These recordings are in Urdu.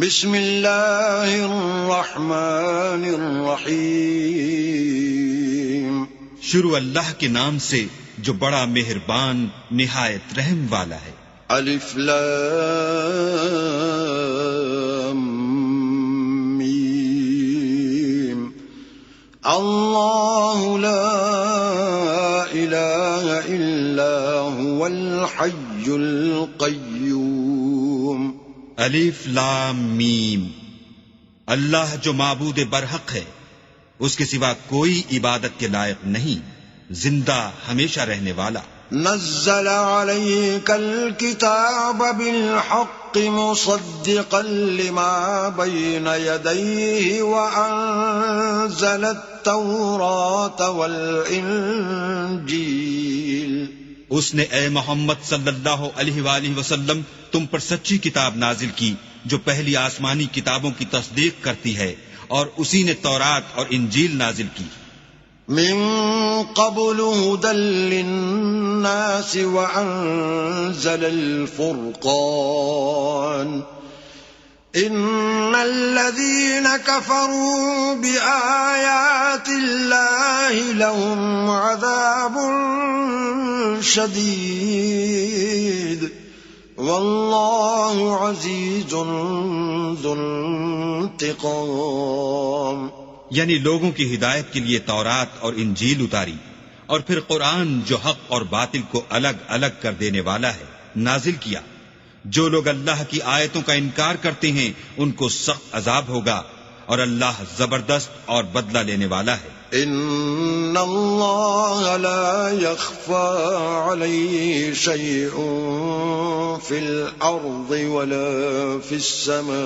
بسم اللہ الرحمن الرحیم. شروع اللہ کے نام سے جو بڑا مہربان نہایت رحم والا ہے. الف لام میم. اللہ لا الہ الا هو الحی القیوم. الف لام میم. اللہ جو معبود برحق ہے، اس کے سوا کوئی عبادت کے لائق نہیں، زندہ ہمیشہ رہنے والا. نزل عليك الكتاب بالحق مصدقا لما بين يديه وأنزل التوراة والإنجيل. اس نے اے محمد صلی اللہ علیہ وآلہ وسلم تم پر سچی کتاب نازل کی جو پہلی آسمانی کتابوں کی تصدیق کرتی ہے، اور اسی نے تورات اور انجیل نازل کی. من قبل هدى للناس وأنزل الفرقان. إن الذين كفروا بآيات الله لهم عذاب شديد والله عزيز ذو انتقام. یعنی لوگوں کی ہدایت کے لیے تورات اور انجیل اتاری، اور پھر قرآن جو حق اور باطل کو الگ الگ کر دینے والا ہے نازل کیا. جو لوگ اللہ کی آیتوں کا انکار کرتے ہیں ان کو سخت عذاب ہوگا، اور اللہ زبردست اور بدلہ لینے والا ہے. ان اللہ لا يخفى عليه شيء في الارض ولا في السماء.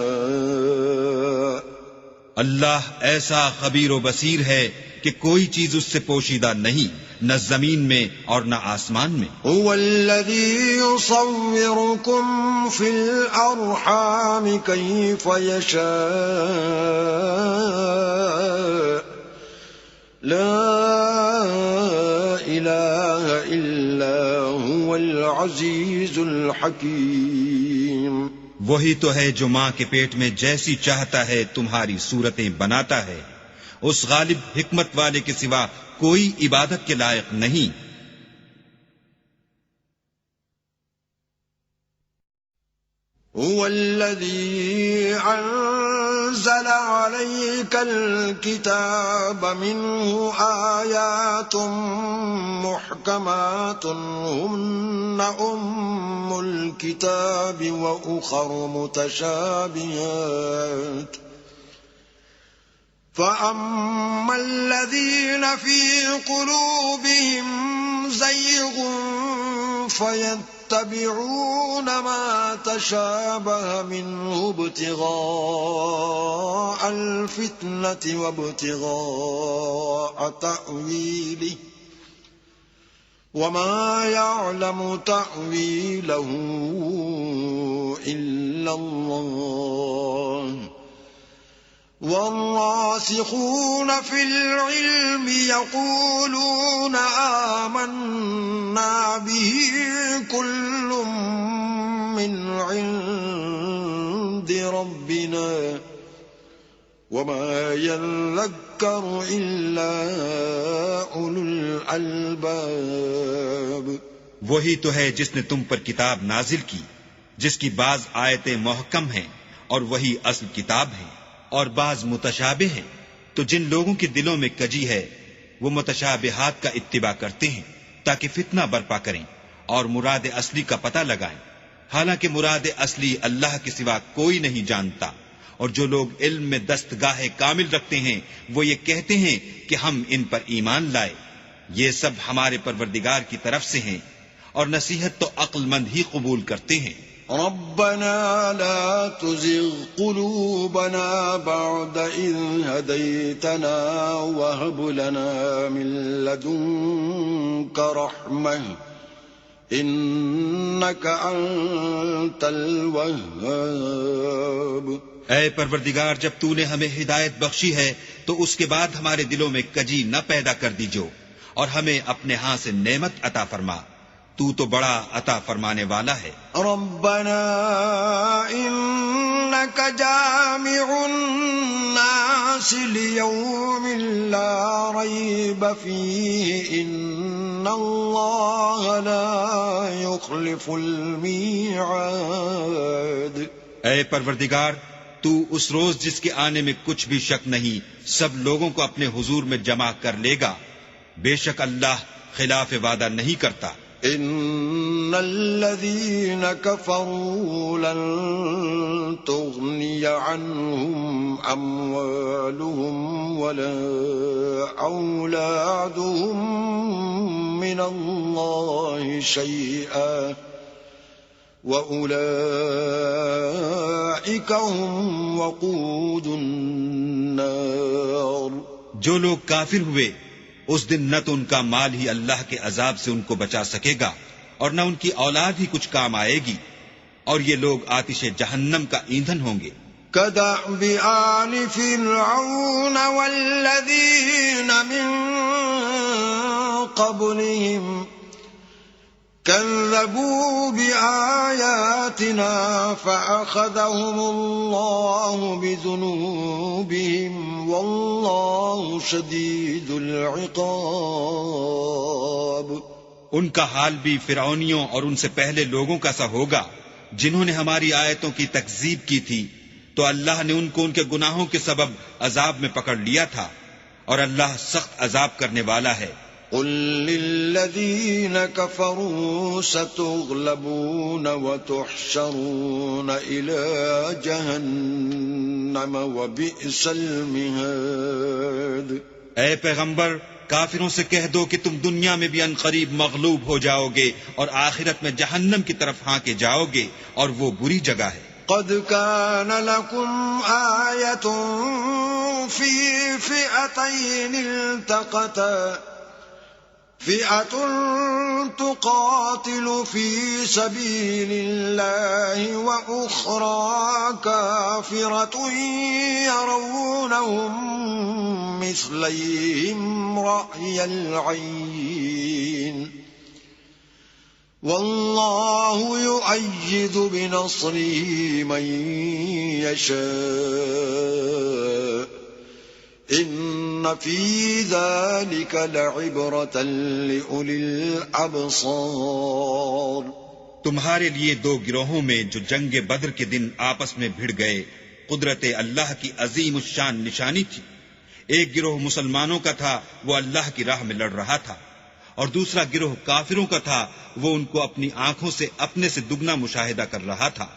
اللہ ایسا خبیر و بصیر ہے کہ کوئی چیز اس سے پوشیدہ نہیں، نہ زمین میں اور نہ آسمان میں. هو الذي يصوركم في الأرحام كيف يشاء لا إله إلا هو العزيز الحكيم. وہی تو ہے جو ماں کے پیٹ میں جیسی چاہتا ہے تمہاری صورتیں بناتا ہے، اس غالب حکمت والے کے سوا کوئی عبادت کے لائق نہیں. هو الذي أنزل عليك الكتاب منه آيات محكمات هن أم الكتاب وأخر متشابهات. فأما الذين في قلوبهم زيغ فيتبعون ما تشابه منه ابتغاء الفتنة وابتغاء تأويله وما يعلم تأويله إلا الله. والراسخون في العلم يقولون آمنا به كل من عند ربنا وما يذكر إلا أولو الألباب. وہی تو ہے جس نے تم پر کتاب نازل کی جس کی بعض آیتیں محکم ہیں اور وہی اصل کتاب ہے، اور بعض متشابہ ہیں. تو جن لوگوں کے دلوں میں کجی ہے وہ متشابہات کا اتباع کرتے ہیں تاکہ فتنہ برپا کریں اور مراد اصلی کا پتہ لگائیں، حالانکہ مراد اصلی اللہ کے سوا کوئی نہیں جانتا. اور جو لوگ علم میں دستگاہ کامل رکھتے ہیں وہ یہ کہتے ہیں کہ ہم ان پر ایمان لائے. یہ سب ہمارے پروردگار کی طرف سے ہیں، اور نصیحت تو عقل مند ہی قبول کرتے ہیں. ربنا لا تزغ قلوبنا بعد إذ هديتنا وهب لنا من لدنك رحمة إنك أنت الوهاب. اے پروردگار، جب تو نے ہمیں ہدایت بخشی ہے تو اس کے بعد ہمارے دلوں میں کجی نہ پیدا کر دیجو، اور ہمیں اپنے ہاں سے نعمت عطا فرما، تو تو بڑا عطا فرمانے والا ہے. ربنا انك إنك جامع الناس ليوم لا ريب فيه إن الله لا يخلف الميعاد. اے پروردگار، تو اس روز جس کے آنے میں کچھ بھی شک نہیں سب لوگوں کو اپنے حضور میں جمع کر لے گا. بے شک اللہ خلاف وعدہ نہیں کرتا. إن الذين كفروا لن تغني عنهم أموالهم ولا أولادهم من الله شيئا وأولئك هم وقود النار. جو لوگ کافر ہوئے اس دن نہ تو ان کا مال ہی اللہ کے عذاب سے ان کو بچا سکے گا اور نہ ان کی اولاد ہی کچھ کام آئے گی، اور یہ لوگ آتش جہنم کا ایندھن ہوں گے. كدأب آل فرعون والذين من قبلهم كذبوا بآياتنا فأخذهم الله بذنوبهم والله شديد العقاب. ان کا حال بھی فرعونیوں اور ان سے پہلے لوگوں کا سا ہوگا جنہوں نے ہماری آیتوں کی تکذیب کی تھی، تو اللہ نے ان کو ان کے گناہوں کے سبب عذاب میں پکڑ لیا تھا، اور اللہ سخت عذاب کرنے والا ہے. قل للذين كفروا ستغلبون وتحشرون إلى جهنم وبئس المهاد. اے پیغمبر، کافروں سے کہہ دو کہ تم دنیا میں بھی عنقریب مغلوب ہو جاؤ گے اور آخرت میں جہنم کی طرف ہانکے جاؤ گے، اور وہ بری جگہ ہے. قد كان لكم آية في فئتين التقتا فئة تقاتل في سبيل الله وأخرى كافرة يرونهم مثليهم رأي العين والله يؤيد بنصره من يشاء إن في ذلك لعبرة لأولي الأبصار. تمہارے لیے دو گروہوں میں جو جنگ بدر کے دن آپس میں بھڑ گئے قدرت اللہ کی عظیم الشان نشانی تھی. ایک گروہ مسلمانوں کا تھا، وہ اللہ کی راہ میں لڑ رہا تھا، اور دوسرا گروہ کافروں کا تھا، وہ ان کو اپنی آنکھوں سے اپنے سے دگنا مشاہدہ کر رہا تھا.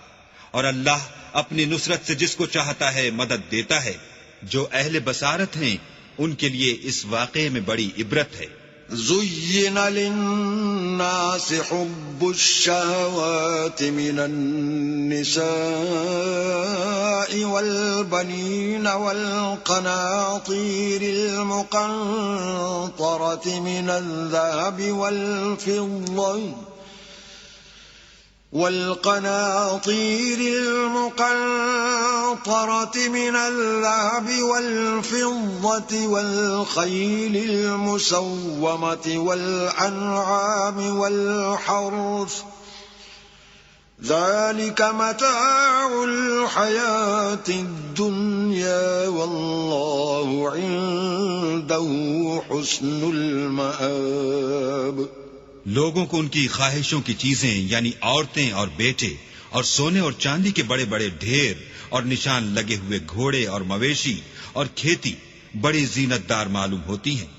اور اللہ اپنی نصرت سے جس کو چاہتا ہے مدد دیتا ہے. جو اہل بصارت ہیں ان کے لیے اس واقعے میں بڑی عبرت ہے. زين للناس حب الشهوات من النساء والبنين والقناطير المقنطرة من الذهب والفضة والخيل المسومة والأنعام والحرث ذلك متاع الحياة الدنيا والله عنده حسن المآب. لوگوں کو ان کی خواہشوں کی چیزیں یعنی عورتیں اور بیٹے اور سونے اور چاندی کے بڑے بڑے ڈھیر اور نشان لگے ہوئے گھوڑے اور مویشی اور کھیتی بڑی زینت دار معلوم ہوتی ہیں،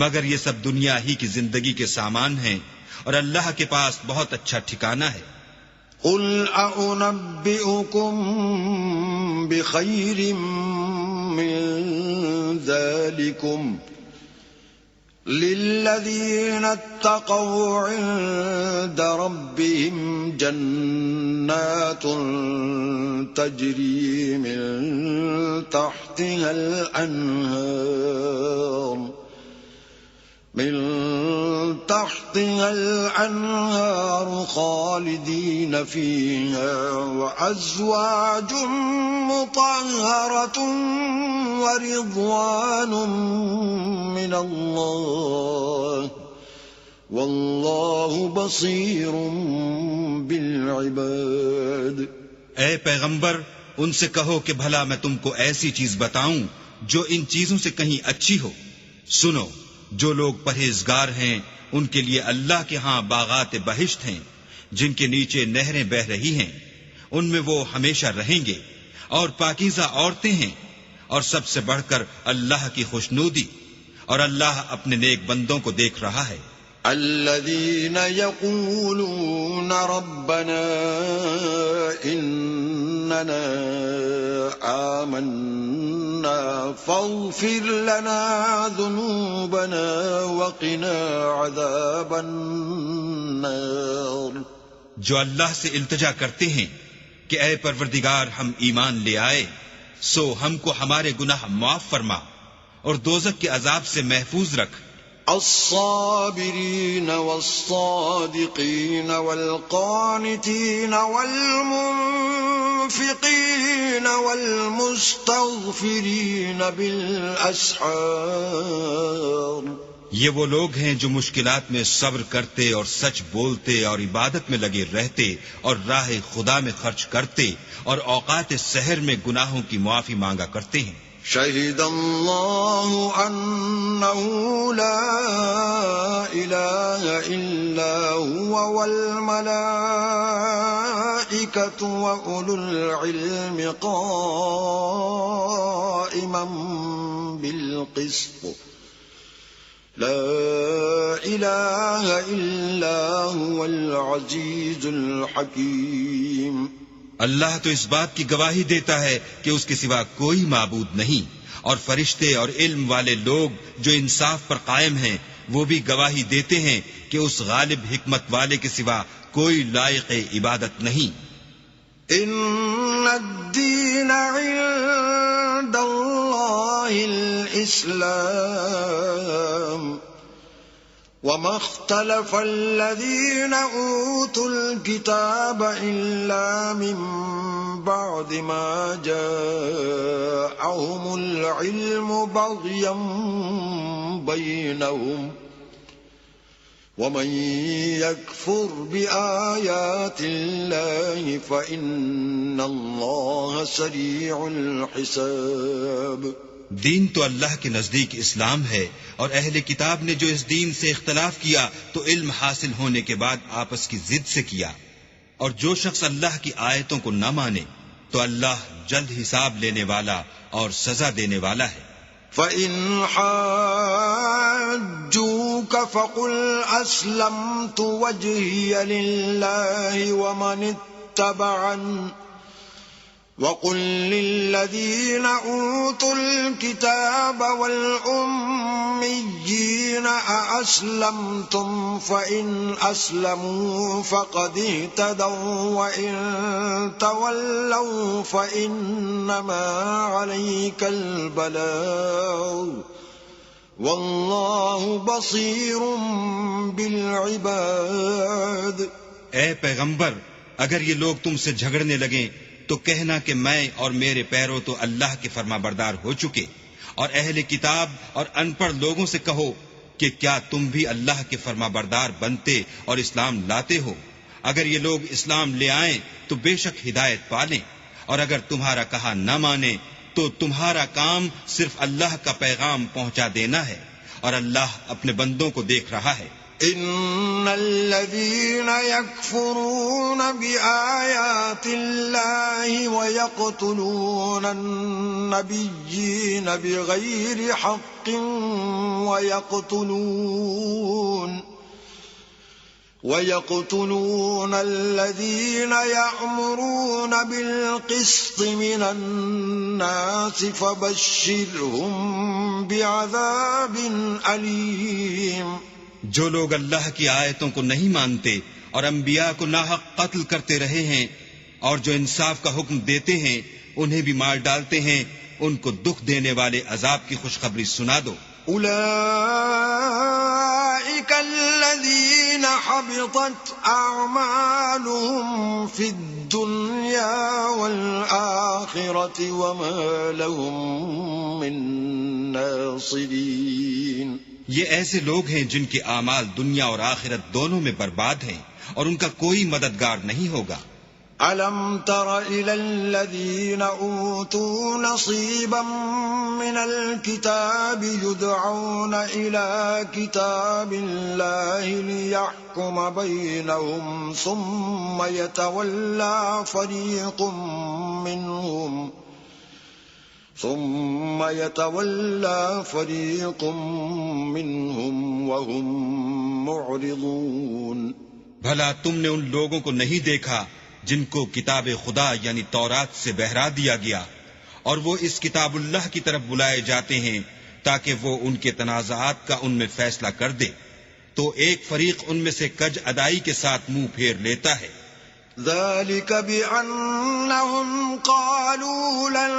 مگر یہ سب دنیا ہی کی زندگی کے سامان ہیں، اور اللہ کے پاس بہت اچھا ٹھکانہ ہے. قل أنبئكم بخير من ذلكم للذين اتقوا عند ربهم جنات تجري من تحتها الأنهار خالدين فيها وأزواج مطهرة ورضوان من الله والله بصير بالعباد. اے پیغمبر، ان سے کہو کہ بھلا میں تم کو ایسی چیز بتاؤں جو ان چیزوں سے کہیں اچھی ہو۔ سنو، جو لوگ پرہیزگار ہیں ان کے لیے اللہ کے ہاں باغات بہشت ہیں جن کے نیچے نہریں بہ رہی ہیں، ان میں وہ ہمیشہ رہیں گے، اور پاکیزہ عورتیں ہیں، اور سب سے بڑھ کر اللہ کی خوشنودی، اور اللہ اپنے نیک بندوں کو دیکھ رہا ہے۔ الذين يقولون ربنا إننا آمنا فاغفر لنا ذنوبنا وقنا عذاب النار۔ جو اللہ سے التجا کرتے ہیں کہ اے پروردگار ہم ایمان لے آئے، سو ہم کو ہمارے گناہ معاف فرما اور دوزخ کے عذاب سے محفوظ رکھ۔ الصابرين والصادقين والقانتين والمنفقين والمستغفرين بالأسحار۔ یہ وہ لوگ ہیں جو مشکلات میں صبر کرتے اور سچ بولتے اور عبادت میں لگے رہتے اور راہ خدا میں خرچ کرتے اور اوقات سحر میں گناہوں کی معافی مانگا کرتے ہیں۔ شہد اللہ انہ لا الہ الا هو والملائکۃ واولو العلم قائما بالقسط لا الہ الا هو العزیز الحکیم۔ اللہ تو اس بات کی گواہی دیتا ہے کہ اس کے سوا کوئی معبود نہیں، اور فرشتے اور علم والے لوگ جو انصاف پر قائم ہیں وہ بھی گواہی دیتے ہیں کہ اس غالب حکمت والے کے سوا کوئی لائق عبادت نہیں۔ ان الدین عند اللہ الاسلام وما اختلف الذين اوتوا الكتاب الا من بعد ما جاءهم العلم بغيا بينهم ومن يكفر بآيات الله فإن الله سريع الحساب۔ دین تو اللہ کے نزدیک اسلام ہے، اور اہل کتاب نے جو اس دین سے اختلاف کیا تو علم حاصل ہونے کے بعد آپس کی ضد سے کیا، اور جو شخص اللہ کی آیتوں کو نہ مانے تو اللہ جلد حساب لینے والا اور سزا دینے والا ہے۔ فَإِنْ حَاجُّوكَ فَقُلْ أَسْلَمْتُ وَجْهِيَ لِلَّهِ وَمَنِ اتَّبَعَنِ وَقُلْ لِلَّذِينَ أُوتُوا الْكِتَابَ وَالْأُمِّيِّينَ أَأَسْلَمْتُمْ فَإِنْ أَسْلَمُوا فَقَدِ اهْتَدَوْا وَإِنْ تَوَلَّوْا فَإِنَّمَا عَلَيْكَ الْبَلَاغُ وَاللَّهُ بَصِيرٌ بِالْعِبَادِ۔ اے پیغمبر، اگر یہ لوگ تم سے جھگڑنے لگیں تو کہنا کہ میں اور میرے پیرو تو اللہ کے فرما بردار ہو چکے، اور اہل کتاب اور ان پڑھ لوگوں سے کہو کہ کیا تم بھی اللہ کے فرما بردار بنتے اور اسلام لاتے ہو؟ اگر یہ لوگ اسلام لے آئیں تو بے شک ہدایت پالیں، اور اگر تمہارا کہا نہ مانے تو تمہارا کام صرف اللہ کا پیغام پہنچا دینا ہے، اور اللہ اپنے بندوں کو دیکھ رہا ہے۔ ان الذين يكفرون بآيات الله ويقتلون النبيين بغير حق ويقتلون الذين يأمرون بالقسط من الناس فبشرهم بعذاب أليم۔ جو لوگ اللہ کی آیتوں کو نہیں مانتے اور انبیاء کو ناحق قتل کرتے رہے ہیں، اور جو انصاف کا حکم دیتے ہیں انہیں بھی مار ڈالتے ہیں، ان کو دکھ دینے والے عذاب کی خوشخبری سنا دو۔ اولئک الذین حبطت اعمالهم فی الدنیا والآخرة وما لهم من ناصرین۔ یہ ایسے لوگ ہیں جن کے اعمال دنیا اور آخرت دونوں میں برباد ہیں، اور ان کا کوئی مددگار نہیں ہوگا۔ ألم تر إلى الذين أوتوا نصيبا من الكتاب يدعون إلى كتاب الله ليحكم بينهم ثم يتولى فريق منهم وهم معرضون. بھلا تم نے ان لوگوں کو نہیں دیکھا جن کو کتاب خدا یعنی تورات سے بہرا دیا گیا اور وہ اس کتاب اللہ کی طرف بلائے جاتے ہیں تاکہ وہ ان کے تنازعات کا ان میں فیصلہ کر دے، تو ایک فریق ان میں سے کج ادائی کے ساتھ منہ پھیر لیتا ہے. ذلك بأنهم قالوا لن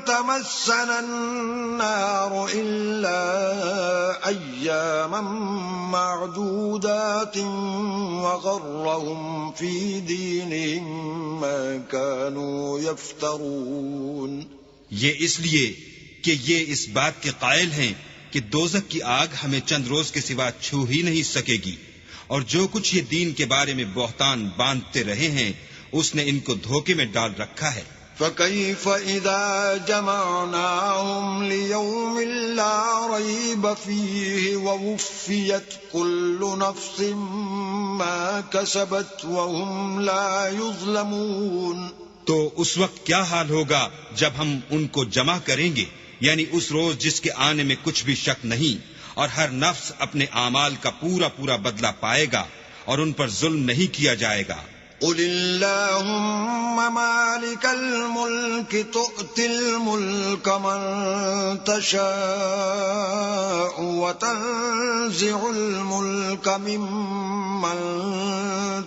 تمسنا النار إلا أياما معدودات وغرهم في دينهم ما كانوا يفترون. یہ اس لیے کہ یہ اس بات کے قائل ہیں کہ دوزخ کی آگ ہمیں چند روز کے سوا چھو ہی نہیں سکے گی، اور جو کچھ یہ دین کے بارے میں بہتان باندھتے رہے ہیں اس نے ان کو دھوکے میں ڈال رکھا ہے. فَكَيْفَ إِذَا جَمَعْنَاهُمْ لِيَوْمٍ لَا رَيْبَ فِيهِ وَوُفِّيَتْ كُلُّ نَفْسٍ مَا كَسَبَتْ وَهُمْ لَا يُظْلَمُونَ. تو اس وقت کیا حال ہوگا جب ہم ان کو جمع کریں گے، یعنی اس روز جس کے آنے میں کچھ بھی شک نہیں، اور ہر نفس اپنے اعمال کا پورا پورا بدلہ پائے گا اور ان پر ظلم نہیں کیا جائے گا. قل اللهم مالك الملك تؤتي الملك من تشاء وتنزع الملك ممن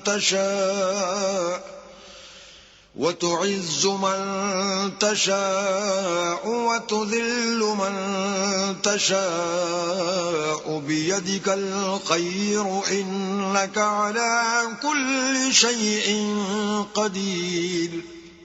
تشاء وتعز من تشاء وتذل من تشاء بيدك الخير إنك على كل شيء قدير.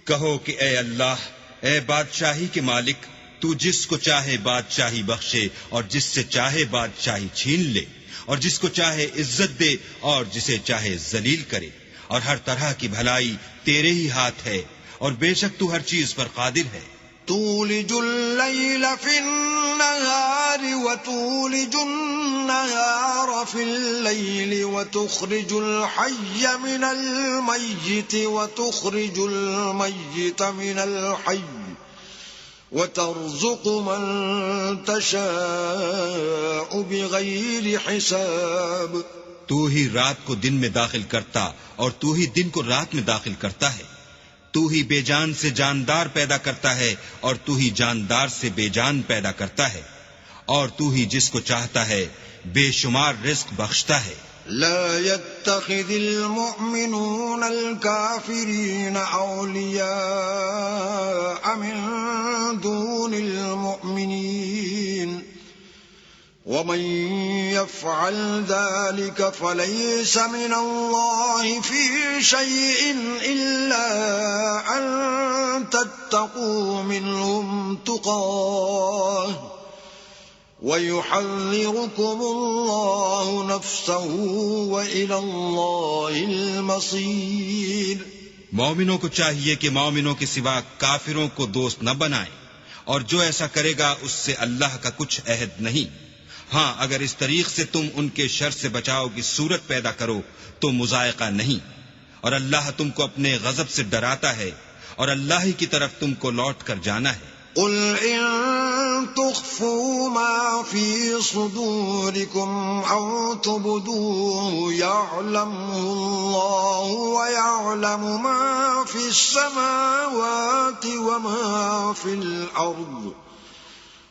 کہو کہ اے اللہ، اے بادشاہی کے مالک، تو جس کو چاہے بادشاہی بخشے اور جس سے چاہے بادشاہی چھین لے، اور جس کو چاہے عزت دے اور جسے چاہے ذلیل کرے، اور ہر طرح کی بھلائی تیرے ہی ہاتھ ہے، اور بے شک تو ہر چیز پر قادر ہے. تولج الليل في النهار وتولج النهار في الليل وتخرج الحي من الميت وتخرج الميت من الحي وترزق من تشاء بغير حساب. تو ہی رات کو دن میں داخل کرتا اور تو ہی دن کو رات میں داخل کرتا ہے. تو ہی بے جان سے جاندار پیدا کرتا ہے اور تو ہی جاندار سے بے جان پیدا کرتا ہے، اور تو ہی جس کو چاہتا ہے بے شمار رزق بخشتا ہے. لا يتخذ المؤمنون الكافرين أولياء من دون المؤمنين ومن يفعل ذلك فليس من الله في شيء إلا أن تتقوا منهم تقاه ويحذركم الله نفسه وإلى الله المصير. مومنوں کو چاہیے کہ مومنوں کے سوا کافروں کو دوست نہ بنائیں، اور جو ایسا کرے گا اس سے اللہ کا کچھ عہد نہیں. ہاں اگر اس طریق سے تم ان کے شر سے بچاؤ کی صورت پیدا کرو تو مذائقہ نہیں، اور اللہ تم کو اپنے غضب سے ڈراتا ہے، اور اللہ ہی کی طرف تم کو لوٹ کر جانا ہے. قل إن تخفوا ما في صدوركم أو تبدوه يعلمه الله ويعلم ما في السماوات وما في الأرض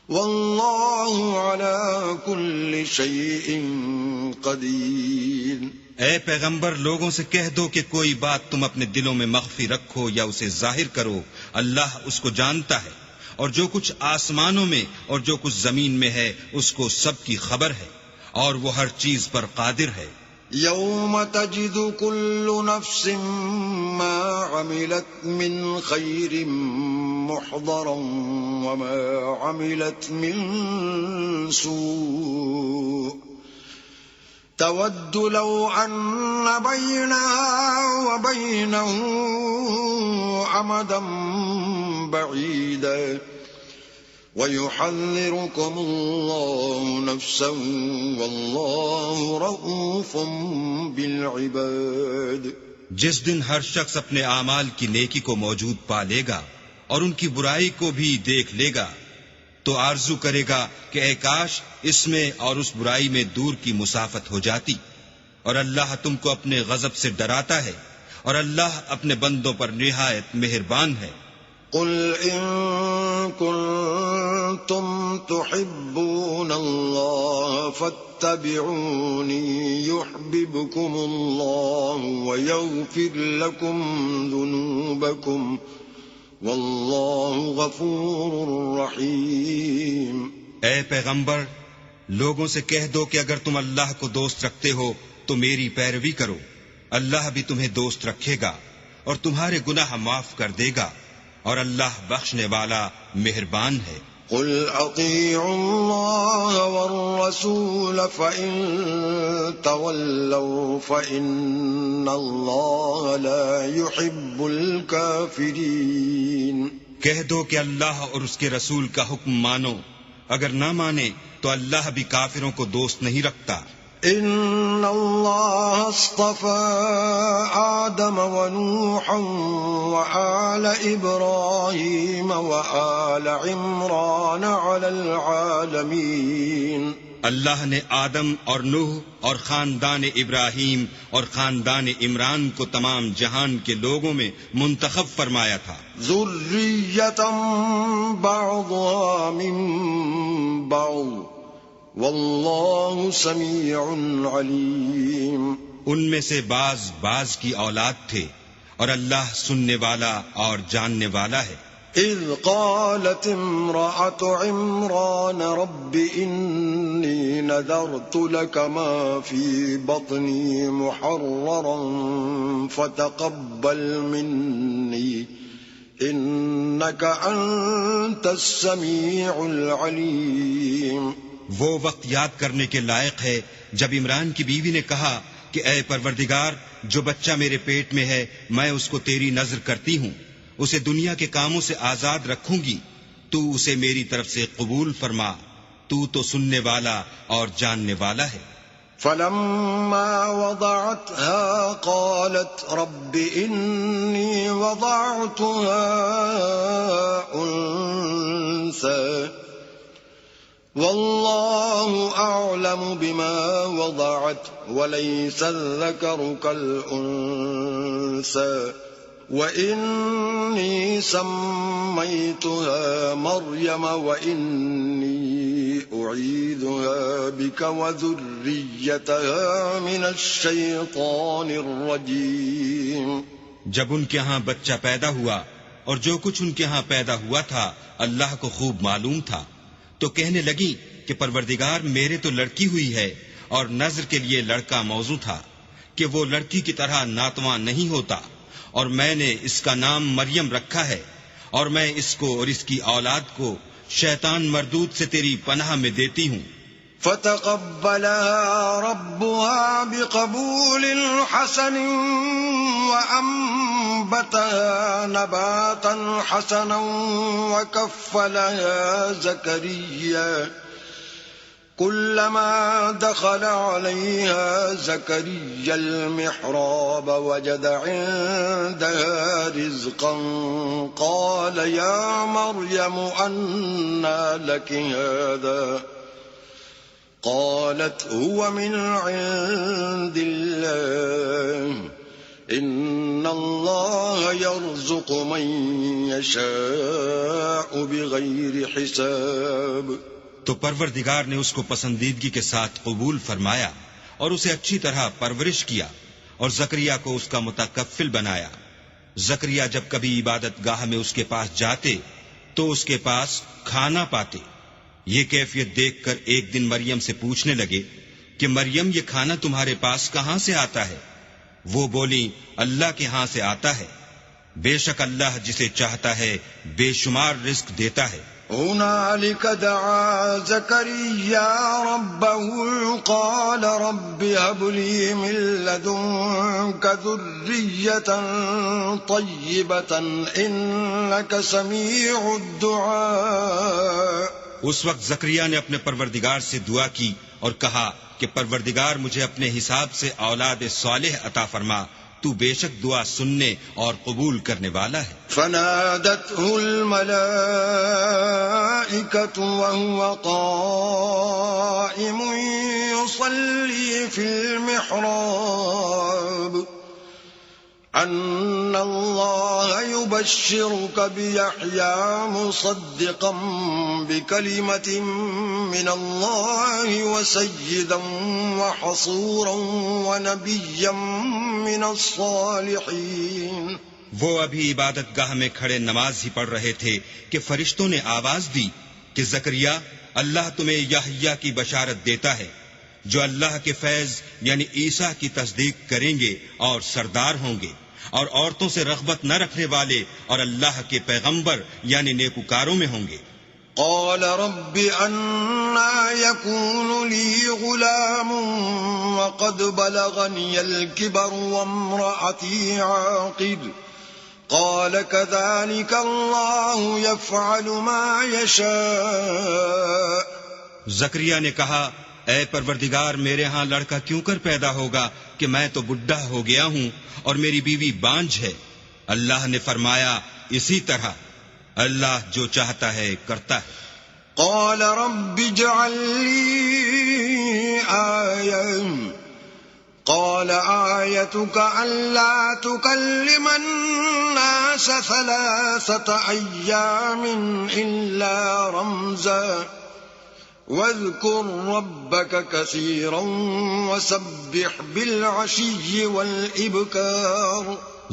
والله على كل شيء قدير. اے پیغمبر، لوگوں سے کہہ دو کہ کوئی بات تم اپنے دلوں میں مخفی رکھو یا اسے ظاہر کرو، اللہ اس کو جانتا ہے، اور جو کچھ آسمانوں میں اور جو کچھ زمین میں ہے اس کو سب کی خبر ہے، اور وہ ہر چیز پر قادر ہے. يوم تجد كل نفس ما عملت من خير محضرا وما عملت من سوء تود لو أن بينها وبينه أمدا بعيدا ويحذركم الله نفسا والله رؤوف بالعباد. جس دن ہر شخص اپنے اعمال کی نیکی کو موجود پا لے گا اور ان کی برائی کو بھی دیکھ لے گا تو آرزو کرے گا کہ اے کاش اس میں اور اس برائی میں دور کی مسافت ہو جاتی. اور اللہ تم کو اپنے غضب سے ڈراتا ہے اور اللہ اپنے بندوں پر نہایت مہربان ہے. قل إن كنتم تحبون الله فاتبعوني يحببكم الله ويغفر لكم ذنوبكم والله غفور رحيم. اے پیغمبر لوگوں سے کہہ دو کہ اگر تم اللہ کو دوست رکھتے ہو تو میری پیروی کرو. اللہ بھی تمہیں دوست رکھے گا اور تمہارے گناہ معاف کر دے گا اور اللہ بخشنے والا مہربان ہے. قل اطیعوا اللہ والرسول فإن تولوا فإن اللہ لا يحب الكافرین. کہہ دو کہ اللہ اور اس کے رسول کا حکم مانو، اگر نہ مانے تو اللہ بھی کافروں کو دوست نہیں رکھتا. ان اللہ اصطفى آدم ونوحا وآل ابراہیم وآل عمران علی العالمین. اللہ نے آدم اور نوح اور خاندان ابراہیم اور خاندان عمران کو تمام جہان کے لوگوں میں منتخب فرمایا تھا. ذریۃ بعضها من بعض واللہ سمیع علیم. ان میں سے بعض کی اولاد تھے اور اللہ سننے والا اور جاننے والا ہے. اذ قالت امرأة عمران رب انی نذرت لك ما في بطنی محررا فتقبل منی انك انت السمیع العلیم. وہ وقت یاد کرنے کے لائق ہے جب عمران کی بیوی نے کہا کہ اے پروردگار جو بچہ میرے پیٹ میں ہے میں اس کو تیری نذر کرتی ہوں، اسے دنیا کے کاموں سے آزاد رکھوں گی، تو اسے میری طرف سے قبول فرما، تو سننے والا اور جاننے والا ہے. فلما وضعتها قالت رب إني وضعتها أنثى والله أعلم بما وضعت وليس الذكر كالأنثى وإني سميتها مريم وإني أعيذها بك وذريتها من الشيطان الرجيم. جب ان کے ہاں بچہ پیدا ہوا اور جو کچھ ان کے ہاں پیدا ہوا تھا اللہ کو خوب معلوم تھا، تو کہنے لگی کہ پروردگار میرے تو لڑکی ہوئی ہے، اور نذر کے لیے لڑکا موضوع تھا کہ وہ لڑکی کی طرح ناتواں نہیں ہوتا، اور میں نے اس کا نام مریم رکھا ہے، اور میں اس کو اور اس کی اولاد کو شیطان مردود سے تیری پناہ میں دیتی ہوں. فتقبلها ربها بقبول حسن وأنبتها نباتا حسنا وكفلها زكريا كلما دخل عليها زكريا المحراب وجد عندها رزقا قال يا مريم أنى لك هذا قالت هو من عند الله إن الله يرزق من يشاء بغير حساب. تو پروردگار نے اس کو پسندیدگی کے ساتھ قبول فرمایا اور اسے اچھی طرح پرورش کیا اور زکریا کو اس کا متکفل بنایا. زکریا جب کبھی عبادت گاہ میں اس کے پاس جاتے تو اس کے پاس کھانا پاتے. یہ کیفیت دیکھ کر ایک دن مریم سے پوچھنے لگے کہ مریم یہ کھانا تمہارے پاس کہاں سے آتا ہے؟ وہ بولی اللہ کے ہاں سے آتا ہے، بے شک اللہ جسے چاہتا ہے بے شمار رزق دیتا ہے. هنالك دعا زكريا ربه قال رب هب لي من لدنك ذرية طيبة إنك سميع الدعاء. اس وقت زکریا نے اپنے پروردگار سے دعا کی اور کہا کہ پروردگار مجھے اپنے حساب سے اولاد صالح عطا فرما، تو بے شک دعا سننے اور قبول کرنے والا ہے. فنادته الملائكة وهو قائم يصلي في المحراب أن الله يبشرك بيحيى مصدقا بكلمة من الله وسيدا وحصورا ونبيا من الصالحين. وہ ابھی عبادت گاہ میں کھڑے نماز ہی پڑھ رہے تھے کہ فرشتوں نے آواز دی کہ زکریا، اللہ تمہیں یحییٰ کی بشارت دیتا ہے جو اللہ کے فیض یعنی عیسیٰ کی تصدیق کریں گے اور سردار ہوں گے اور عورتوں سے رغبت نہ رکھنے والے اور اللہ کے پیغمبر یعنی نیکوکاروں میں ہوں گے. قال رب أنا يكون لي غلام وقد بلغني الكبر وامرأتي عاقر قال كذلك الله يفعل ما يشاء. زکریا نے کہا، اے پروردگار میرے ہاں لڑکا کیوں کر پیدا ہوگا کہ میں تو بڈھا ہو گیا ہوں اور میری بیوی بانجھ ہے. اللہ نے فرمایا اسی طرح اللہ جو چاہتا ہے کرتا ہے. قال رب اجعل لي آية قال آيتك ألا تكلم الناس 3 أيام إلا رمزا واذكر ربك كثيرا وسبح بالعشي والإبكار.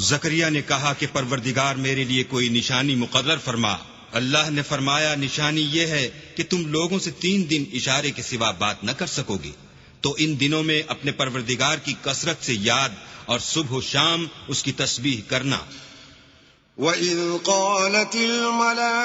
زکریا نے کہا کہ پروردگار میرے لیے کوئی نشانی مقرر فرما. اللہ نے فرمایا نشانی یہ ہے کہ تم لوگوں سے 3 دن اشارے کے سوا بات نہ کر سکو گے، تو ان دنوں میں اپنے پروردگار کی کثرت سے یاد اور صبح و شام اس کی تسبیح کرنا. وَإِذْ قَالَتِ الْمَلَائِكَةُ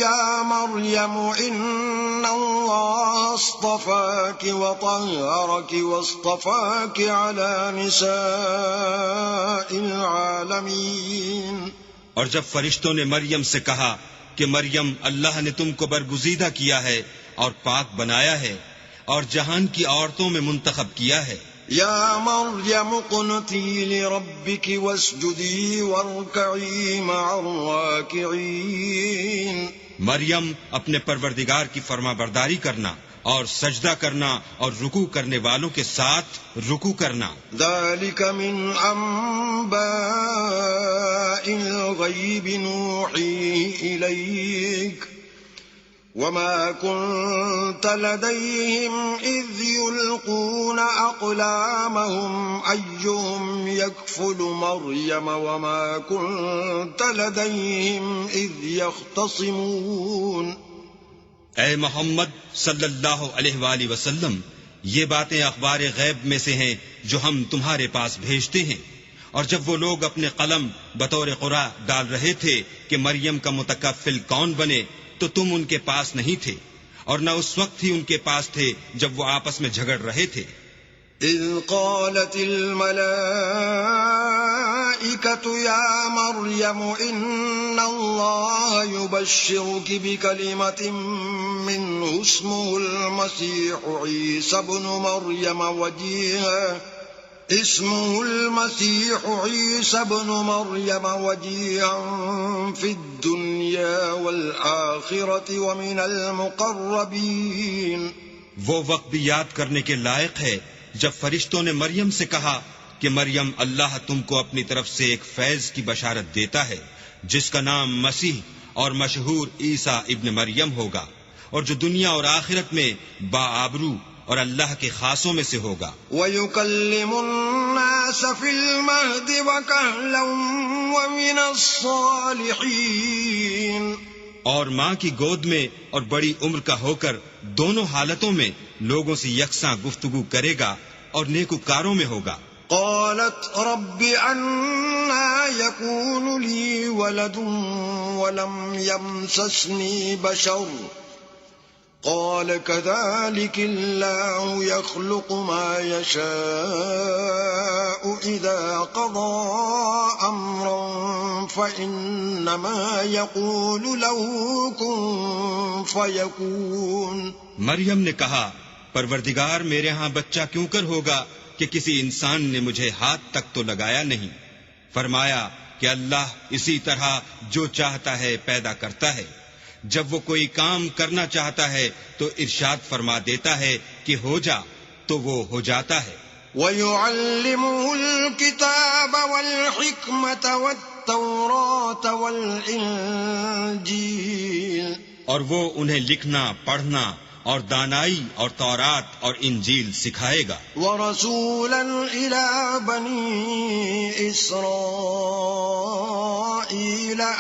يَا مَرْيَمُ إِنَّ اللَّهَ اصْطَفَاكِ وَطَهَّرَكِ وَاصْطَفَاكِ عَلَى نِسَاءِ الْعَالَمِينَ. اور جب فرشتوں نے مریم سے کہا کہ مریم اللہ نے تم کو برگزیدہ کیا ہے اور پاک بنایا ہے اور جہان کی عورتوں میں منتخب کیا ہے. یا مریم اقنتی لربک واسجدی وارکعی مع الراکعین. مریم اپنے پروردگار کی فرما برداری کرنا اور سجدہ کرنا اور رکوع کرنے والوں کے ساتھ رکوع کرنا. ذالک من انباء الغیب نوحیہ الیک وما كنت لديهم إذ يلقون أقلامهم أيهم يكفل مريم وما كنت لديهم إذ يختصمون. اے محمد صلی اللہ علیہ وآلہ وسلم، یہ باتیں اخبار غیب میں سے ہیں جو ہم تمہارے پاس بھیجتے ہیں، اور جب وہ لوگ اپنے قلم بطور قرعہ ڈال رہے تھے کہ مریم کا متکفل کون بنے تو تم ان کے پاس نہیں تھے، اور نہ اس وقت ہی ان کے پاس تھے جب وہ آپس میں جھگڑ رہے تھے. اذ قالت الملائکة یا مریم ان اللہ یبشرک بکلمة منہ اسمہ المسیح عیسی ابن مریم وجیہا فی الدنیا والآخرة ومن المقربین. وہ وقت بھی یاد کرنے کے لائق ہے جب فرشتوں نے مریم سے کہا کہ مریم اللہ تم کو اپنی طرف سے ایک فیض کی بشارت دیتا ہے جس کا نام مسیح اور مشہور عیسیٰ ابن مریم ہوگا، اور جو دنیا اور آخرت میں باآبرو اور اللہ کے خاصوں میں سے ہوگا. وَيُكَلِّمُ النَّاسَ فِي الْمَهْدِ وَكَهْلًا وَمِنَ الصَّالِحِينَ. اور ماں کی گود میں اور بڑی عمر کا ہو کر دونوں حالتوں میں لوگوں سے یکساں گفتگو کرے گا اور نیکوکاروں میں ہوگا. قالت رب أنى يكون لي ولد ولم يمسسني بشر قال كذلك الله يخلق ما يشاء إذا قضى أمرا فإنما يقول له كن فيكون. مریم نے کہا پروردگار میرے ہاں بچہ کیوں کر ہوگا کہ کسی انسان نے مجھے ہاتھ تک تو لگایا نہیں. فرمایا کہ اللہ اسی طرح جو چاہتا ہے پیدا کرتا ہے. جب وہ کوئی کام کرنا چاہتا ہے تو ارشاد فرما دیتا ہے کہ ہو جا تو وہ ہو جاتا ہے. وَيُعَلِّمُهُ الْكِتَابَ وَالْحِكْمَةَ وَالتَّوْرَاةَ وَالْإِنْجِيلَ. اور وہ انہیں لکھنا پڑھنا اور دانائی اور تورات اور انجیل سکھائے گا. وَرَسُولًا إِلَى بَنِي إِسْرَائِيلَ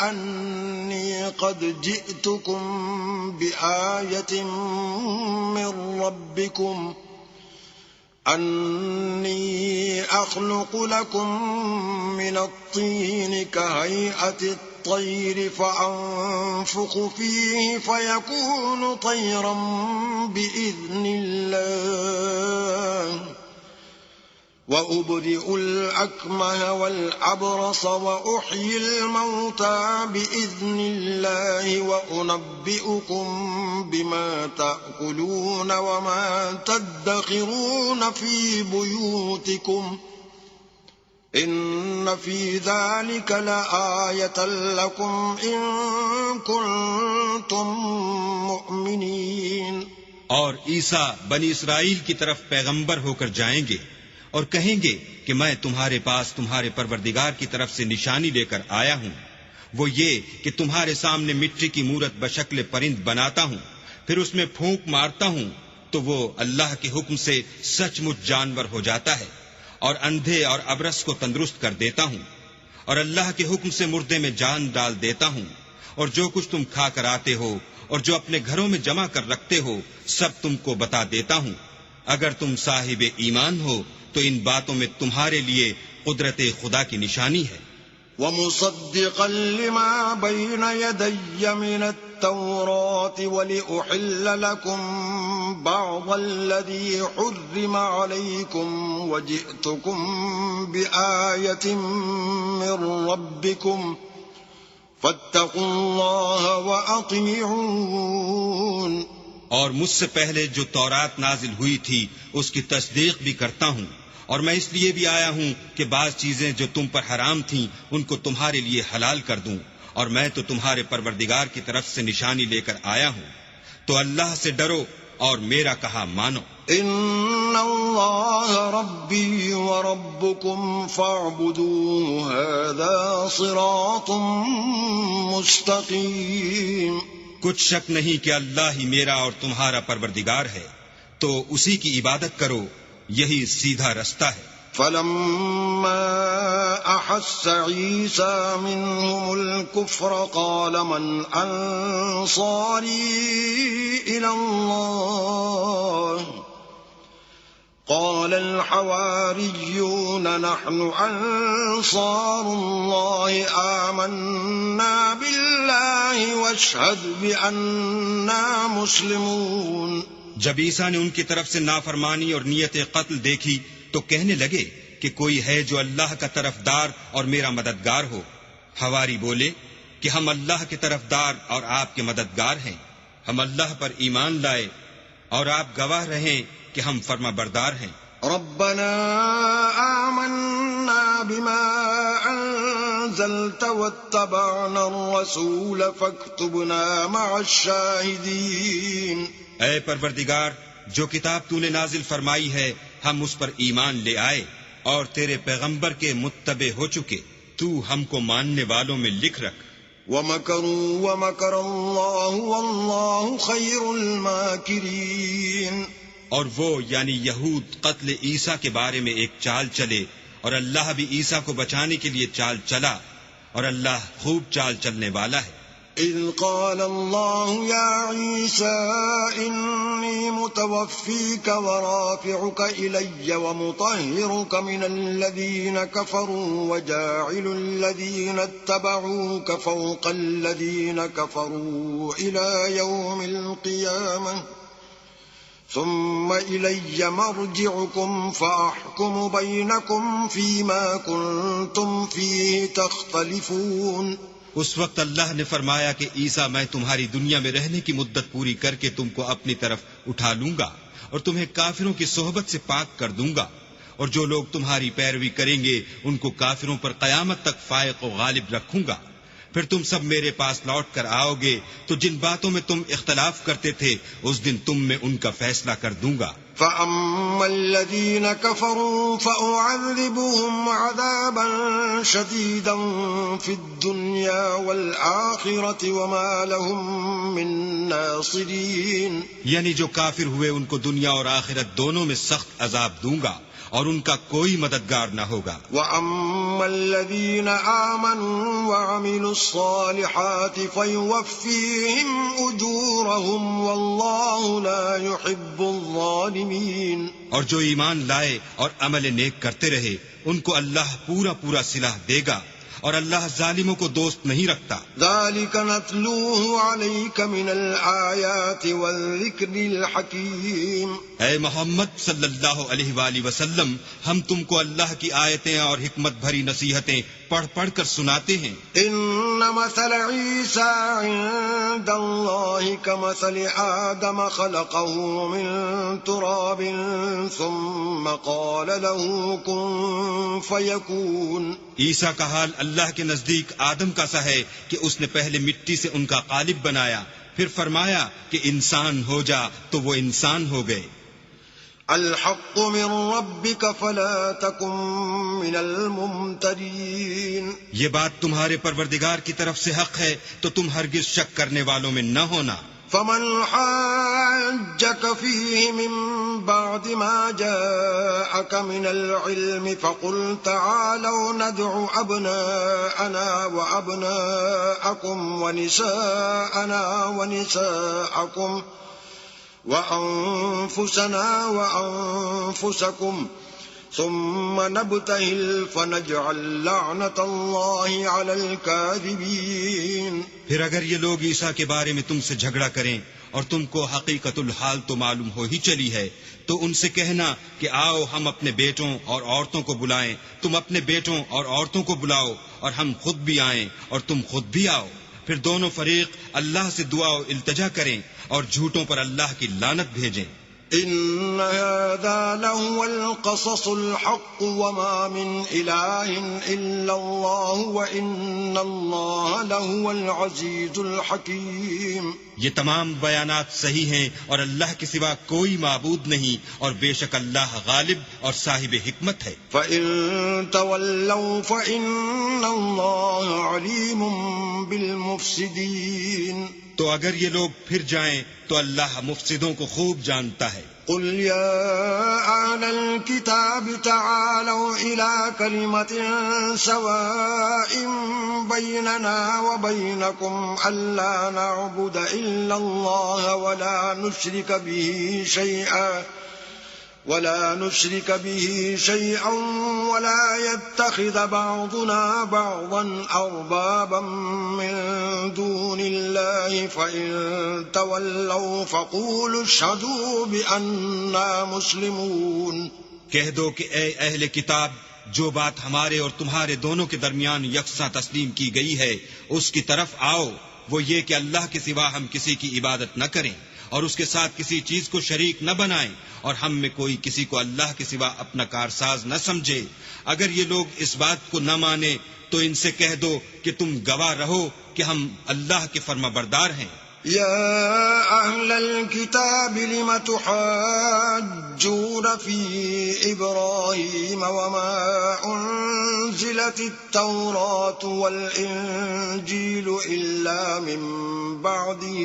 أَنِّي قَدْ جِئْتُكُمْ بِآيَةٍ مِّن رَّبِّكُمْ أَنِّي أَخْلُقُ لَكُم مِّنَ الطِّينِ كَهَيْئَةِ الطَّيْرِ فَأَنفُخُ فِيهِ فَيَكُونُ طَيْرًا بِإِذْنِ اللَّهِ وَأُبْرِئُ الْأَكْمَهَ وَالْأَبْرَصَ وَأُحْيِي الْمَوْتَى بِإِذْنِ اللَّهِ وَأُنَبِّئُكُم بِمَا تَأْكُلُونَ وَمَا تَدَّخِرُونَ فِي بُيُوتِكُمْ إِنَّ فِي ذَلِكَ لَآيَةً لَكُمْ إِن كُنتُم مُّؤْمِنِينَ. اور عیسیٰ بنی اسرائیل کی طرف پیغمبر ہو کر جائیں گے اور کہیں گے کہ میں تمہارے پاس تمہارے پروردگار کی طرف سے نشانی لے کر آیا ہوں. وہ یہ کہ تمہارے سامنے مٹی کی مورت بشکل پرند بناتا ہوں، پھر اس میں پھونک مارتا ہوں تو وہ اللہ کے حکم سے سچ مچ جانور ہو جاتا ہے، اور اندھے اور ابرص کو تندرست کر دیتا ہوں، اور اللہ کے حکم سے مردے میں جان ڈال دیتا ہوں، اور جو کچھ تم کھا کر آتے ہو اور جو اپنے گھروں میں جمع کر رکھتے ہو سب تم کو بتا دیتا ہوں. اگر تم صاحب ایمان ہو تو ان باتوں میں تمہارے لیے قدرت خدا کی نشانی ہے. وَمُصَدِّقًا لِمَا بَيْنَ يَدَيَّ مِنَ التَّوْرَاةِ وَلِأُحِلَّ لَكُم بَعْضَ الَّذِي حُرِّمَ عَلَيْكُمْ وَجِئْتُكُم بِآيَةٍ مِّن رَّبِّكُمْ فَاتَّقُوا اللَّهَ وَأَطِيعُونِ. اور مجھ سے پہلے جو تورات نازل ہوئی تھی اس کی تصدیق بھی کرتا ہوں، اور میں اس لیے بھی آیا ہوں کہ بعض چیزیں جو تم پر حرام تھیں ان کو تمہارے لیے حلال کر دوں، اور میں تو تمہارے پروردگار کی طرف سے نشانی لے کر آیا ہوں. تو اللہ سے ڈرو اور میرا کہا مانو. ان اللہ ربی وربکم فاعبدوه هذا صراط مستقیم. کچھ شک نہیں کہ اللہ ہی میرا اور تمہارا پروردگار ہے، تو اسی کی عبادت کرو، یہی سیدھا رستہ ہے. فلما احس عیسیٰ منهم الكفر قال من انصاری الى اللہ قال الحواریون نحن انصار اللہ آمنا باللہ واشہد بأننا مسلمون. جب عیسیٰ نے ان کی طرف سے نافرمانی اور نیت قتل دیکھی تو کہنے لگے کہ کوئی ہے جو اللہ کا طرفدار اور میرا مددگار ہو. حواری بولے کہ ہم اللہ کے طرفدار اور آپ کے مددگار ہیں، ہم اللہ پر ایمان لائے اور آپ گواہ رہیں کہ ہم فرما بردار ہیں. ربنا آمنا بما انزلت واتبعنا الرسول فاكتبنا مع الشاہدین. اے پروردگار، جو کتاب تو نے نازل فرمائی ہے ہم اس پر ایمان لے آئے اور تیرے پیغمبر کے متبع ہو چکے، تو ہم کو ماننے والوں میں لکھ رکھ. وَمَكَرُوا وَمَكَرَ اللَّهُ وَاللَّهُ خَيْرُ الْمَاكِرِينَ. اور وہ یعنی یہود قتل عیسیٰ کے بارے میں ایک چال چلے، اور اللہ بھی عیسیٰ کو بچانے کے لیے چال چلا، اور اللہ خوب چال چلنے والا ہے. إذ قال الله يا عيسى إني متوفيك ورافعك إلي ومطهرك من الذين كفروا وجاعل الذين اتبعوك فوق الذين كفروا إلى يوم القيامة ثم إلي مرجعكم فأحكم بينكم فيما كنتم فيه تختلفون. اس وقت اللہ نے فرمایا کہ عیسیٰ میں تمہاری دنیا میں رہنے کی مدت پوری کر کے تم کو اپنی طرف اٹھا لوں گا اور تمہیں کافروں کی صحبت سے پاک کر دوں گا، اور جو لوگ تمہاری پیروی کریں گے ان کو کافروں پر قیامت تک فائق و غالب رکھوں گا. پھر تم سب میرے پاس لوٹ کر آؤ گے تو جن باتوں میں تم اختلاف کرتے تھے اس دن تم میں ان کا فیصلہ کر دوں گا. فَأَمَّا الَّذِينَ كَفَرُوا فَأُعَذِّبُهُمْ عَذَابًا شَدِيدًا فِي الدُّنْيَا وَالْآخِرَةِ وَمَا لَهُم مِّن نَّاصِرِينَ. یعنی جو کافر ہوئے ان کو دنیا اور آخرت دونوں میں سخت عذاب دوں گا اور ان کا کوئی مددگار نہ ہوگا. وَأَمَّا الَّذِينَ آمَنُوا وَعَمِلُوا الصَّالِحَاتِ فَيُوَفِّيهِمْ أُجُورَهُمْ وَاللَّهُ لَا يُحِبُّ الظَّالِمِينَ. اور جو ایمان لائے اور عمل نیک کرتے رہے ان کو اللہ پورا پورا صلہ دے گا اور اللہ ظالموں کو دوست نہیں رکھتا. ذَلِكَ نَتْلُوهُ عَلَيْكَ مِنَ الْآيَاتِ وَالذِّكْرِ الْحَكِيمِ. اے محمد صلی اللہ علیہ وآلہ وسلم ہم تم کو اللہ کی آیتیں اور حکمت بھری نصیحتیں پڑھ پڑھ کر سناتے ہیں. إِنَّ مَثَلَ عِيسَىٰ عِندَ اللَّهِ كَمَثَلِ آدَمَ خَلَقَهُ مِن تُرَابٍ ثُمَّ قَالَ لَهُ كُن فَيَكُونُ. عیسیٰ کا حال اللہ کے نزدیک آدم کا سا ہے کہ اس نے پہلے مٹی سے ان کا قالب بنایا، پھر فرمایا کہ انسان ہو جا تو وہ انسان ہو گئے. الحق من ربك فلا تكن من الممترين. یہ بات تمہارے پروردگار کی طرف سے حق ہے تو تم ہرگز شک کرنے والوں میں نہ ہونا. فمن حاجك فيه من بعد ما جاءك من العلم فقل تعالوا ندع أبناءنا وأبناءكم ونساءنا ونساءكم وأنفسنا وأنفسكم ثم نبتهل فنجعل لعنة الله على الكاذبين. پھر اگر یہ لوگ عیسیٰ کے بارے میں تم سے جھگڑا کریں اور تم کو حقیقت الحال تو معلوم ہو ہی چلی ہے تو ان سے کہنا کہ آؤ ہم اپنے بیٹوں اور عورتوں کو بلائیں، تم اپنے بیٹوں اور عورتوں کو بلاؤ اور ہم خود بھی آئیں اور تم خود بھی آؤ. پھر دونوں فریق اللہ سے دعا و التجا کریں اور جھوٹوں پر اللہ کی لعنت بھیجیں. إن هذا لهو القصص الحق وما من إله إلا الله وإن الله لهو العزيز الحكيم. یہ تمام بیانات صحیح ہیں اور اللہ کے سوا کوئی معبود نہیں اور بے شک اللہ غالب اور صاحب حکمت ہے. فَإِن تَوَلَّوْا فَإِنَّ اللَّهَ عَلِيمٌ بِالْمُفْسِدِينَ. تو اگر یہ لوگ پھر جائیں تو اللہ مفسدوں کو خوب جانتا ہے. قل يا أهل الكتاب تعالوا إلى كلمة سواء بيننا وبينكم ألا نعبد إلا الله ولا نشرك به شيئا ولا يتخذ بعضنا بعضا أربابا من دون الله فإن تولوا فقولوا اشهدوا بأننا مسلمون. کہہ دو کہ اے اہل کتاب جو بات ہمارے اور تمہارے دونوں کے درمیان یکساں تسلیم کی گئی ہے اس کی طرف آؤ، وہ یہ کہ اللہ کے سوا ہم کسی کی عبادت نہ کریں اور اس کے ساتھ کسی چیز کو شریک نہ بنائیں اور ہم میں کوئی کسی کو اللہ کے سوا اپنا کارساز نہ سمجھے. اگر یہ لوگ اس بات کو نہ مانے تو ان سے کہہ دو کہ تم گواہ رہو کہ ہم اللہ کے فرما بردار ہیں. يا أهل الكتاب لم تحاجون في إبراهيم وما أنزلت التوراة والإنجيل إلا من بعده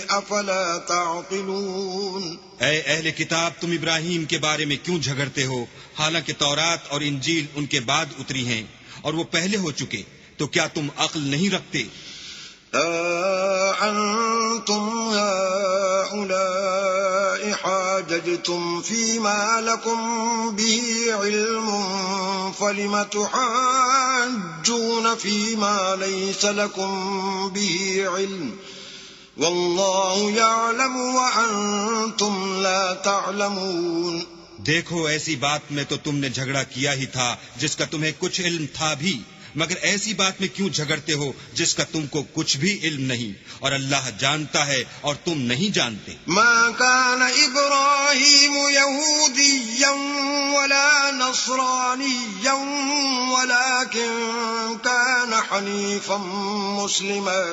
أفلا تعقلون. اے اہل کتاب تم ابراہیم کے بارے میں کیوں جھگڑتے ہو حالانکہ تورات اور انجیل ان کے بعد اتری ہیں اور وہ پہلے ہو چکے، تو کیا تم عقل نہیں رکھتے؟ أأنتم هؤلاء حاججتم فيما لكم به علم فلم تحاجون فيما ليس لكم به علم والله يعلم وأنتم لا تعلمون. دیکھو ایسی بات میں تو تم نے جھگڑا کیا ہی تھا جس کا تمہیں کچھ علم تھا بھی، مگر ایسی بات میں کیوں جھگڑتے ہو جس کا تم کو کچھ بھی علم نہیں، اور اللہ جانتا ہے اور تم نہیں جانتے. ما كان إبراهيم يهوديا ولا نصرانيا ولكن كان حنيفا مسلما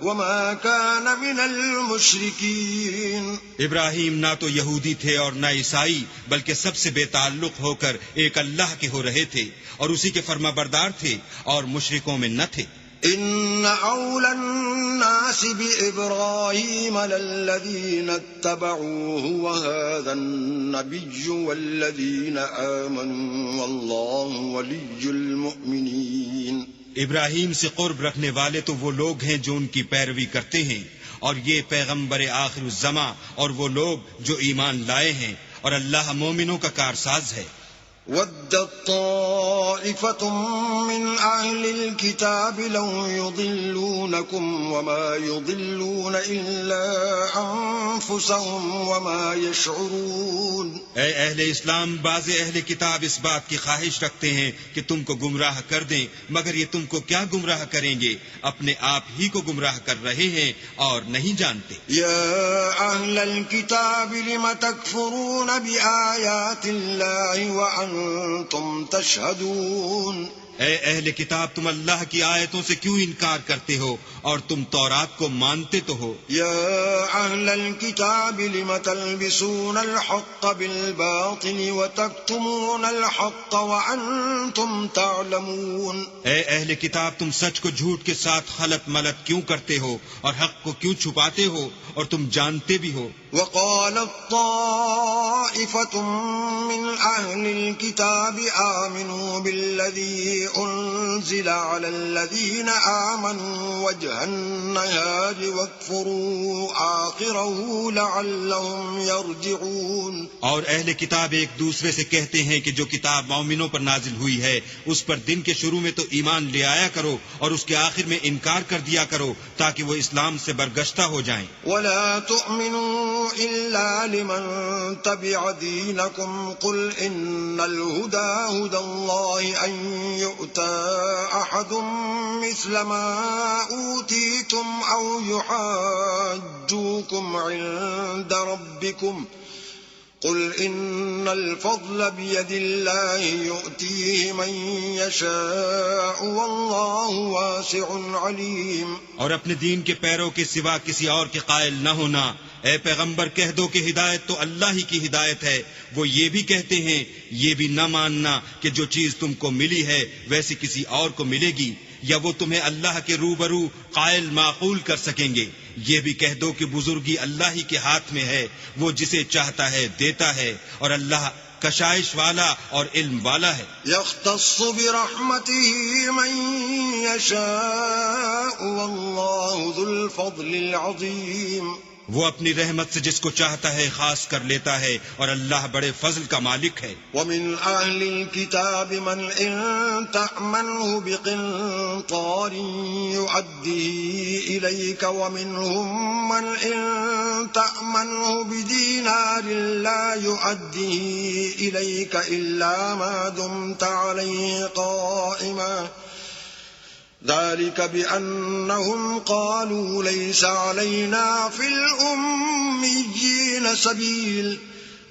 وما كان من المشركين. ابراہیم نہ تو یہودی تھے اور نہ عیسائی، بلکہ سب سے بے تعلق ہو کر ایک اللہ کے ہو رہے تھے اور اسی کے فرما بردار تھے اور مشرکوں میں نہ تھے. إن أولى الناس بإبراهيم للذين اتبعوه وهذا النبي والذين آمنوا والله ولي المؤمنين. ابراہیم سے قرب رکھنے والے تو وہ لوگ ہیں جو ان کی پیروی کرتے ہیں، اور یہ پیغمبر آخر الزماں اور وہ لوگ جو ایمان لائے ہیں، اور اللہ مومنوں کا کارساز ہے. ودت طائفة من أهل الكتاب لو يضلونكم وما يضلون إلا أنفسهم وما يشعرون. اے اہل اسلام، بعض اہل کتاب اس بات کی خواہش رکھتے ہیں کہ تم کو گمراہ کر دیں، مگر یہ تم کو کیا گمراہ کریں گے، اپنے آپ ہی کو گمراہ کر رہے ہیں اور نہیں جانتے. يا أهل الكتاب لم تكفرون بآيات الله وأنتم تشهدون. اے اہل کتاب، تم اللہ کی آیتوں سے کیوں انکار کرتے ہو اور تم تورات کو مانتے تو ہو. يا أهل الكتاب لم تلبسون الحق بالباطل وتكتمون الحق وأنتم تعلمون. اے اہل کتاب، تم سچ کو جھوٹ کے ساتھ خلط ملط کیوں کرتے ہو اور حق کو کیوں چھپاتے ہو اور تم جانتے بھی ہو. وقالت طائفة من أهل الكتاب آمنوا بالذي أنزل على الذين آمنوا وجه النهار واكفروا آخره لعلهم يرجعون. اور اہل کتاب ایک دوسرے سے کہتے ہیں کہ جو کتاب مومنوں پر نازل ہوئی ہے اس پر دن کے شروع میں تو ایمان لے آیا کرو اور اس کے آخر میں انکار کر دیا کرو تاکہ وہ اسلام سے برگشتہ ہو جائیں. ولا تؤمنوا إلا لمن تبع دينكم قل إن الهدى هدى الله أن يؤتى أحد مثل ما أوتيتم أو يحاجوكم عند ربكم قل إن الفضل بيد الله يؤتيه من يشاء والله واسع عليم. اور اپنے دین کے پیروں کے سوا کسی اور کے قائل نہ ہونا. اے پیغمبر کہہ دو کہ ہدایت تو اللہ ہی کی ہدایت ہے. وہ یہ بھی کہتے ہیں یہ بھی نہ ماننا کہ جو چیز تم کو ملی ہے ویسی کسی اور کو ملے گی، یا وہ تمہیں اللہ کے روبرو قائل معقول کر سکیں گے. یہ بھی کہہ دو کہ بزرگی اللہ ہی کے ہاتھ میں ہے، وہ جسے چاہتا ہے دیتا ہے، اور اللہ کشائش والا اور علم والا ہے. يختص برحمته من يشاء والله ذو الفضل العظيم. وہ اپنی رحمت سے جس کو چاہتا ہے خاص کر لیتا ہے اور اللہ بڑے فضل کا مالک ہے. ومن أهل الكتاب من إن تأمنه بقنطار يؤديه إليك ومنهم من إن تأمنه بدينار لا يؤديه إليك إلا ما دمت عليه قائما ذلك بأنهم قالوا ليس علينا في الأميين سبيل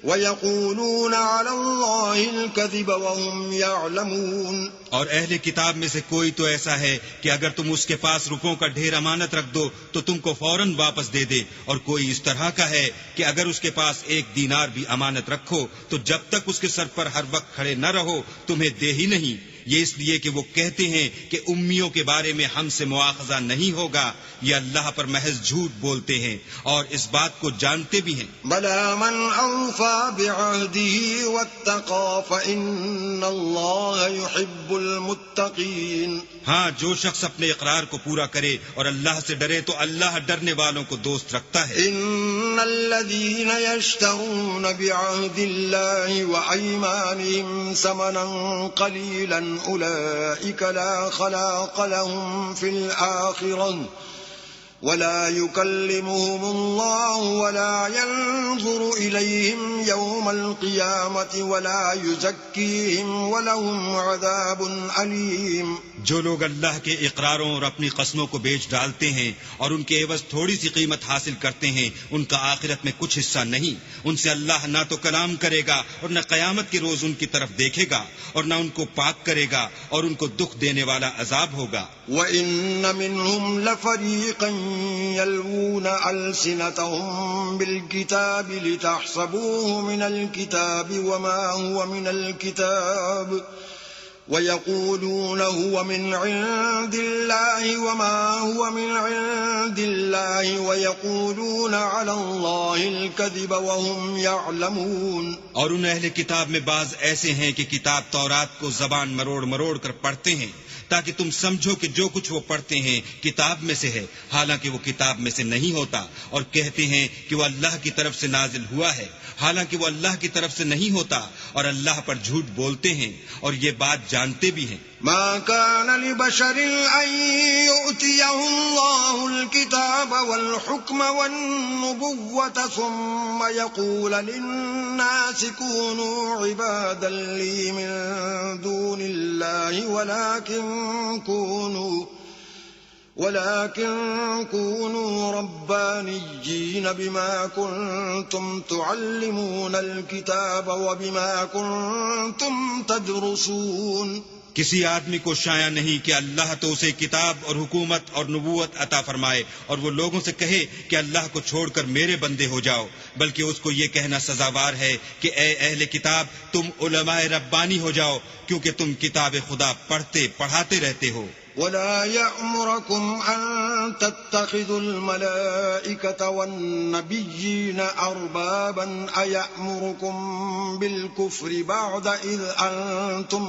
ويقولون على الله الكذب وهم يعلمون. اور اہل کتاب میں سے کوئی تو ایسا ہے کہ اگر تم اس کے پاس روپوں کا ڈھیر امانت رکھ دو تو تم کو فوراً واپس دے دے، اور کوئی اس طرح کا ہے کہ اگر اس کے پاس 1 دینار بھی امانت رکھو تو جب تک اس کے سر پر ہر وقت کھڑے نہ رہو تمہیں دے ہی نہیں. یہ اس لیے کہ وہ کہتے ہیں کہ امیوں کے بارے میں ہم سے مواخذہ نہیں ہوگا. یہ اللہ پر محض جھوٹ بولتے ہیں اور اس بات کو جانتے بھی ہیں. بلى من أوفى بعهده واتقى فإن الله يحب المتقين. ہاں، جو شخص اپنے اقرار کو پورا کرے اور اللہ سے ڈرے تو اللہ ڈرنے والوں کو دوست رکھتا ہے. إن الذين يشترون بعهد الله وأيمانهم ثمنا قليلا أولئك لا خلاق لهم في الآخرة ولا يكلمهم الله ولا ينظر إليهم يوم القيامة ولا يزكيهم ولهم عذاب أليم. جو لوگ اللہ کے اقراروں اور اپنی قسموں کو بیچ ڈالتے ہیں اور ان کے عوض تھوڑی سی قیمت حاصل کرتے ہیں، ان کا آخرت میں کچھ حصہ نہیں. ان سے اللہ نہ تو کلام کرے گا اور نہ قیامت کے روز ان کی طرف دیکھے گا اور نہ ان کو پاک کرے گا اور ان کو دکھ دینے والا عذاب ہوگا. وَإِنَّ مِنْهُمْ لَفَرِيقًا يَلْوُونَ أَلْسِنَتَهُمْ بِالْكِتَابِ لِتَحْسَبُوهُ مِنَ الْكِتَابِ وَمَا هُوَ مِنَ الْكِتَابِ وَيَقُولُونَ هُوَ مِنْ عِنْدِ اللَّهِ وَمَا هُوَ مِنْ عِنْدِ اللَّهِ وَيَقُولُونَ عَلَى اللَّهِ الْكَذِبَ وَهُمْ يَعْلَمُونَ. اور ان اہل کتاب میں بعض ایسے ہیں کہ کتاب تورات کو زبان مروڑ مروڑ کر پڑھتے ہیں تاکہ تم سمجھو کہ جو کچھ وہ پڑھتے ہیں کتاب میں سے ہے، حالانکہ وہ کتاب میں سے نہیں ہوتا، اور کہتے ہیں کہ وہ اللہ کی طرف سے نازل ہوا ہے، حالانکہ وہ اللہ کی طرف سے نہیں ہوتا، اور اللہ پر جھوٹ بولتے ہیں اور یہ بات جانتے بھی ہیں. ما كان لبشر أن يؤتيه الله الكتاب والحكم والنبوة ثم يقول للناس كونوا عبادا لي من دون الله ولكن كونوا ربانيين بما كنتم تعلمون الكتاب وبما كنتم تدرسون. کسی آدمی کو شایع نہیں کہ اللہ تو اسے کتاب اور حکومت اور نبوت عطا فرمائے اور وہ لوگوں سے کہے کہ اللہ کو چھوڑ کر میرے بندے ہو جاؤ، بلکہ اس کو یہ کہنا سزاوار ہے کہ اے اہل کتاب تم علماء ربانی ہو جاؤ، کیونکہ تم کتاب خدا پڑھتے پڑھاتے رہتے ہو. ولا يأمركم أن تتخذوا الملائكة والنبيين أربابا أيأمركم بالكفر بعد إذ أنتم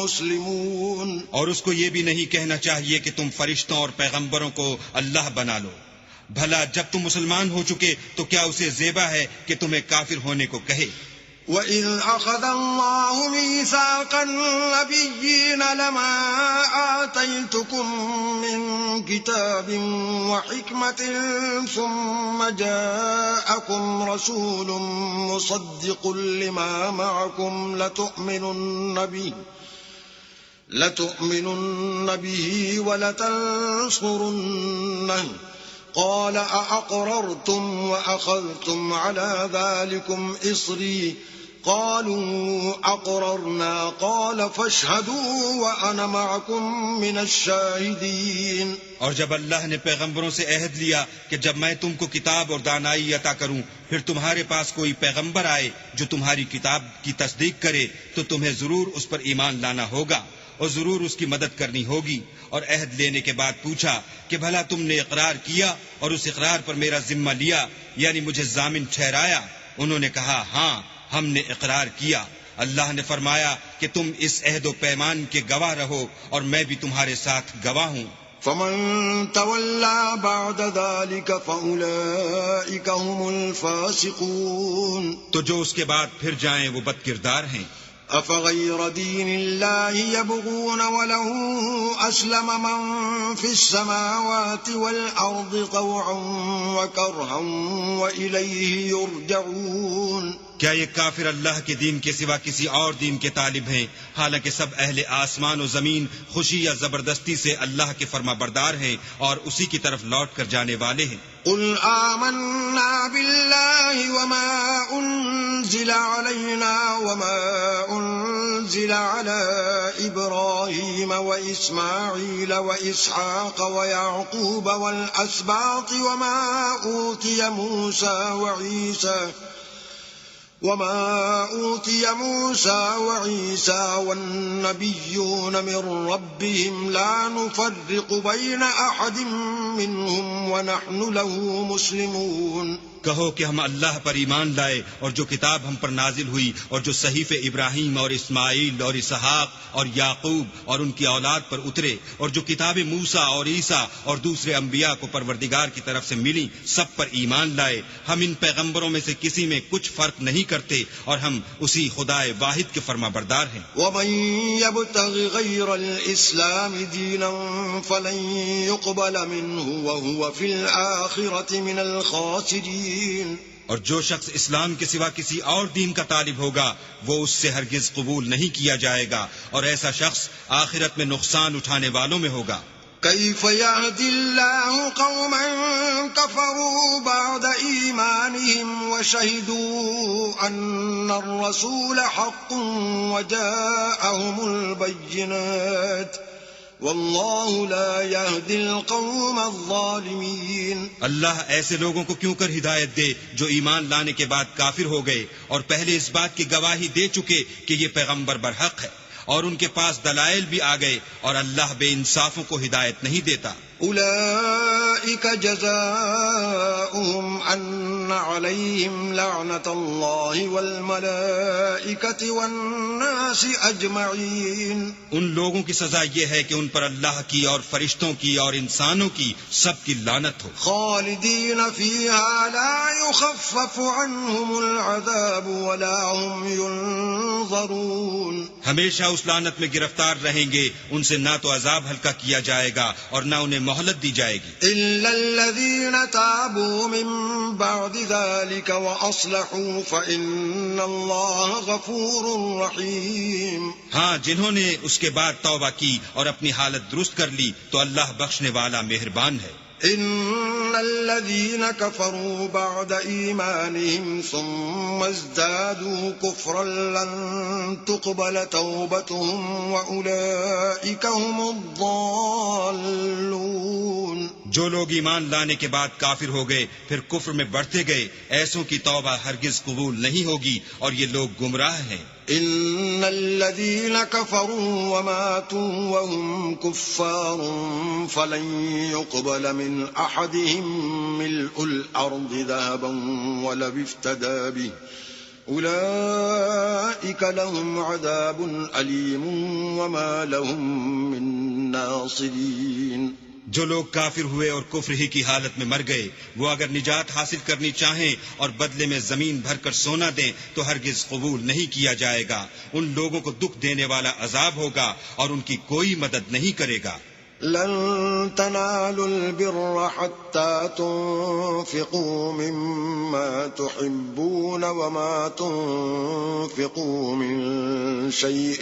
مسلمون. اور اس کو یہ بھی نہیں کہنا چاہیے کہ تم فرشتوں اور پیغمبروں کو اللہ بنا لو. بھلا جب تم مسلمان ہو چکے تو کیا اسے زیبا ہے کہ تمہیں کافر ہونے کو کہے؟ وَإِذْ أَخَذَ اللَّهُ مِيثَاقَ النَّبِيِّينَ لَمَا آتَيْتُكُم مِّن كِتَابٍ وَحِكْمَةٍ ثُمَّ جَاءَكُمْ رَسُولٌ مُصَدِّقٌ لِّمَا مَعَكُمْ لَتُؤْمِنُنَّ بِهِ وَلَتَنصُرُنَّهُ قال أأقررتم وأخذتم على ذلكم إصري قالوا أقررنا قال فاشهدوا وأنا معكم من الشاهدين. اور جب اللہ نے پیغمبروں سے عہد لیا کہ جب میں تم کو کتاب اور دانائی عطا کروں پھر تمہارے پاس کوئی پیغمبر آئے جو تمہاری کتاب کی تصدیق کرے تو تمہیں ضرور اس پر ایمان لانا ہوگا اور ضرور اس کی مدد کرنی ہوگی. اور عہد لینے کے بعد پوچھا کہ بھلا تم نے اقرار کیا اور اس اقرار پر میرا ذمہ لیا، یعنی مجھے ضامن ٹھہرایا؟ انہوں نے کہا ہاں ہم نے اقرار کیا. اللہ نے فرمایا کہ تم اس عہد و پیمان کے گواہ رہو اور میں بھی تمہارے ساتھ گواہ ہوں. فمن تولى بعد ذلك فأولئك هم الفاسقون. تو جو اس کے بعد پھر جائیں وہ بد کردار ہیں. أفغير دين الله يبغون وله أسلم من في السماوات والأرض طوعا وكرها وإليه يرجعون. کیا یہ کافر اللہ کے دین کے سوا کسی اور دین کے طالب ہیں، حالانکہ سب اہل آسمان و زمین خوشی یا زبردستی سے اللہ کے فرما بردار ہیں اور اسی کی طرف لوٹ کر جانے والے ہیں. قل آمنا بالله وما أنزل علينا وما أنزل على إبراهيم وإسماعيل وإسحاق ويعقوب والأسباط وما أوتي موسى وما أوتي موسى وعيسى والنبيون من ربهم لا نفرق بين أحد منهم ونحن له مسلمون. کہو کہ ہم اللہ پر ایمان لائے اور جو کتاب ہم پر نازل ہوئی اور جو صحیفے ابراہیم اور اسماعیل اور اسحاق اور یعقوب اور ان کی اولاد پر اترے اور جو کتاب موسیٰ اور عیسیٰ اور دوسرے انبیاء کو پروردگار کی طرف سے ملی سب پر ایمان لائے. ہم ان پیغمبروں میں سے کسی میں کچھ فرق نہیں کرتے اور ہم اسی خدائے واحد کے فرما بردار ہیں. ومن يبتغ غير الإسلام دينا فلن يقبل منه وهو في الآخرة من الخاسرين. اور جو شخص اسلام کے سوا کسی اور دین کا طالب ہوگا وہ اس سے ہرگز قبول نہیں کیا جائے گا اور ایسا شخص آخرت میں نقصان اٹھانے والوں میں ہوگا. كيف يهدي الله قوما كفروا بعد إيمانهم وشهدوا أن الرسول حق وجاءهم البينات واللہ لا يهدي القوم الظالمین. اللہ ایسے لوگوں کو کیوں کر ہدایت دے جو ایمان لانے کے بعد کافر ہو گئے اور پہلے اس بات کی گواہی دے چکے کہ یہ پیغمبر برحق ہے اور ان کے پاس دلائل بھی آ گئے اور اللہ بے انصافوں کو ہدایت نہیں دیتا. اولئک جزاؤہم ان علیہم لعنت اللہ والملائکۃ والناس اجمعین. ان لوگوں کی سزا یہ ہے کہ ان پر اللہ کی اور فرشتوں کی اور انسانوں کی سب کی لعنت ہو. خالدین فیہا لا یخفف عنہم العذاب ولا هم ینظرون. ہمیشہ اس لعنت میں گرفتار رہیں گے، ان سے نہ تو عذاب ہلکا کیا جائے گا اور نہ انہیں مہلت دی جائے گی. الا الذین تابوا من بعد ذلك واصلحوا فان اللہ غفور رحیم. ہاں، جنہوں نے اس کے بعد توبہ کی اور اپنی حالت درست کر لی تو اللہ بخشنے والا مہربان ہے. ان الذين كفروا بعد ايمانهم ثم ازدادوا كفرا لن تقبل توبتهم واولئك هم الضالون. جو لوگ ایمان لانے کے بعد کافر ہو گئے پھر کفر میں بڑھتے گئے ایسوں کی توبہ ہرگز قبول نہیں ہوگی اور یہ لوگ گمراہ ہیں. ان الذين كفروا وماتوا وهم كفار فلن يقبل من احدهم ملء الارض ذهبا ولو افتدى به اولئك لهم عذاب اليم وما لهم من ناصرين. جو لوگ کافر ہوئے اور کفر ہی کی حالت میں مر گئے وہ اگر نجات حاصل کرنی چاہیں اور بدلے میں زمین بھر کر سونا دیں تو ہرگز قبول نہیں کیا جائے گا. ان لوگوں کو دکھ دینے والا عذاب ہوگا اور ان کی کوئی مدد نہیں کرے گا. لن تنالوا البر حتى تنفقوا مما تحبون وما تنفقوا من شيء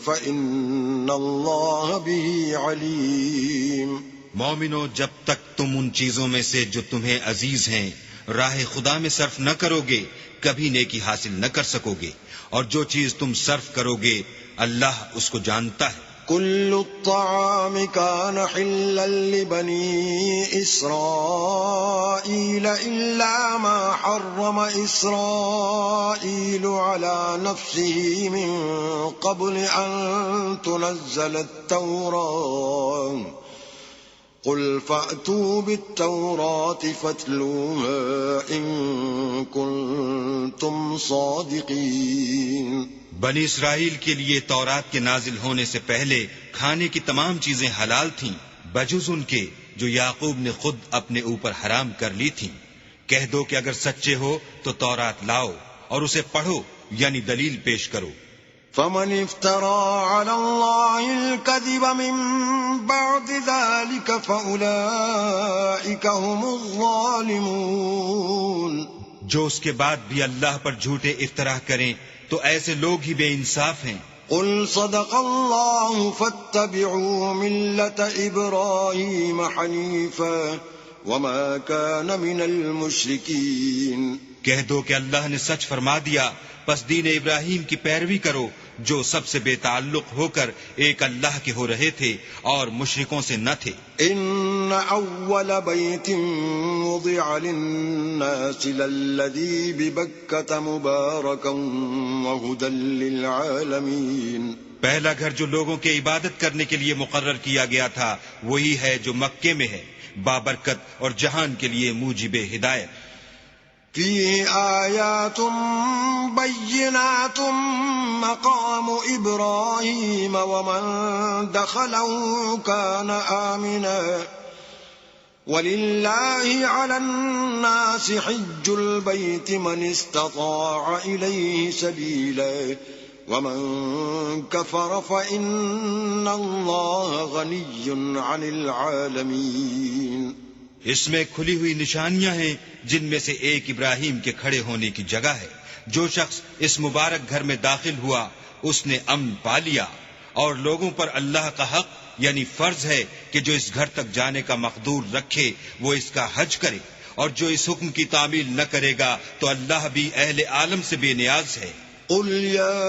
فإن الله به عليم. مومنو، جب تک تم ان چیزوں میں سے جو تمہیں عزیز ہیں راہ خدا میں صرف نہ کرو گے کبھی نیکی حاصل نہ کر سکو گے، اور جو چیز تم صرف کرو گے اللہ اس کو جانتا ہے. كل الطعام كان حلا لبني إسرائيل إلا ما حرم إسرائيل على نفسه من قبل أن تنزل التوراة قل فأتوا بالتوراة فاتلوها إن كنتم صادقين. بنی اسرائیل کے لیے تورات کے نازل ہونے سے پہلے کھانے کی تمام چیزیں حلال تھیں بجز ان کے جو یعقوب نے خود اپنے اوپر حرام کر لی تھیں. کہہ دو کہ اگر سچے ہو تو تورات لاؤ اور اسے پڑھو یعنی دلیل پیش کرو. فمن افترى على الله الكذب من بعد ذلك فأولئك هم الظالمون. جو اس کے بعد بھی اللہ پر جھوٹے افطرا کریں تو ایسے لوگ ہی بے انصاف ہیں. قل صدق الله فاتبعوا ملة إبراهيم حنيفا وما كان من المشركين. کہہ دو کہ اللہ نے سچ فرما دیا، پس دین ابراہیم کی پیروی کرو جو سب سے بے تعلق ہو کر ایک اللہ کے ہو رہے تھے اور مشرکوں سے نہ تھے۔ ان اول بیت وضع للناس للذی ببکۃ مبارکا وہدی للعالمین، پہلا گھر جو لوگوں کے عبادت کرنے کے لیے مقرر کیا گیا تھا وہی ہے جو مکے میں ہے، بابرکت اور جہان کے لیے موجب ہدایت۔ فيه آيات بينات مقام إبراهيم ومن دخله كان آمنا ولله على الناس حج البيت من استطاع إليه سبيلا ومن كفر فإن الله غني عن العالمين۔ اس میں کھلی ہوئی نشانیاں ہیں جن میں سے ایک ابراہیم کے کھڑے ہونے کی جگہ ہے۔ جو شخص اس مبارک گھر میں داخل ہوا اس نے امن پا لیا، اور لوگوں پر اللہ کا حق یعنی فرض ہے کہ جو اس گھر تک جانے کا مقدور رکھے وہ اس کا حج کرے، اور جو اس حکم کی تعمیل نہ کرے گا تو اللہ بھی اہل عالم سے بے نیاز ہے۔ قل يا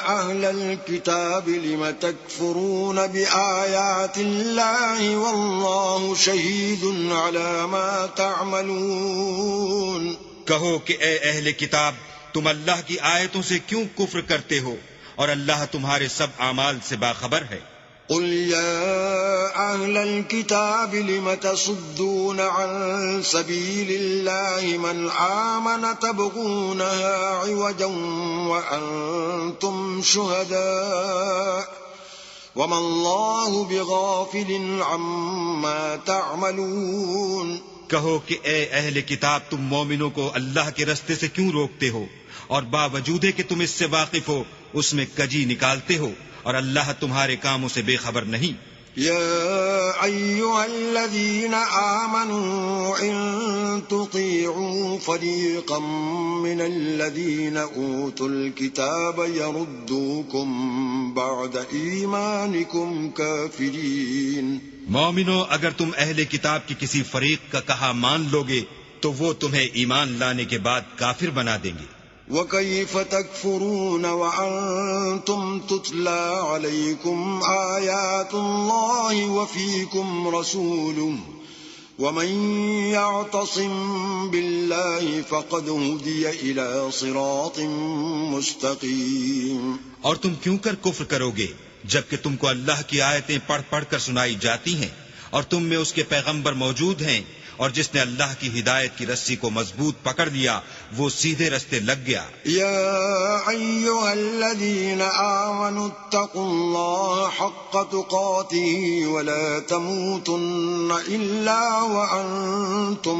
أهل الكتاب لم تكفرون بآيات الله والله شهيد على ما تعملون۔ کہو کہ اے اہل کتاب، تم اللہ کی آیتوں سے کیوں کفر کرتے ہو اور اللہ تمہارے سب اعمال سے باخبر ہے۔ قل يا أهل الكتاب لم تصدون عن سبيل الله من آمن تبغونها عوجا وأنتم شهداء وما الله بغافل عما تعملون۔ کہو کہ اے اہل کتاب، تم مومنوں کو اللہ کے رستے سے کیوں روکتے ہو اور باوجود کہ تم اس سے واقف ہو اس میں کجی نکالتے ہو، اور اللہ تمہارے کاموں سے بے خبر نہیں۔ يا أيها الذين آمنوا إن تطيعوا فريقا من الذين أوتوا الكتاب يردوكم بعد إيمانكم كافرين۔ مومنو، اگر تم اہل کتاب کی کسی فریق کا کہا مان لوگے تو وہ تمہیں ایمان لانے کے بعد کافر بنا دیں گے۔ وَكَيْفَ تَكْفُرُونَ وَأَنْتُمْ تُتْلَى عَلَيْكُمْ آيَاتُ اللَّهِ وَفِيكُمْ رَسُولُهُ وَمَنْ يَعْتَصِمْ بِاللَّهِ فَقَدْ هُدِيَ إِلَى صِرَاطٍ مُسْتَقِيمٍ۔ اور تم کیوں کر کفر کرو گے جبکہ تم کو اللہ کی آیتیں پڑھ پڑھ کر سنائی جاتی ہیں اور تم میں اس کے پیغمبر موجود ہیں، اور جس نے اللہ کی ہدایت کی رسی کو مضبوط پکڑ لیا وہ سیدھے رستے لگ گیا۔ یا ایھا الذین آمنوا اتقوا اللہ حق تقاته ولا تموتن الا وانتم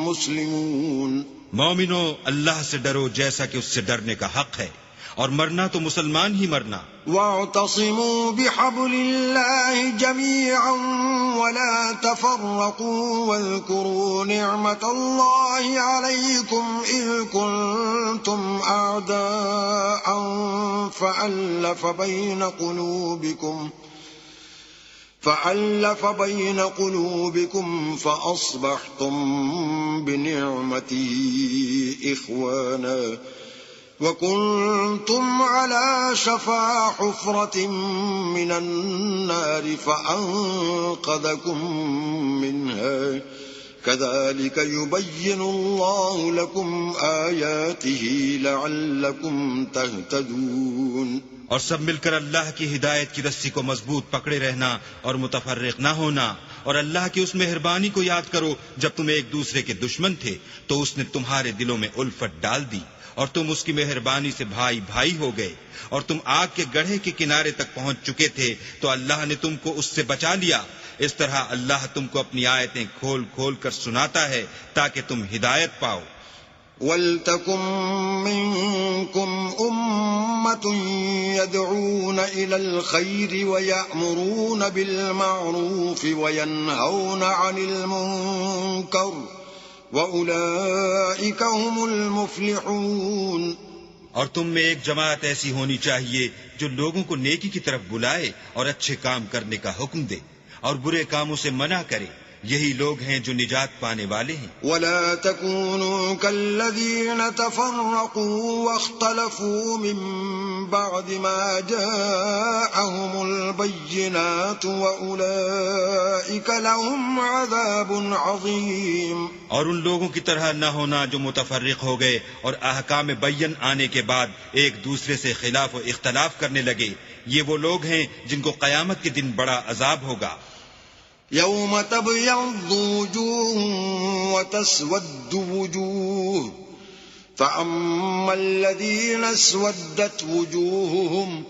مسلمون۔ مومنو، اللہ سے ڈرو جیسا کہ اس سے ڈرنے کا حق ہے، اور مرنا تو مسلمان ہی مرنا۔ واعتصموا بحبل الله جميعا ولا تفرقوا واذكروا نعمة الله عليكم إذ كنتم أعداء فألف بين قلوبكم فأصبحتم بنعمته إخوانا وَكُنْتُمْ عَلَى شَفَا حُفْرَةٍ مِّنَ النَّارِ فَأَنْقَذَكُمْ مِنْهَا كَذَلِكَ يُبَيِّنُ اللَّهُ لَكُمْ آيَاتِهِ لَعَلَّكُمْ تَهْتَدُونَ۔ اور سب مل کر اللہ کی ہدایت کی رسی کو مضبوط پکڑے رہنا اور متفرق نہ ہونا، اور اللہ کی اس مہربانی کو یاد کرو جب تم ایک دوسرے کے دشمن تھے تو اس نے تمہارے دلوں میں الفت ڈال دی، اور تم اس کی مہربانی سے بھائی بھائی ہو گئے، اور تم آگ کے گڑھے کے کنارے تک پہنچ چکے تھے تو اللہ نے تم کو اس سے بچا لیا۔ اس طرح اللہ تم کو اپنی آیتیں کھول کھول کر سناتا ہے تاکہ تم ہدایت پاؤ۔ وَلْتَكُن مِّنكُمْ أُمَّةٌ يَدْعُونَ إِلَى الْخَيْرِ وَيَأْمُرُونَ بِالْمَعْرُوفِ وَيَنْهَوْنَ عَنِ الْمُنكَرِ وَأُولَئِكَ هُمُ الْمُفْلِحُونَ۔ اور تم میں ایک جماعت ایسی ہونی چاہیے جو لوگوں کو نیکی کی طرف بلائے اور اچھے کام کرنے کا حکم دے اور برے کاموں سے منع کرے، یہی لوگ ہیں جو نجات پانے والے ہیں۔ ولا تكونوا كالذين تفرقوا واختلفوا من بعد ما جاءهم البينات وأولئك لهم عذاب عظيم۔ اور ان لوگوں کی طرح نہ ہونا جو متفرق ہو گئے اور احکام بین آنے کے بعد ایک دوسرے سے خلاف و اختلاف کرنے لگے، یہ وہ لوگ ہیں جن کو قیامت کے دن بڑا عذاب ہوگا۔ يوم تبيض وجوه وتسود وجوه فأما الذين اسودت وجوههم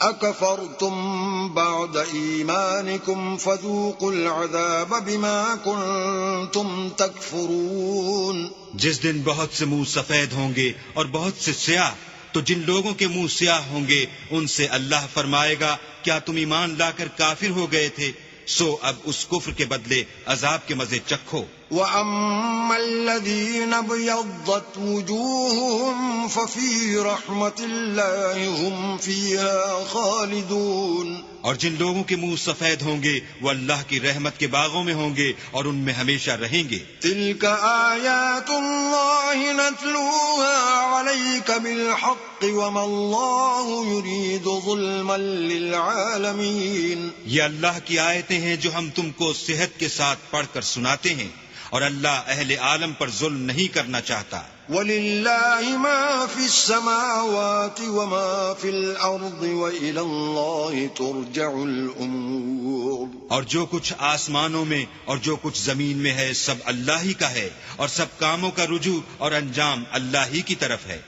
أكفرتم بعد إيمانكم فذوقوا العذاب بما كنتم تكفرون۔ جس دن بہت سے منہ سفید ہوں گے اور بہت سے سیاہ، تو جن لوگوں کے منہ سیاہ ہوں گے ان سے اللہ فرمائے گا کیا تم ایمان لا کر کافر ہو گئے تھے؟ سو اب اس کفر کے بدلے عذاب کے مزے چکھو۔ وَأَمَّا الَّذِينَ ابْيَضَّتْ وُجُوهُهُمْ فَفِي رَحْمَةِ اللَّهِ هُمْ فِيهَا خَالِدُونَ۔ اور جن لوگوں کے منہ سفید ہوں گے وہ اللہ کی رحمت کے باغوں میں ہوں گے اور ان میں ہمیشہ رہیں گے۔ تِلْكَ آيَاتُ اللَّهِ نَتْلُوهَا عَلَيْكَ بِالْحَقِّ وَمَا اللَّهُ يُرِيدُ ظُلْمًا لِلْعَالَمِينَ۔ یہ اللہ کی آیتیں ہیں جو ہم تم کو صحت کے ساتھ پڑھ کر سناتے ہیں، اور اللہ اہل عالم پر ظلم نہیں کرنا چاہتا۔ وَلِلَّهِ مَا فِي السَّمَاوَاتِ وَمَا فِي الْأَرْضِ وَإِلَى اللَّهِ تُرْجَعُ الْأُمُورُ۔ اور جو کچھ آسمانوں میں اور جو کچھ زمین میں ہے سب اللہ ہی کا ہے، اور سب کاموں کا رجوع اور انجام اللہ ہی کی طرف ہے۔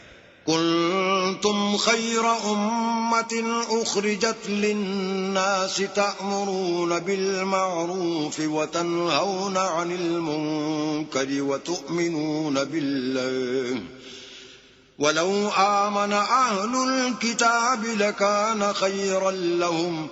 كنتم خير أمة أخرجت للناس تأمرون بالمعروف وتنهون عن المنكر وتؤمنون بالله ولو آمن أهل الكتاب لكان خيرا لهم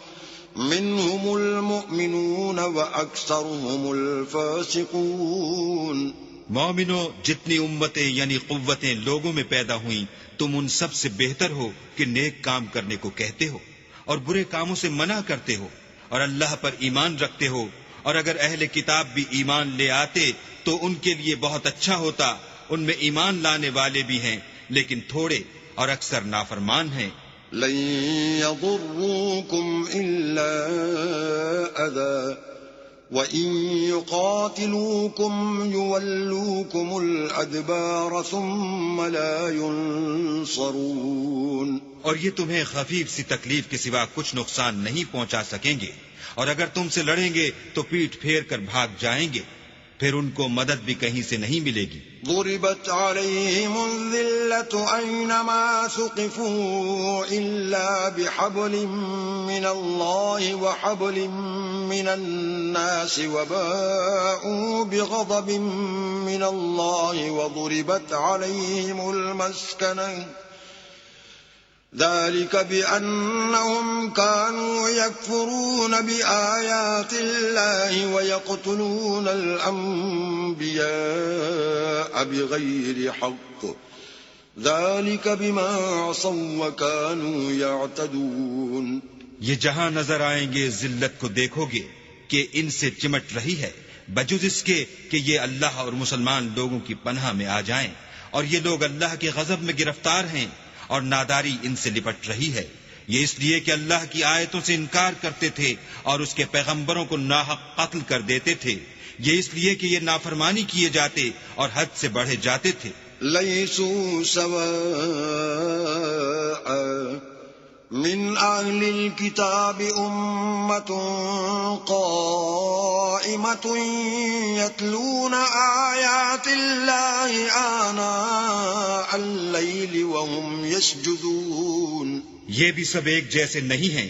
منهم المؤمنون وأكثرهم الفاسقون۔ مومنو، جتنی امتیں یعنی قوتیں لوگوں میں پیدا ہوئیں، تم ان سب سے بہتر ہو کہ نیک کام کرنے کو کہتے ہو اور برے کاموں سے منع کرتے ہو اور اللہ پر ایمان رکھتے ہو، اور اگر اہل کتاب بھی ایمان لے آتے تو ان کے لیے بہت اچھا ہوتا۔ ان میں ایمان لانے والے بھی ہیں لیکن تھوڑے اور اکثر نافرمان ہیں۔ لن يضروكم إلا أذى وَإِن يُقَاتِلُوكُمْ يُوَلُّوكُمُ الْأَدْبَارَ ثُمَّ لَا يُنصَرُونَ۔ اور یہ تمہیں خفیف سی تکلیف کے سوا کچھ نقصان نہیں پہنچا سکیں گے، اور اگر تم سے لڑیں گے تو پیٹ پھیر کر بھاگ جائیں گے، پھر ان کو مدد بھی کہیں سے نہیں ملے گی۔ ضربت عليهم الذلة أينما ثقفوا إلا بحبل من الله وحبل من الناس وباءوا بغضب من الله وضربت عليهم المسكنة ذلك بأنهم كانوا يكفرون بآيات الله ويقتلون الأنبياء بغير حق ذلك بما عصوا وكانوا يعتدون۔ یہ جہاں نظر آئیں گے ذلت کو دیکھو گے کہ ان سے چمٹ رہی ہے، بجز اس کے کہ یہ اللہ اور مسلمان لوگوں کی پناہ میں آ جائیں، اور یہ لوگ اللہ کے غضب میں گرفتار ہیں اور ناداری ان سے لپٹ رہی ہے۔ یہ اس لیے کہ اللہ کی آیتوں سے انکار کرتے تھے اور اس کے پیغمبروں کو ناحق قتل کر دیتے تھے، یہ اس لیے کہ یہ نافرمانی کیے جاتے اور حد سے بڑھے جاتے تھے۔ لیسوا سواء من اہل الكتاب امة قائمة يتلون آیات اللہ آناء اللیل وهم يسجدون۔ یہ بھی سب ایک جیسے نہیں ہیں۔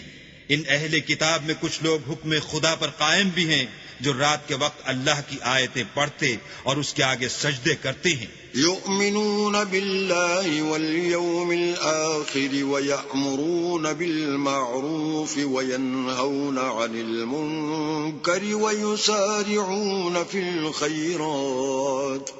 ان اہل کتاب میں کچھ لوگ حکم خدا پر قائم بھی ہیں، جو رات کے وقت اللہ کی آیتیں پڑھتے اور اس کے آگے سجدے کرتے ہیں۔ یؤمنون باللہ والیوم الآخر ویأمرون بالمعروف وینہون عن المنکر ویسارعون فی الخیرات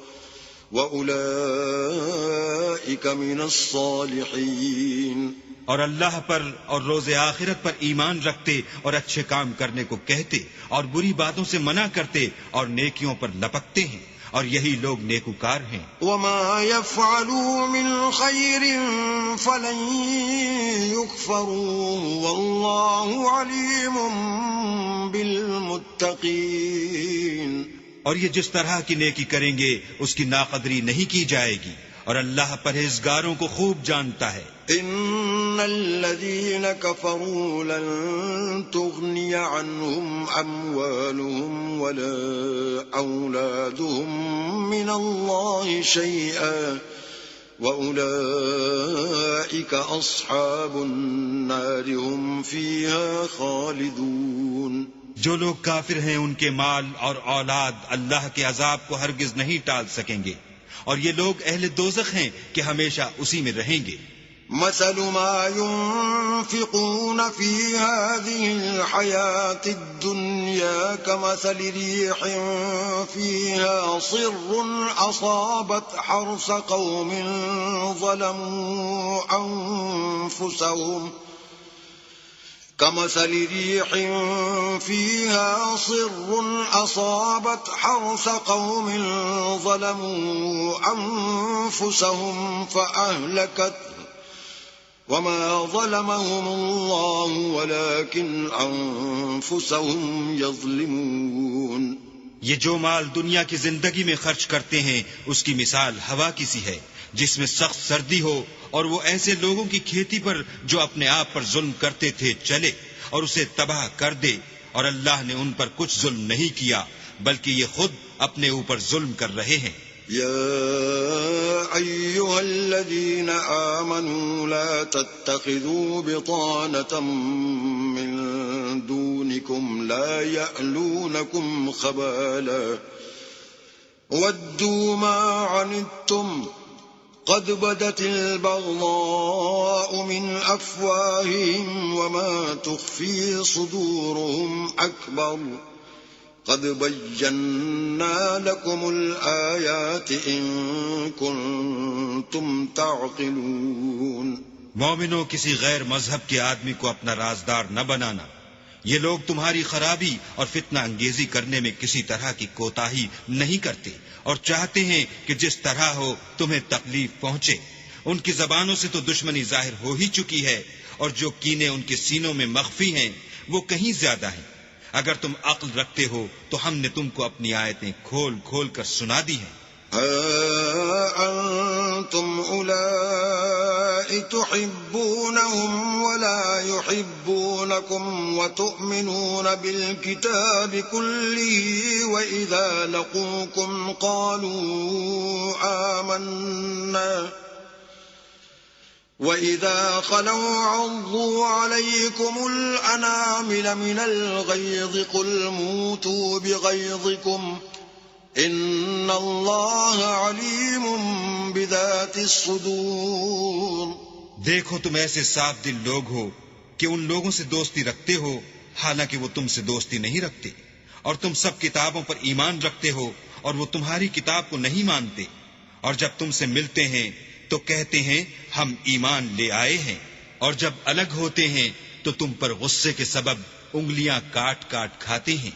وأولئک من الصالحین۔ اور اللہ پر اور روز آخرت پر ایمان رکھتے اور اچھے کام کرنے کو کہتے اور بری باتوں سے منع کرتے اور نیکیوں پر لپکتے ہیں، اور یہی لوگ نیکوکار ہیں۔ وما يفعلوا من خير فلن يكفروه والله عليم بالمتقين۔ اور یہ جس طرح کی نیکی کریں گے اس کی ناقدری نہیں کی جائے گی، اور اللہ پرہیزگاروں کو خوب جانتا ہے۔ ان الذين كفروا لن تغني عنهم اموالهم ولا اولادهم من الله شيئا واولئك اصحاب النار هم فيها خالدون۔ جو لوگ کافر ہیں ان کے مال اور اولاد اللہ کے عذاب کو ہرگز نہیں ٹال سکیں گے، اور یہ لوگ اہل دوزخ ہیں کہ ہمیشہ اسی میں رہیں گے۔ مثل ما ينفقون في هذه الحياة الدنيا كمثل ريح فيها صر أصابت حرث قوم ظلموا أنفسهم كمثل ريح فيها صر أصابت حرث قوم ظلموا أنفسهم فأهلكته وما ظلمهم الله ولكن أنفسهم يظلمون۔ یہ جو مال دنیا کی زندگی میں خرچ کرتے ہیں اس کی مثال ہوا کی سی ہے جس میں سخت سردی ہو، اور وہ ایسے لوگوں کی کھیتی پر جو اپنے آپ پر ظلم کرتے تھے چلے اور اسے تباہ کر دے، اور اللہ نے ان پر کچھ ظلم نہیں کیا بلکہ یہ خود اپنے اوپر ظلم کر رہے ہیں۔ يا أيها الذين آمنوا لا تتخذوا بطانة من دونكم لا يألونكم خبالا ودوا ما عنتم قد بدت البغضاء من أفواههم وما تخفي صدورهم أكبر قد بينا لكم الآيات إن كنتم تعقلون۔ مومنوں، کسی غیر مذہب کے آدمی کو اپنا رازدار نہ بنانا۔ یہ لوگ تمہاری خرابی اور فتنہ انگیزی کرنے میں کسی طرح کی کوتاہی نہیں کرتے، اور چاہتے ہیں کہ جس طرح ہو تمہیں تکلیف پہنچے۔ ان کی زبانوں سے تو دشمنی ظاہر ہو ہی چکی ہے، اور جو کینے ان کے سینوں میں مخفی ہیں وہ کہیں زیادہ ہیں۔ اگر تم عقل رکھتے ہو تو ہم نے تم کو اپنی آیتیں کھول کھول کر سنا دی ہیں۔ ها أنتم أولئك تحبونهم ولا يحبونكم وتؤمنون بالكتاب كله وإذا لقوكم قالوا آمنا وَإِذَا خَلَوْا عَضُّوا عَلَيْكُمُ الْأَنَامِلَ مِنَ الْغَيْظِ قُلْ مُوتُوا بِغَيْظِكُمْ إِنَّ اللَّهَ عَلِيمٌ بِذَاتِ الصُّدُورِ۔ دیکھو تم ایسے صاف دل لوگ ہو کہ ان لوگوں سے دوستی رکھتے ہو حالانکہ وہ تم سے دوستی نہیں رکھتے، اور تم سب کتابوں پر ایمان رکھتے ہو اور وہ تمہاری کتاب کو نہیں مانتے، اور جب تم سے ملتے ہیں تو کہتے ہیں ہم ایمان لے آئے ہیں، اور جب الگ ہوتے ہیں تو تم پر غصے کے سبب انگلیاں کاٹ کاٹ کھاتے ہیں۔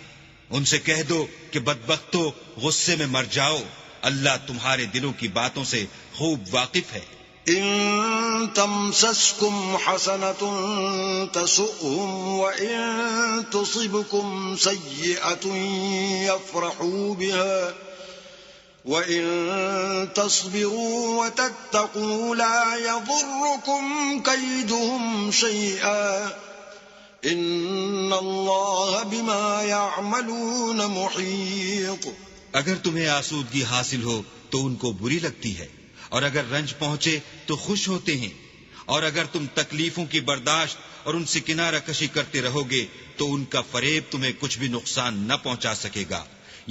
ان سے کہہ دو کہ بدبختو غصے میں مر جاؤ، اللہ تمہارے دلوں کی باتوں سے خوب واقف ہے۔ إن تمسسكم حسنة تسؤهم وإن تصبكم سيئة يفرحوا بها وَإِن تَصْبِرُوا وَتَتَّقُوا لَا يَضُرُّكُمْ كَيْدُهُمْ شَيْئًا إِنَّ اللَّهَ بِمَا يَعْمَلُونَ مُحِيطٌ۔ اگر تمہیں آسودگی حاصل ہو تو ان کو بری لگتی ہے، اور اگر رنج پہنچے تو خوش ہوتے ہیں، اور اگر تم تکلیفوں کی برداشت اور ان سے کنارہ کشی کرتے رہو گے تو ان کا فریب تمہیں کچھ بھی نقصان نہ پہنچا سکے گا۔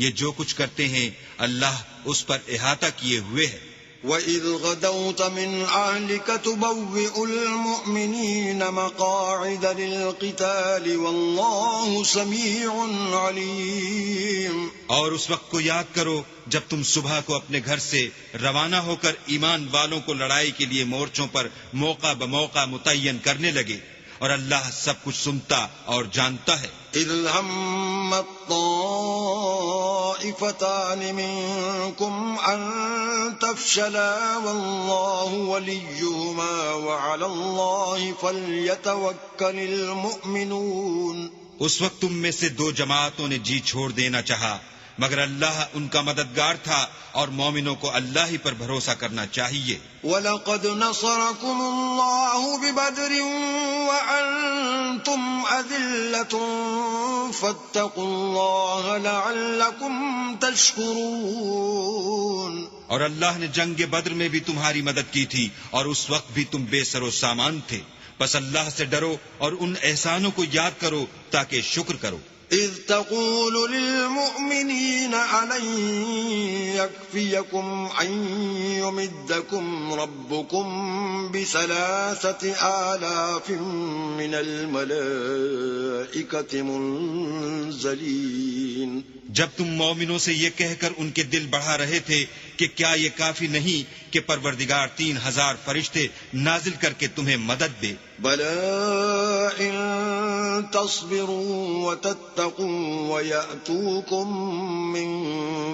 یہ جو کچھ کرتے ہیں اللہ اس پر احاطہ کیے ہوئے ہے۔ وَإِذْ غَدَوْتَ مِنْ أَهْلِكَ تُبَوِّئُ الْمُؤْمِنِينَ مَقَاعِدَ لِلْقِتَالِ وَاللَّهُ سَمِيعٌ عَلِيمٌ۔ اور اس وقت کو یاد کرو جب تم صبح کو اپنے گھر سے روانہ ہو کر ایمان والوں کو لڑائی کے لیے مورچوں پر موقع بموقع متعین کرنے لگے، اور اللہ سب کچھ سنتا اور جانتا ہے۔ اذ همت طائفتان منكم ان تفشلا والله وليهما وعلى الله فليتوكل المؤمنون۔ اس وقت تم میں سے دو جماعتوں نے جی چھوڑ دینا چاہا، مگر اللہ ان کا مددگار تھا اور مومنوں کو اللہ ہی پر بھروسہ کرنا چاہیے۔ وَلَقَدْ نَصَرَكُمُ اللَّهُ بِبَدْرٍ وَأَنْتُمْ أَذِلَّةٌ فَاتَّقُوا اللَّهَ لَعَلَّكُمْ تَشْكُرُونَ۔ اور اللہ نے جنگ بدر میں بھی تمہاری مدد کی تھی اور اس وقت بھی تم بے سر و سامان تھے، بس اللہ سے ڈرو اور ان احسانوں کو یاد کرو تاکہ شکر کرو۔ اذ تقول للمؤمنين ألن يكفيكم أن يمدكم ربكم ب3,000 من الملائكة منزلين۔ جب تم مومنوں سے یہ کہہ کر ان کے دل بڑھا رہے تھے کہ کیا یہ کافی نہیں کہ پروردگار 3,000 فرشتے نازل کر کے تمہیں مدد دے؟ بَلَا إِن تَصْبِرُوا وَتَتَّقُوا وَيَأْتُوكُم مِّن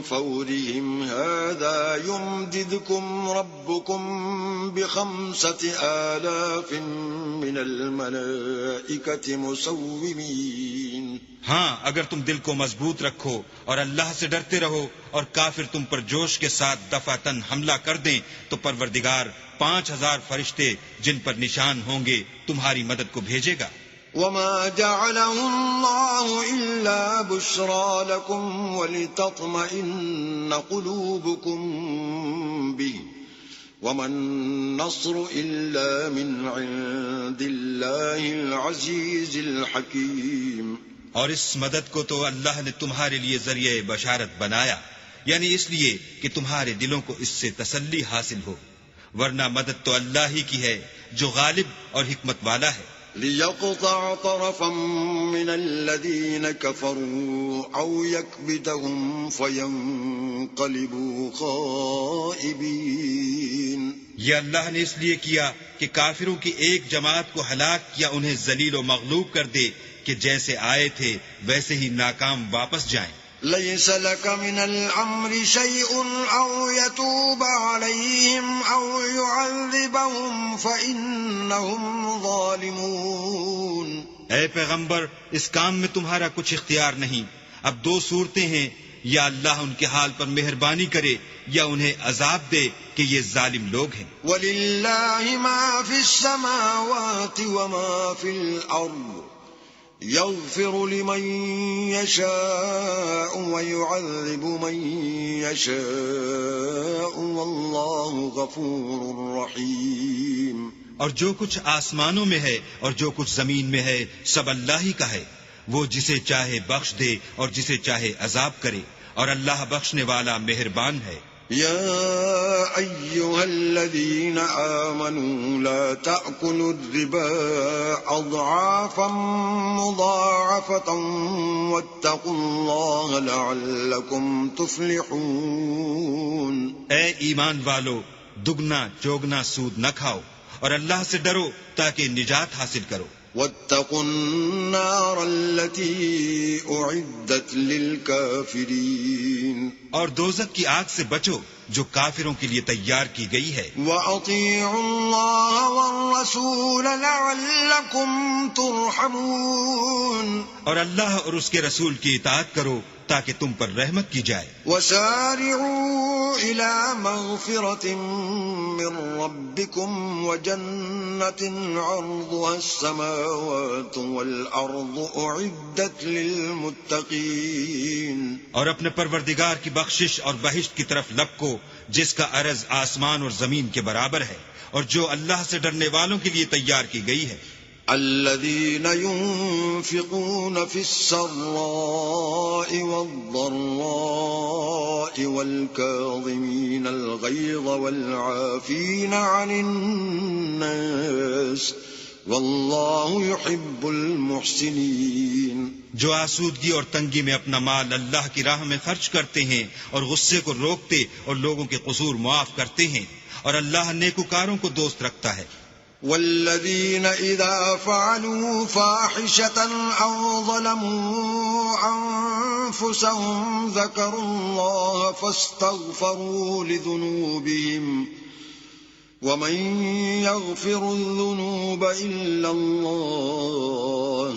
فَوْرِهِمْ هَٰذَا يُمْدِدْكُمْ رَبُّكُم ب5,000 مِّنَ الْمَلَائِكَةِ مُسَوِّمِينَ۔ ہاں، اگر تم دل کو مضبوط رکھو اور اللہ سے ڈرتے رہو اور کافر تم پر جوش کے ساتھ دفعتاً حملہ کر دیں تو پروردگار 5,000 فرشتے جن پر نشان ہوں گے تمہاری مدد کو بھیجے گا۔ وَمَا جَعَلَهُ اللَّهُ إِلَّا بُشْرَىٰ لَكُمْ وَلِتَطْمَئِنَّ قُلُوبُكُم بِهِ وَمَا النَّصْرُ إِلَّا مِنْ عِندِ اللَّهِ الْعَزِيزِ الْحَكِيمِ۔ اور اس مدد کو تو اللہ نے تمہارے لیے ذریعہ بشارت بنایا، یعنی اس لیے کہ تمہارے دلوں کو اس سے تسلی حاصل ہو، ورنہ مدد تو اللہ ہی کی ہے جو غالب اور حکمت والا ہے۔ لِيَقْطَعَ طَرَفًا مِّنَ الَّذِينَ كَفَرُوا أَوْ يَكْبِتَهُمْ فَيَنقَلِبُوا خَائِبِينَ۔ یہ اللہ نے اس لیے کیا کہ کافروں کی ایک جماعت کو ہلاک یا انہیں ذلیل و مغلوب کر دے کہ جیسے آئے تھے ویسے ہی ناکام واپس جائیں۔ لَيْسَ لَكَ مِنَ الْأَمْرِ شَيْءٌ أَوْ يَتُوبَ عَلَيْهِمْ أَوْ يُعَذِّبَهُمْ فَإِنَّهُمْ ظَالِمُونَ۔ اے پیغمبر، اس کام میں تمہارا کچھ اختیار نہیں۔ اب دو صورتیں ہیں، یا اللہ ان کے حال پر مہربانی کرے یا انہیں عذاب دے کہ یہ ظالم لوگ ہیں۔ وَلِلَّهِ مَا فِي السَّمَاوَاتِ وَمَا فِي الْأَرْضِ يَغْفِرُ لِمَن يَشَاءُ وَيُعَذِّبُ مَن يَشَاءُ وَاللَّهُ غَفُورٌ رَّحِيمٌ۔ اور جو کچھ آسمانوں میں ہے اور جو کچھ زمین میں ہے سب اللہ ہی کا ہے، وہ جسے چاہے بخش دے اور جسے چاہے عذاب کرے، اور اللہ بخشنے والا مہربان ہے۔ يا أيها الذين آمنوا لا تأكلوا الربا أضعافا مضاعفة واتقوا الله لعلكم تفلحون۔ اے ایمان والو، دگنا چوگنا سود نہ کھاؤ اور اللہ سے ڈرو تاکہ نجات حاصل کرو۔ واتقوا النار التي أعدت للكافرين۔ اور دوزخ کی آگ سے بچو جو کافروں کے لیے تیار کی گئی ہے۔ وَأَطِيعُوا اللَّهَ وَالرَّسُولَ لَعَلَّكُمْ تُرْحَمُونَ۔ اور اللہ اور اس کے رسول کی اطاعت کرو تاکہ تم پر رحمت کی جائے۔ وَسَارِعُوا إِلَى مَغْفِرَةٍ مِّن رَّبِّكُمْ وَجَنَّةٍ عَرْضُهَا السَّمَاوَاتُ وَالْأَرْضُ أُعِدَّتْ لِلْمُتَّقِينَ۔ اور اپنے پروردگار کی بخشش اور بہشت کی طرف لپکو جس کا عرض آسمان اور زمین کے برابر ہے، اور جو اللہ سے ڈرنے والوں کے لیے تیار کی گئی ہے۔ الذين ينفقون في السراء والضراء البأساء والكاظمين الغيظ والعافين عن الناس والله يحب المحسنين. جو آسودگی اور تنگی میں اپنا مال اللہ کی راہ میں خرچ کرتے ہیں اور غصے کو روکتے اور لوگوں کے قصور معاف کرتے ہیں، اور اللہ نیکوکاروں کو دوست رکھتا ہے. والذين إذا فعلوا فاحشة أو ظلموا أنفسهم ذكروا الله فاستغفروا لذنوبهم ومن يغفر الذنوب إلا الله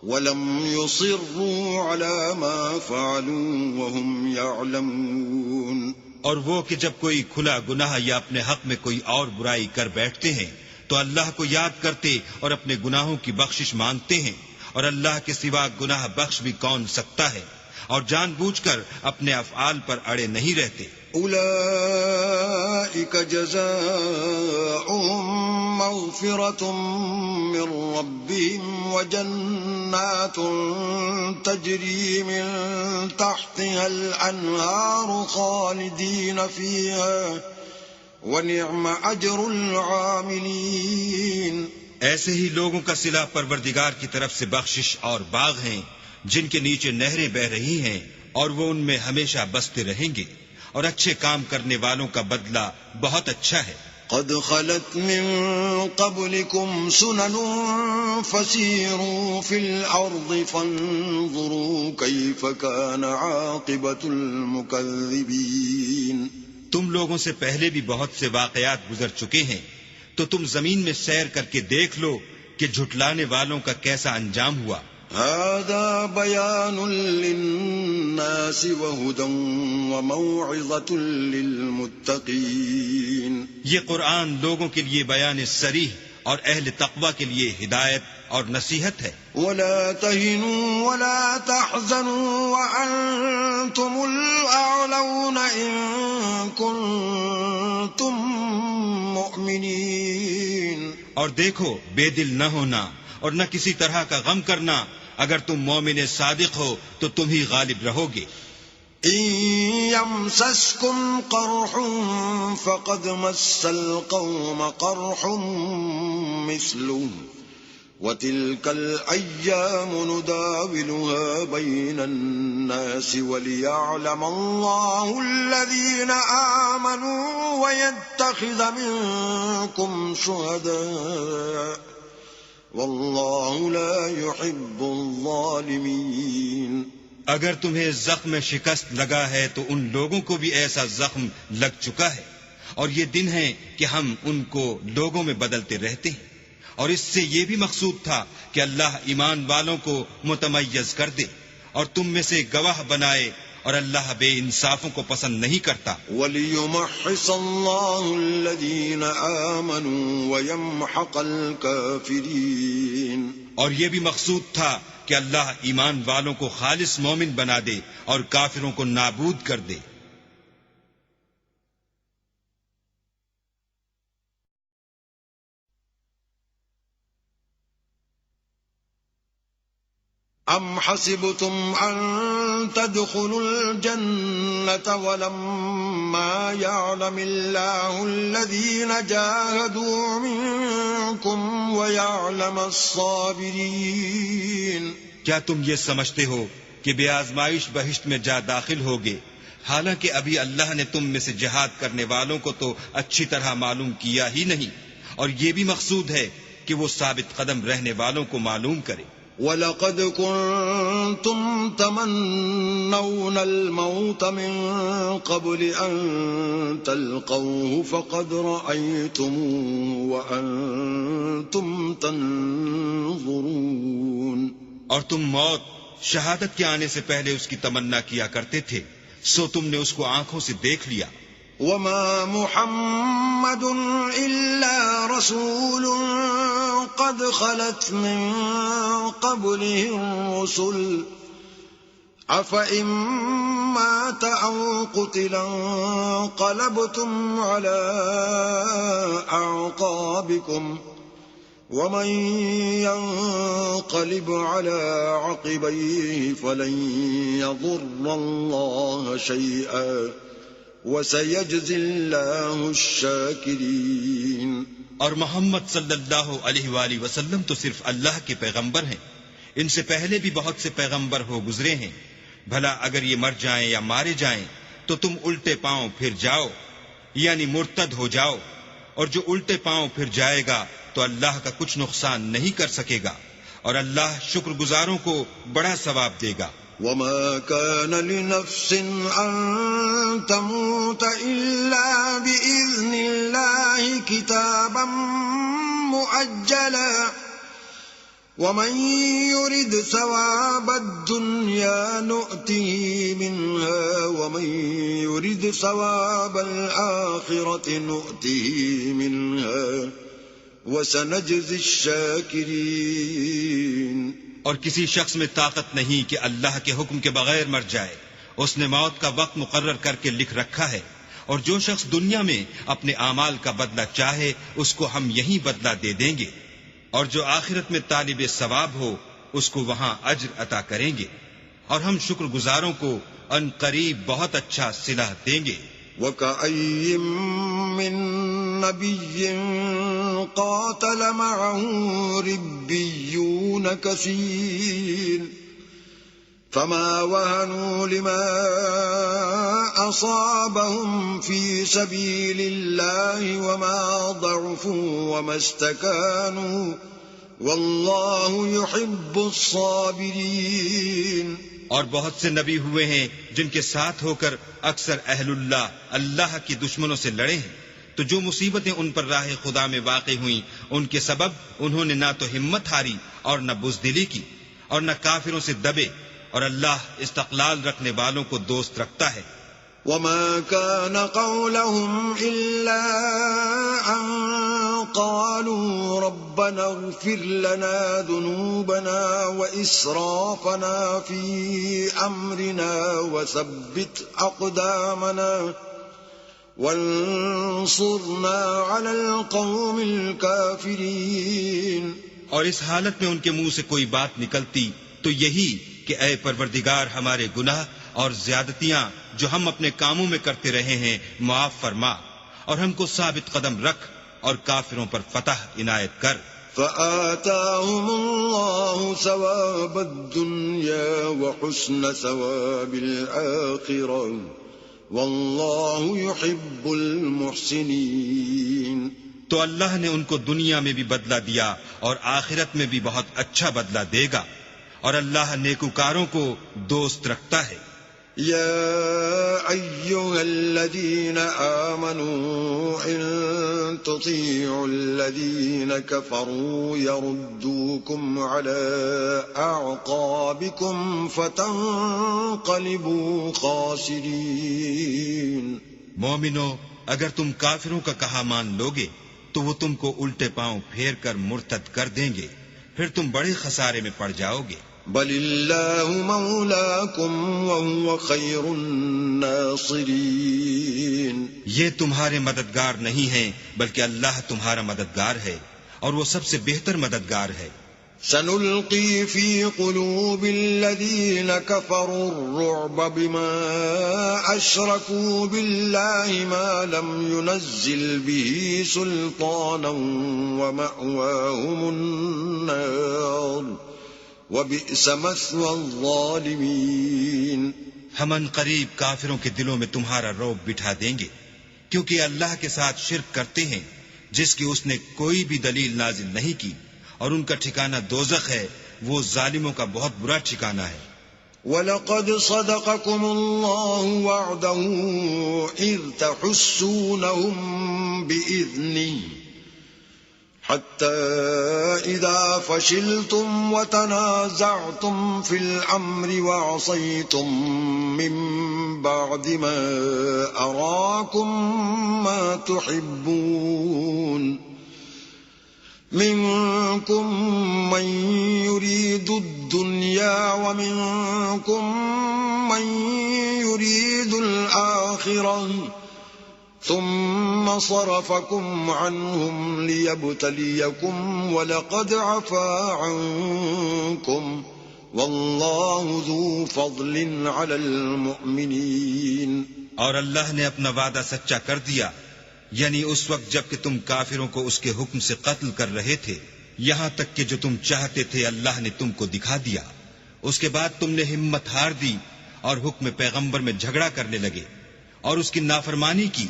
ولم يصروا على ما فعلوا وهم يعلمون. اور وہ کہ جب کوئی کھلا گناہ یا اپنے حق میں کوئی اور برائی کر بیٹھتے ہیں تو اللہ کو یاد کرتے اور اپنے گناہوں کی بخشش مانگتے ہیں، اور اللہ کے سوا گناہ بخش بھی کون سکتا ہے، اور جان بوجھ کر اپنے افعال پر اڑے نہیں رہتے. أولئك جزاؤهم مغفرة من ربهم وجنات تجري من تحتها الأنهار خالدين فيها وَنِعْمَ أَجْرُ الْعَامِلِينَ. ایسے ہی لوگوں کا صلہ پروردگار کی طرف سے بخشش اور باغ ہیں جن کے نیچے نہریں بہ رہی ہیں، اور وہ ان میں ہمیشہ بستے رہیں گے، اور اچھے کام کرنے والوں کا بدلہ بہت اچھا ہے. قد خلت من قبلكم سنن فسيروا في الأرض فانظروا كيف كان عاقبة المكذبين. تم لوگوں سے پہلے بھی بہت سے واقعات گزر چکے ہیں، تو تم زمین میں سیر کر کے دیکھ لو کہ جھٹلانے والوں کا کیسا انجام ہوا. هذا بيان للناس وهدى وموعظة للمتقين. یہ قرآن لوگوں کے لیے بیان صریح اور اہل تقوی کے لیے ہدایت اور نصیحت ہے. ولا تهنوا ولا تحزنوا وأنتم الأعلون إن كنتم مؤمنين. اور دیکھو، بے دل نہ ہونا اور نہ کسی طرح کا غم کرنا، اگر تم مومن صادق ہو تو تم ہی غالب رہو گے. إن يمسسكم قرح فقد مس القوم قرح مثله وتلك الأيام نداولها بين الناس وليعلم الله الذين آمنوا ويتخذ منكم شهداء والله لا يحب الظالمين. اگر تمہیں زخم شکست لگا ہے تو ان لوگوں کو بھی ایسا زخم لگ چکا ہے، اور یہ دن ہے کہ ہم ان کو لوگوں میں بدلتے رہتے ہیں، اور اس سے یہ بھی مقصود تھا کہ اللہ ایمان والوں کو متمیز کر دے اور تم میں سے گواہ بنائے، اور اللہ بے انصافوں کو پسند نہیں کرتا. وَلِيُمَحِّصَ اللَّهُ الَّذِينَ آمَنُوا وَيَمْحَقَ الْكَافِرِينَ. اور یہ بھی مقصود تھا کہ اللہ ایمان والوں کو خالص مومن بنا دے اور کافروں کو نابود کر دے. أَمْ حَسِبْتُمْ أَن تَدْخُلُوا الْجَنَّةَ وَلَمَّا يَعْلَمِ اللَّهُ الَّذِينَ جَاهَدُوا مِنكُمْ وَيَعْلَمَ الصَّابِرِينَ. کیا تم یہ سمجھتے ہو کہ بے آزمائش بہشت میں جا داخل ہوگے، حالانکہ ابھی اللہ نے تم میں سے جہاد کرنے والوں کو تو اچھی طرح معلوم کیا ہی نہیں، اور یہ بھی مقصود ہے کہ وہ ثابت قدم رہنے والوں کو معلوم کرے. وَلَقَدْ كُنْتُمْ تَمَنَّوْنَ الْمَوْتَ مِنْ قَبْلِ أَنْ تَلْقَوْهُ فَقَدْ رَأَيْتُمُوهُ وَأَنْتُمْ تَنْظُرُونَ. اور تم موت شہادت کے آنے سے پہلے اس کی تمنا کیا کرتے تھے، سو تم نے اس کو آنکھوں سے دیکھ لیا. وَمَا مُحَمَّدٌ إِلَّا رَسُولٌ قَدْ خَلَتْ مِن قَبْلِهِ الرُّسُلُ أَفَإِن مَّاتَ أَوْ قُتِلَ انقَلَبْتُمْ عَلَىٰ أَعْقَابِكُمْ ومن ينقلب على عقبيه فلن يضر الله شيئا وسيجزي الله الشاكرين۔ اور محمد صلی اللہ علیہ وآلہ وسلم تو صرف اللہ کے پیغمبر ہیں، ان سے پہلے بھی بہت سے پیغمبر ہو گزرے ہیں۔ بھلا اگر یہ مر جائیں یا مارے جائیں تو تم الٹے پاؤں پھر جاؤ، یعنی مرتد ہو جاؤ، اور جو الٹے پاؤں پھر جائے گا تو اللہ کا کچھ نقصان نہیں کر سکے گا، اور اللہ شکر گزاروں کو بڑا ثواب دے گا۔ وما كان لنفس أن تموت إلا بإذن الله كتابا مؤجلا ومن يرد ثواب الدنيا نؤته منها ومن يرد ثواب الآخرة نؤته منها وسنجزي الشاكرين۔ اور کسی شخص میں طاقت نہیں کہ اللہ کے حکم کے بغیر مر جائے، اس نے موت کا وقت مقرر کر کے لکھ رکھا ہے، اور جو شخص دنیا میں اپنے اعمال کا بدلہ چاہے اس کو ہم یہی بدلہ دے دیں گے، اور جو آخرت میں طالب ثواب ہو اس کو وہاں اجر عطا کریں گے، اور ہم شکر گزاروں کو ان قریب بہت اچھا صلہ دیں گے۔ وَكَأَيٍّ مِّن نَّبِيٍّ قَاتَلَ مَعَهُ رِبِّيُّونَ كَثِيرٌ فَمَا وَهَنُوا لِمَا أَصَابَهُمْ فِي سَبِيلِ اللَّهِ وَمَا ضَعُفُوا وَمَا اسْتَكَانُوا وَاللَّهُ يُحِبُّ الصَّابِرِينَ۔ اور بہت سے نبی ہوئے ہیں جن کے ساتھ ہو کر اکثر اہل اللہ کی دشمنوں سے لڑے ہیں، تو جو مصیبتیں ان پر راہ خدا میں واقع ہوئیں ان کے سبب انہوں نے نہ تو ہمت ہاری اور نہ بزدلی کی اور نہ کافروں سے دبے، اور اللہ استقلال رکھنے والوں کو دوست رکھتا ہے۔ وما كان قولهم إلا أن قالوا ربنا اغفر لنا ذنوبنا وإسرافنا في أمرنا وثبت أقدامنا وانصرنا على القوم الكافرين۔ اور اس حالت میں ان کے منہ سے کوئی بات نکلتی تو یہی کہ اے پروردگار ہمارے گناہ اور زیادتیاں جو ہم اپنے کاموں میں کرتے رہے ہیں معاف فرما، اور ہم کو ثابت قدم رکھ اور کافروں پر فتح عنایت کر۔ فآتاهم الله ثواب الدنيا وحسن ثواب الآخرة والله يحب المحسنين۔ تو اللہ نے ان کو دنیا میں بھی بدلہ دیا اور آخرت میں بھی بہت اچھا بدلہ دے گا، اور اللہ نیکوکاروں کو دوست رکھتا ہے۔ يا أيها الذين آمنوا إن تطيعوا الذين كفروا يردوكم على أعقابكم فتنقلبوا خاسرين۔ مومنو، اگر تم کافروں کا کہا مان لوگے تو وہ تم کو الٹے پاؤں پھیر کر مرتد کر دیں گے، پھر تم بڑے خسارے میں پڑ جاؤ گے۔ بل اللہ مولاکم وہو خیر الناصرین۔ یہ تمہارے مددگار نہیں ہیں بلکہ اللہ تمہارا مددگار ہے اور وہ سب سے بہتر مددگار ہے۔ سنلقی فی قلوب الذین کفروا الرعب بما اشرکوا باللہ ما لم ينزل به سلطانا ومأواهم النار وَبِئْسَ مَثْوَى الظَّالِمِينَ۔ ہم ان قریب کافروں کے دلوں میں تمہارا رعب بٹھا دیں گے، کیونکہ اللہ کے ساتھ شرک کرتے ہیں جس کی اس نے کوئی بھی دلیل نازل نہیں کی، اور ان کا ٹھکانہ دوزخ ہے، وہ ظالموں کا بہت برا ٹھکانہ ہے۔ وَلَقَدْ صَدَقَكُمُ اللَّهُ وَعْدَهُ إِذْ تَحُسُّونَهُم بِإِذْنِهِ حتى إذا فشلتم وتنازعتم في الأمر وعصيتم من بعد ما أراكم ما تحبون منكم من يريد الدنيا ومنكم من يريد الآخرة ثم صرفكم عنهم ليبتليكم ولقد عفا عنكم والله ذو فضل على المؤمنين. اور اللہ نے اپنا وعدہ سچا کر دیا، یعنی اس وقت جب کہ تم کافروں کو اس کے حکم سے قتل کر رہے تھے، یہاں تک کہ جو تم چاہتے تھے اللہ نے تم کو دکھا دیا. اس کے بعد تم نے ہمت ہار دی اور حکم پیغمبر میں جھگڑا کرنے لگے اور اس کی نافرمانی کی.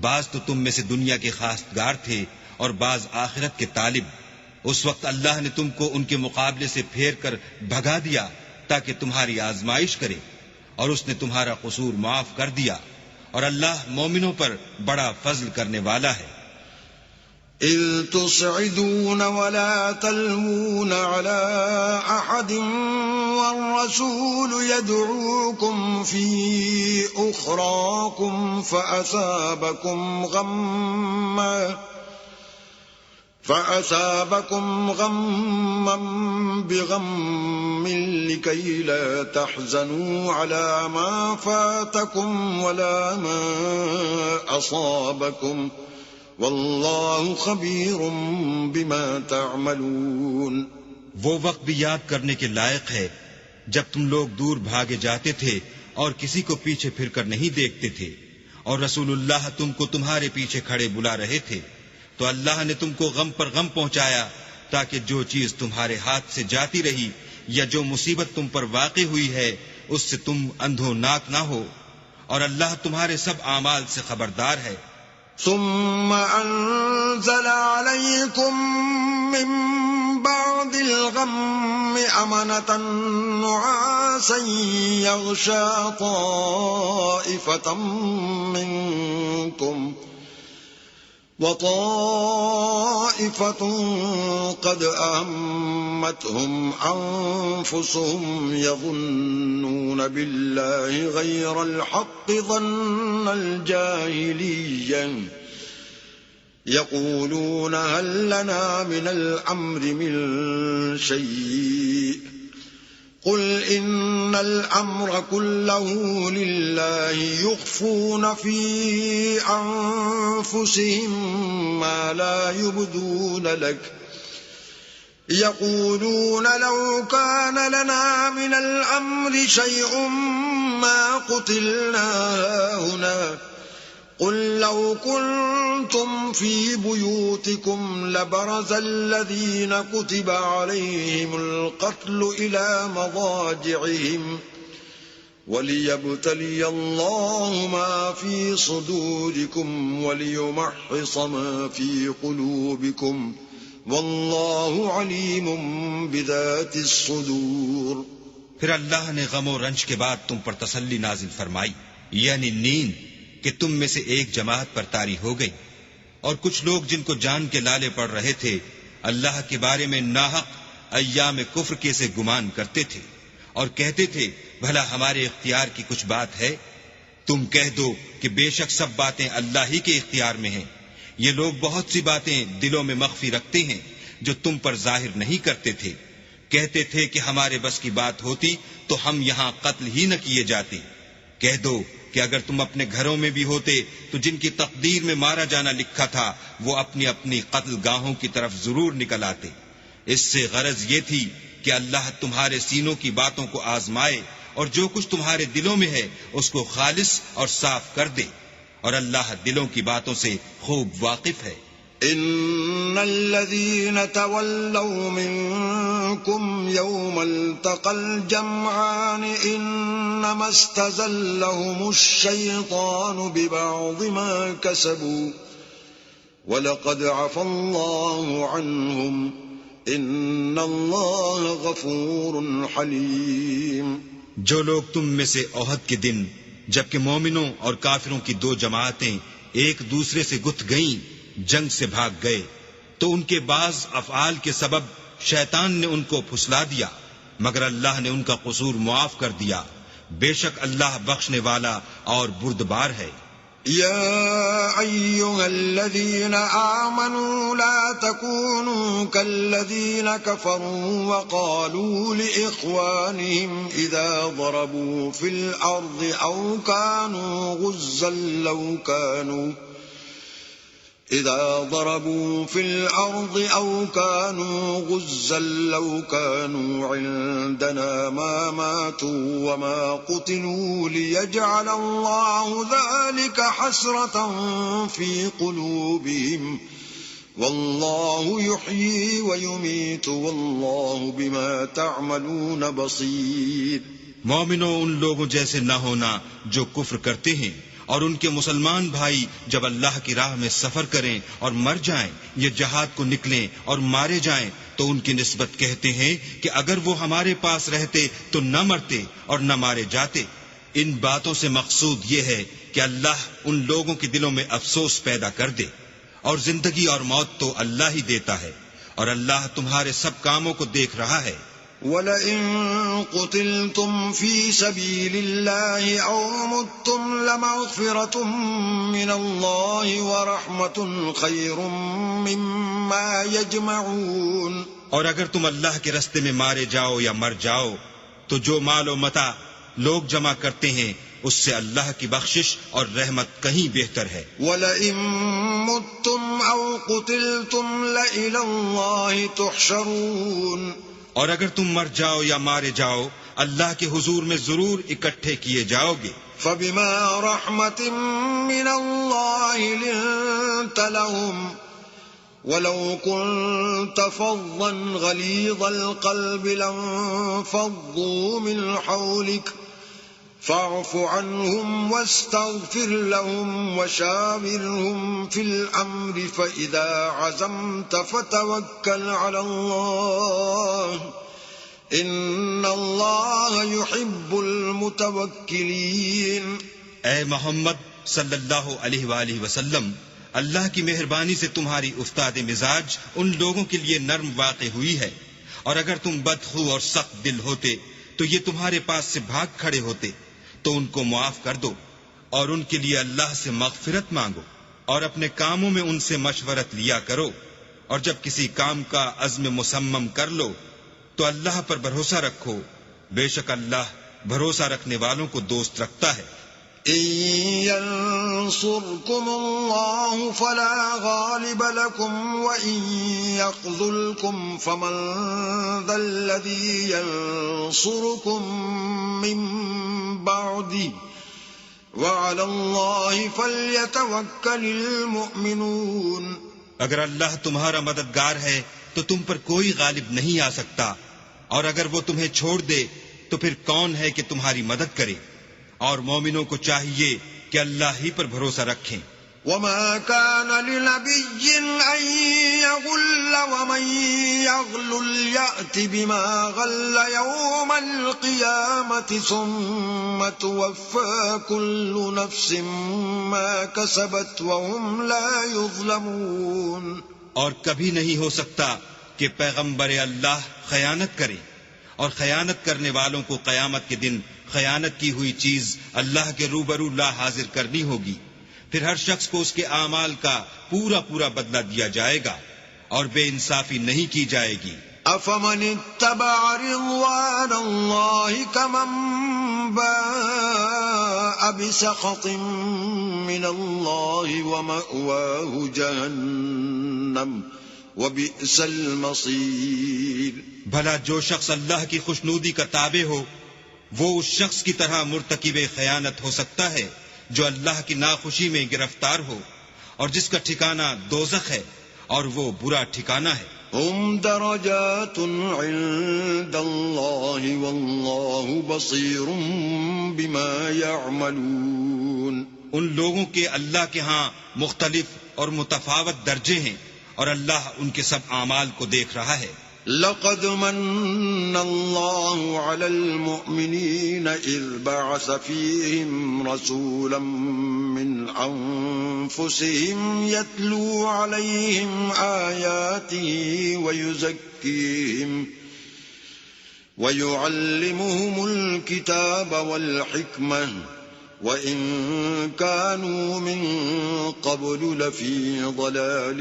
بعض تو تم میں سے دنیا کے خواستگار تھے اور بعض آخرت کے طالب. اس وقت اللہ نے تم کو ان کے مقابلے سے پھیر کر بھگا دیا تاکہ تمہاری آزمائش کرے، اور اس نے تمہارا قصور معاف کر دیا، اور اللہ مومنوں پر بڑا فضل کرنے والا ہے. إذ تصعدون ولا تلوون على أحد والرسول يدعوكم في أخراكم فأثابكم غما بغم لكي لا تحزنوا على ما فاتكم ولا ما أصابكم واللہ خبیر بما تعملون. وہ وقت بھی یاد کرنے کے لائق ہے جب تم لوگ دور بھاگے جاتے تھے اور کسی کو پیچھے پھر کر نہیں دیکھتے تھے، اور رسول اللہ تم کو تمہارے پیچھے کھڑے بلا رہے تھے، تو اللہ نے تم کو غم پر غم پہنچایا تاکہ جو چیز تمہارے ہاتھ سے جاتی رہی یا جو مصیبت تم پر واقع ہوئی ہے اس سے تم اندھو ناک نہ ہو، اور اللہ تمہارے سب اعمال سے خبردار ہے. ثم أنزل عليكم من بعد الغم أمنة نعاسا يغشى طائفة منكم وطائفة قد أهمتهم أنفسهم يظنون بالله غير الحق ظن الجاهلية يقولون هل لنا من الأمر من شيء قل إن الأمر كله لله يخفون في أنفسهم ما لا يبدون لك يقولون لو كان لنا من الأمر شيء ما قتلنا هنا قل لو كنتم في بيوتكم لبرز الذين كتب عليهم القتل إلى مضاجعهم وليبتلي الله ما في صدوركم وليمحص ما في قلوبكم والله عليم بذات الصدور. پھر اللہ نے غم و رنج کے بعد تم پر تسلی نازل فرمائی، یعنی نیند کہ تم میں سے ایک جماعت پر طاری ہو گئی، اور کچھ لوگ جن کو جان کے لالے پڑ رہے تھے اللہ کے بارے میں ناحق ایام کفر کے سے گمان کرتے تھے اور کہتے تھے بھلا ہمارے اختیار کی کچھ بات ہے. تم کہہ دو کہ بے شک سب باتیں اللہ ہی کے اختیار میں ہیں. یہ لوگ بہت سی باتیں دلوں میں مخفی رکھتے ہیں جو تم پر ظاہر نہیں کرتے تھے. کہتے تھے کہ ہمارے بس کی بات ہوتی تو ہم یہاں قتل ہی نہ کیے جاتے. کہہ دو کہ اگر تم اپنے گھروں میں بھی ہوتے تو جن کی تقدیر میں مارا جانا لکھا تھا وہ اپنی اپنی قتل گاہوں کی طرف ضرور نکل آتے. اس سے غرض یہ تھی کہ اللہ تمہارے سینوں کی باتوں کو آزمائے اور جو کچھ تمہارے دلوں میں ہے اس کو خالص اور صاف کر دے، اور اللہ دلوں کی باتوں سے خوب واقف ہے. ان الذين تولوا منكم يوم التقى الجمعان انما استزلهم الشيطان ببعض ما كسبوا ولقد عفى الله عنهم ان الله غفور حليم. جو لوگ تم میں سے احد کے دن جبکہ مومنوں اور کافروں کی دو جماعتیں ایک دوسرے سے گتھ گئیں جنگ سے بھاگ گئے تو ان کے بعض افعال کے سبب شیطان نے ان کو پھسلا دیا، مگر اللہ نے ان کا قصور معاف کر دیا. بے شک اللہ بخشنے والا اور بردبار ہے. يا أيها الذين آمنوا لا تكونوا كالذين كفروا وقالوا لإخوانهم إذا ضربوا في الأرض أو كانوا غزا لو كانوا عندنا ما ماتوا وما قتلوا ليجعل الله ذلك حسرة في قلوبهم والله يحيي ويميت والله بما تعملون بصير. مومنوں، ان لوگوں جیسے نہ ہونا جو کفر کرتے ہیں، اور ان کے مسلمان بھائی جب اللہ کی راہ میں سفر کریں اور مر جائیں یا جہاد کو نکلیں اور مارے جائیں تو ان کی نسبت کہتے ہیں کہ اگر وہ ہمارے پاس رہتے تو نہ مرتے اور نہ مارے جاتے. ان باتوں سے مقصود یہ ہے کہ اللہ ان لوگوں کے دلوں میں افسوس پیدا کر دے، اور زندگی اور موت تو اللہ ہی دیتا ہے، اور اللہ تمہارے سب کاموں کو دیکھ رہا ہے. وَلَئِن قُتِلْتُمْ فِي سَبِيلِ اللَّهِ أَوْ مُتُّمْ لَمَغْفِرَةٌ مِّنَ اللَّهِ وَرَحْمَةٌ خَيْرٌ مِّمَّا يَجْمَعُونَ. اور اگر تم اللہ کے رستے میں مارے جاؤ یا مر جاؤ تو جو مال و متاع لوگ جمع کرتے ہیں اس سے اللہ کی بخشش اور رحمت کہیں بہتر ہے. وَلَئِن مُّتُّمْ أَوْ قُتِلْتُمْ لَإِلَى اللَّهِ تُحْشَرُونَ. اور اگر تم مر جاؤ یا مارے جاؤ اللہ کے حضور میں ضرور اکٹھے کیے جاؤ گے. فَبِمَا رَحْمَةٍ مِّنَ اللَّهِ لِنتَ لَهُمْ وَلَوْ كُنتَ فَظًّا غَلِيظَ الْقَلْبِ لَانفَضُّوا مِنْ حَوْلِكَ فَاعْفُ عَنْهُمْ وَاسْتَغْفِرْ لَهُمْ وَشَاوِرْهُمْ فِي الْأَمْرِ فَإِذَا عَزَمْتَ فَتَوَكَّلْ عَلَى اللَّهِ إِنَّ اللَّهَ يُحِبُّ الْمُتَوَكِّلِينَ. اے محمد صلی اللہ علیہ وآلہ وسلم، اللہ کی مہربانی سے تمہاری افتاد مزاج ان لوگوں کے لیے نرم واقع ہوئی ہے، اور اگر تم بدخو اور سخت دل ہوتے تو یہ تمہارے پاس سے بھاگ کھڑے ہوتے. تو ان کو معاف کر دو اور ان کے لیے اللہ سے مغفرت مانگو، اور اپنے کاموں میں ان سے مشورت لیا کرو، اور جب کسی کام کا عزم مصمم کر لو تو اللہ پر بھروسہ رکھو، بے شک اللہ بھروسہ رکھنے والوں کو دوست رکھتا ہے. إِن يَنصُرْكُمُ اللَّهُ فَلَا غَالِبَ لَكُمْ وَإِن يَخْذُلْكُمْ فَمَن ذَا الَّذِي يَنصُرُكُم مِّن بَعْدِهِ وَعَلَى اللَّهِ فَلْيَتَوَكَّلِ الْمُؤْمِنُونَ. اگر اللہ تمہارا مددگار ہے تو تم پر کوئی غالب نہیں آ سکتا، اور اگر وہ تمہیں چھوڑ دے تو پھر کون ہے کہ تمہاری مدد کرے. اور مومنوں کو چاہیے کہ اللہ ہی پر بھروسہ رکھیں. وَمَا كَانَ لِنَبِيٍّ أَن يَغُلَّ وَمَن يَغْلُلْ يَأْتِ بِمَا غَلَّ يَوْمَ الْقِيَامَةِ ثُمَّ تُوَفَّى كُلُّ نَفْسٍ مَّا كَسَبَتْ وَهُمْ لَا يُظْلَمُونَ. اور کبھی نہیں ہو سکتا کہ پیغمبر اللہ خیانت کرے، اور خیانت کرنے والوں کو قیامت کے دن خیانت کی ہوئی چیز اللہ کے روبرو لا حاضر کرنی ہوگی. پھر ہر شخص کو اس کے اعمال کا پورا پورا بدلہ دیا جائے گا، اور بے انصافی نہیں کی جائے گی. أَفَمَنِ اتَّبَعَ رِضْوَانَ اللَّهِ كَمَن بَاءَ بِسَخَطٍ مِّنَ اللَّهِ وَمَأْوَاهُ جَهَنَّمُ وَبِئْسَ الْمَصِيرُ. بھلا جو شخص اللہ کی خوشنودی کا تابع ہو وہ اس شخص کی طرح مرتکب خیانت ہو سکتا ہے جو اللہ کی ناخوشی میں گرفتار ہو، اور جس کا ٹھکانہ دوزخ ہے، اور وہ برا ٹھکانہ ہے. هم درجات عند الله والله بصير بما يعملون. ان لوگوں کے اللہ کے ہاں مختلف اور متفاوت درجے ہیں، اور اللہ ان کے سب اعمال کو دیکھ رہا ہے. لقد من الله على المؤمنين إذ بعث فيهم رسولا من أنفسهم يتلو عليهم آياته ويزكيهم ويعلمهم الكتاب والحكمة وَإِن كَانُوا مِن قَبْلُ لَفِي ضَلَالٍ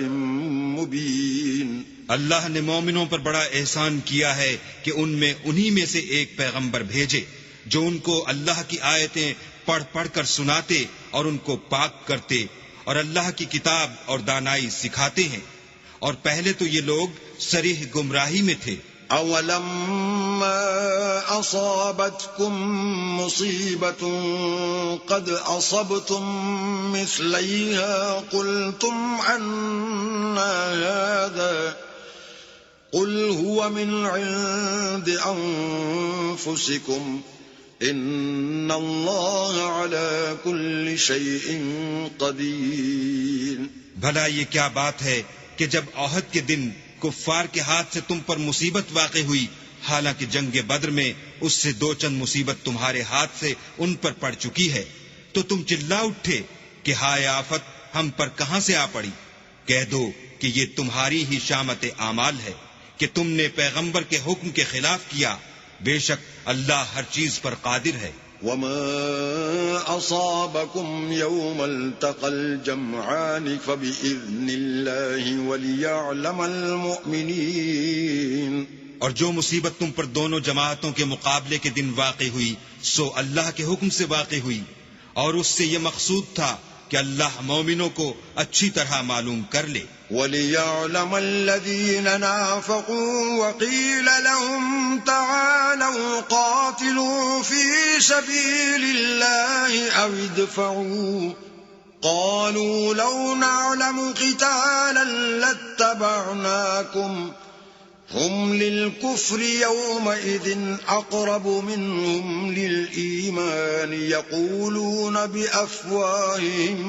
مُبِينٍ۔ اللہ نے مومنوں پر بڑا احسان کیا ہے کہ ان میں انہی میں سے ایک پیغمبر بھیجے جو ان کو اللہ کی آیتیں پڑھ پڑھ کر سناتے اور ان کو پاک کرتے اور اللہ کی کتاب اور دانائی سکھاتے ہیں، اور پہلے تو یہ لوگ صریح گمراہی میں تھے۔ أَوَلَمَّا أَصَابَتْكُم مُّصِيبَةٌ قَدْ أَصَبْتُم مِّثْلَيْهَا قُلْتُمْ أَنَّىٰ هَٰذَا قُلْ هُوَ مِنْ عِندِ أَنفُسِكُمْ إِنَّ اللَّهَ عَلَىٰ كُلِّ شَيْءٍ قَدِيرٌ۔ بھلا یہ کیا بات ہے کہ جب احد کے دن کفار کے ہاتھ سے تم پر مصیبت واقع ہوئی، حالانکہ جنگ بدر میں اس سے دو چند مصیبت تمہارے ہاتھ سے ان پر پڑ چکی ہے، تو تم چلا اٹھے کہ ہائے آفت ہم پر کہاں سے آ پڑی؟ کہہ دو کہ یہ تمہاری ہی شامت اعمال ہے کہ تم نے پیغمبر کے حکم کے خلاف کیا، بے شک اللہ ہر چیز پر قادر ہے۔ وَمَا أَصَابَكُمْ يَوْمَ الْتَقَى الْجَمْعَانِ فَبِإِذْنِ اللَّهِ وَلِيَعْلَمَ الْمُؤْمِنِينَ۔ اور جو مصیبت تم پر دونوں جماعتوں کے مقابلے کے دن واقع ہوئی سو اللہ کے حکم سے واقع ہوئی، اور اس سے یہ مقصود تھا کہ اللہ مومنوں کو اچھی طرح معلوم کر لے۔ وَلِيَعْلَمَ الَّذِينَ نَافَقُوا وَقِيلَ لَهُمْ تَعَالَوْا قَاتِلُوا فِي سَبِيلِ اللَّهِ أَوِ ادْفَعُوا قَالُوا لَوْ نَعْلَمُ قِتَالًا لَاتَّبَعْنَاكُمْ هُمْ لِلْكُفْرِ يَوْمَئِذٍ أَقْرَبُ مِنْهُمْ لِلْإِيمَانِ يَقُولُونَ بِأَفْوَاهِهِمْ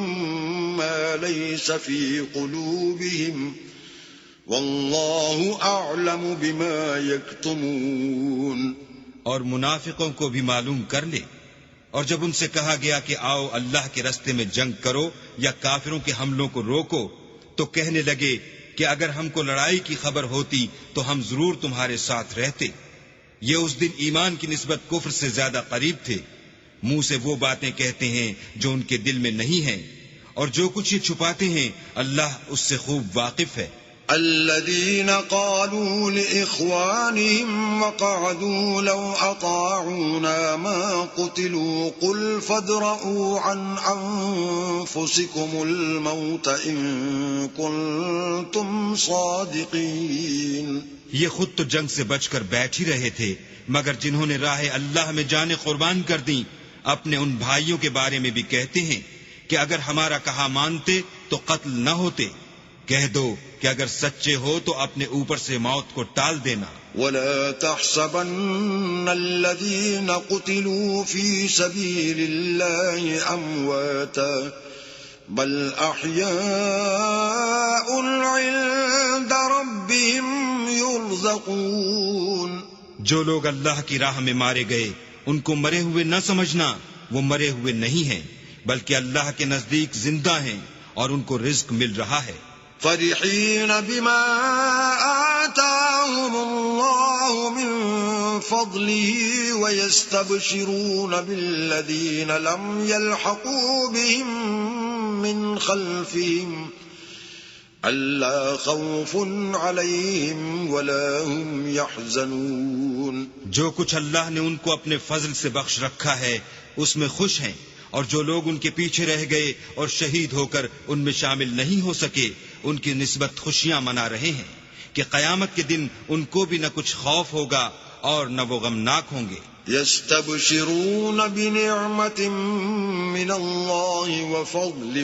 مَا لَيْسَ فِي قُلُوبِهِمْ وَاللَّهُ أَعْلَمُ بِمَا يَكْتُمُونَ۔ اور منافقوں کو بھی معلوم کر لے، اور جب ان سے کہا گیا کہ آؤ اللہ کے رستے میں جنگ کرو یا کافروں کے حملوں کو روکو، تو کہنے لگے کہ اگر ہم کو لڑائی کی خبر ہوتی تو ہم ضرور تمہارے ساتھ رہتے۔ یہ اس دن ایمان کی نسبت کفر سے زیادہ قریب تھے، منہ سے وہ باتیں کہتے ہیں جو ان کے دل میں نہیں ہیں، اور جو کچھ یہ چھپاتے ہیں اللہ اس سے خوب واقف ہے۔ الذين قالوا لإخوانهم وقعدوا لو أطاعونا ما قتلوا قل فادرءوا عن أنفسكم الموت إن كنتم صادقين۔ یہ خود تو جنگ سے بچ کر بیٹھ ہی رہے تھے، مگر جنہوں نے راہ اللہ میں جانیں قربان کر دیں اپنے ان بھائیوں کے بارے میں بھی کہتے ہیں کہ اگر ہمارا کہا مانتے تو قتل نہ ہوتے۔ کہہ دو کہ اگر سچے ہو تو اپنے اوپر سے موت کو ٹال دینا۔ وَلَا تَحْسَبَنَّ الَّذِينَ قُتِلُوا فِي سَبِيلِ اللَّهِ أَمْوَاتًا بَلْ أَحْيَاءٌ عِندَ رَبِّهِمْ يُرْزَقُونَ۔ جو لوگ اللہ کی راہ میں مارے گئے ان کو مرے ہوئے نہ سمجھنا، وہ مرے ہوئے نہیں ہیں بلکہ اللہ کے نزدیک زندہ ہیں اور ان کو رزق مل رہا ہے۔ فرحين بما آتاهم الله من فضله ويستبشرون بالذين لم يلحقوا بهم من خلفهم ألا خوف عليهم ولا هم يحزنون۔ جو کچھ اللہ نے ان کو اپنے فضل سے بخش رکھا ہے اس میں خوش ہیں، اور جو لوگ ان کے پیچھے رہ گئے اور شہید ہو کر ان میں شامل نہیں ہو سکے ان کی نسبت خوشیاں منا رہے ہیں کہ قیامت کے دن ان کو بھی نہ کچھ خوف ہوگا اور نہ وہ غمناک ہوں گے۔ يستبشرون بنعمة من الله وفضل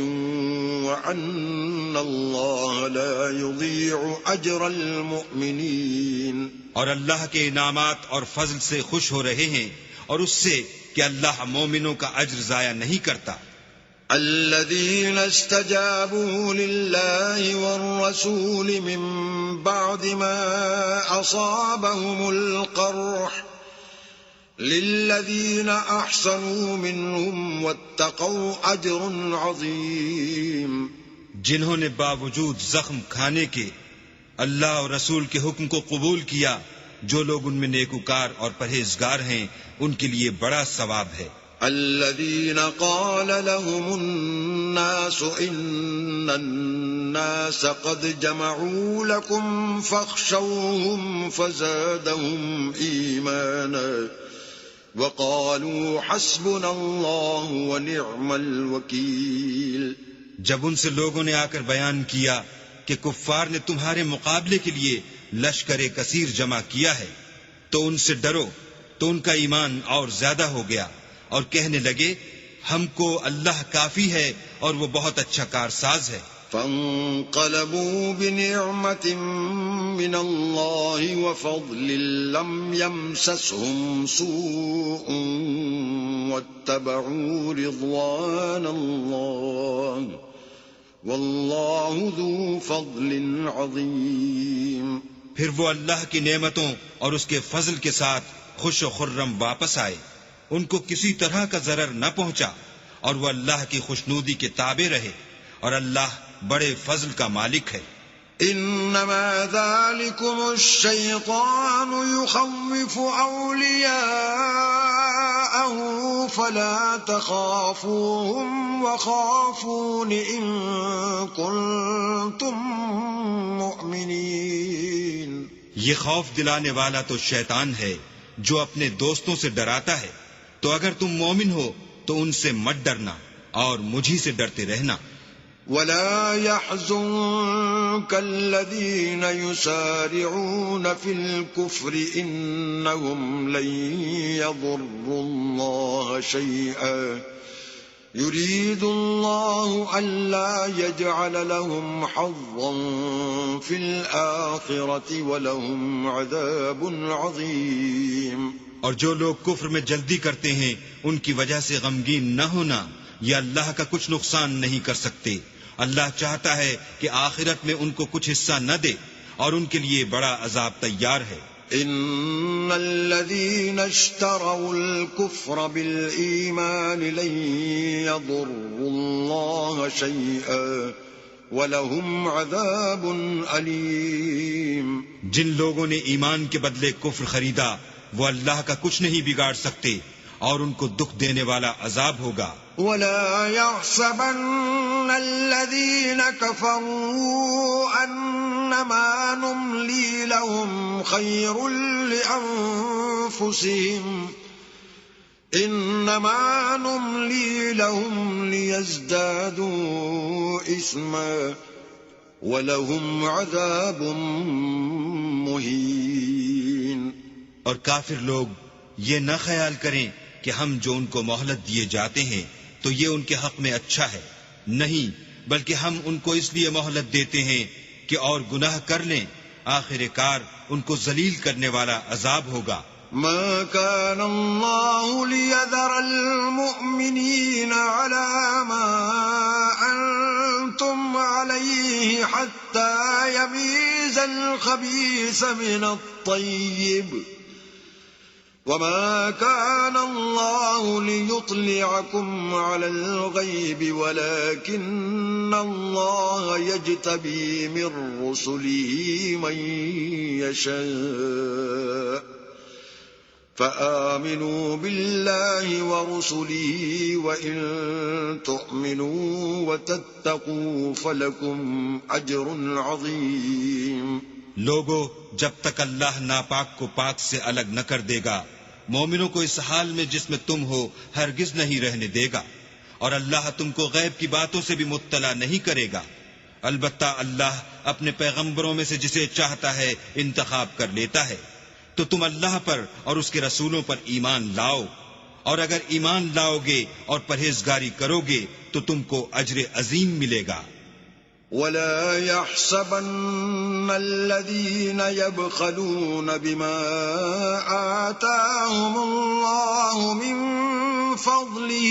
وأن الله لا يضيع أجر المؤمنين۔ اور اللہ کے انعامات اور فضل سے خوش ہو رہے ہیں اور اس سے کہ اللہ مومنوں کا اجر ضائع نہیں کرتا۔ الذين استجابوا لله والرسول من بعد ما أصابهم القرح للذين أحسنوا منهم واتقوا أجر عظيم۔ جنہوں نے باوجود زخم کھانے کے اللہ اور رسول کے حکم کو قبول کیا، جو لوگ ان میں نیکوکار اور پرہیزگار ہیں ان کے لیے بڑا ثواب ہے۔ الذين قال لهم الناس إن الناس قد جمعوا لكم فاخشوهم فزادهم إيمانا وقالوا حسبنا الله ونعم الوكيل. جب ان سے لوگوں نے آ کر بیان کیا کہ کفار نے تمہارے مقابلے کے لیے لشکر کثیر جمع کیا ہے تو ان سے ڈرو، تو ان کا ایمان اور زیادہ ہو گیا اور کہنے لگے ہم کو اللہ کافی ہے اور وہ بہت اچھا کارساز ہے. فانقلبوا بنعمة من الله وفضل لم يمسسهم سوء واتبعوا رضوان الله والله ذو فضل عظيم. پھر وہ اللہ کی نعمتوں اور اس کے فضل کے ساتھ خوش و خرم واپس آئے، ان کو کسی طرح کا ضرر نہ پہنچا اور وہ اللہ کی خوشنودی کے تابع رہے، اور اللہ بڑے فضل کا مالک ہے. انما ذلكم الشيطان يخوف اولياءه فلا تخافوهم وخافون ان كنتم مؤمنين. یہ خوف دلانے والا تو شیطان ہے جو اپنے دوستوں سے ڈراتا ہے، تو اگر تم مومن ہو تو ان سے مت ڈرنا اور مجھی سے ڈرتے رہنا. ولا يحزنك الذين يسارعون في الكفر إنهم لن يضروا الله شيئا يريد الله ألا يجعل لهم حظا في الآخرة ولهم عذاب عظيم. اور جو لوگ کفر میں جلدی کرتے ہیں ان کی وجہ سے غمگین نہ ہونا، یہ اللہ کا کچھ نقصان نہیں کر سکتے. اللہ چاہتا ہے کہ آخرت میں ان کو کچھ حصہ نہ دے اور ان کے لیے بڑا عذاب تیار ہے. ان الذين اشتروا الكفر بالإيمان لن يضروا الله شيئا ولهم عذاب أليم. جن لوگوں نے ایمان کے بدلے کفر خریدا وہ اللہ کا کچھ نہیں بگاڑ سکتے اور ان کو دکھ دینے والا عذاب ہوگا. ولا يحسبن الذين كفروا أنما نملي لهم خير لأنفسهم إنما نملي لهم ليزدادوا إثما ولهم عذاب مهين. اور کافر لوگ یہ نہ خیال کریں کہ ہم جو ان کو مہلت دیے جاتے ہیں تو یہ ان کے حق میں اچھا ہے، نہیں، بلکہ ہم ان کو اس لیے مہلت دیتے ہیں کہ اور گناہ کر لیں، آخر کار ان کو ذلیل کرنے والا عذاب ہوگا. ما كان الله ليذر المؤمنين على ما أنتم عليه حتى يميز الخبيث من الطيب وما كان الله ليطلعكم على الغيب ولكن الله يجتبي من رسله من يشاء فآمنوا بالله ورسله وإن تؤمنوا وتتقوا فلكم أجر عظيم. لوگو جب تک اللہ ناپاک کو پاک سے الگ نہ کر دے گا مومنوں کو اس حال میں جس میں تم ہو ہرگز نہیں رہنے دے گا، اور اللہ تم کو غیب کی باتوں سے بھی مطلع نہیں کرے گا. البتہ اللہ اپنے پیغمبروں میں سے جسے چاہتا ہے انتخاب کر لیتا ہے. تو تم اللہ پر اور اس کے رسولوں پر ایمان لاؤ، اور اگر ایمان لاؤ گے اور پرہیزگاری کرو گے تو تم کو اجر عظیم ملے گا. ولا يحسبن الذين يبخلون بما آتاهم الله من فضله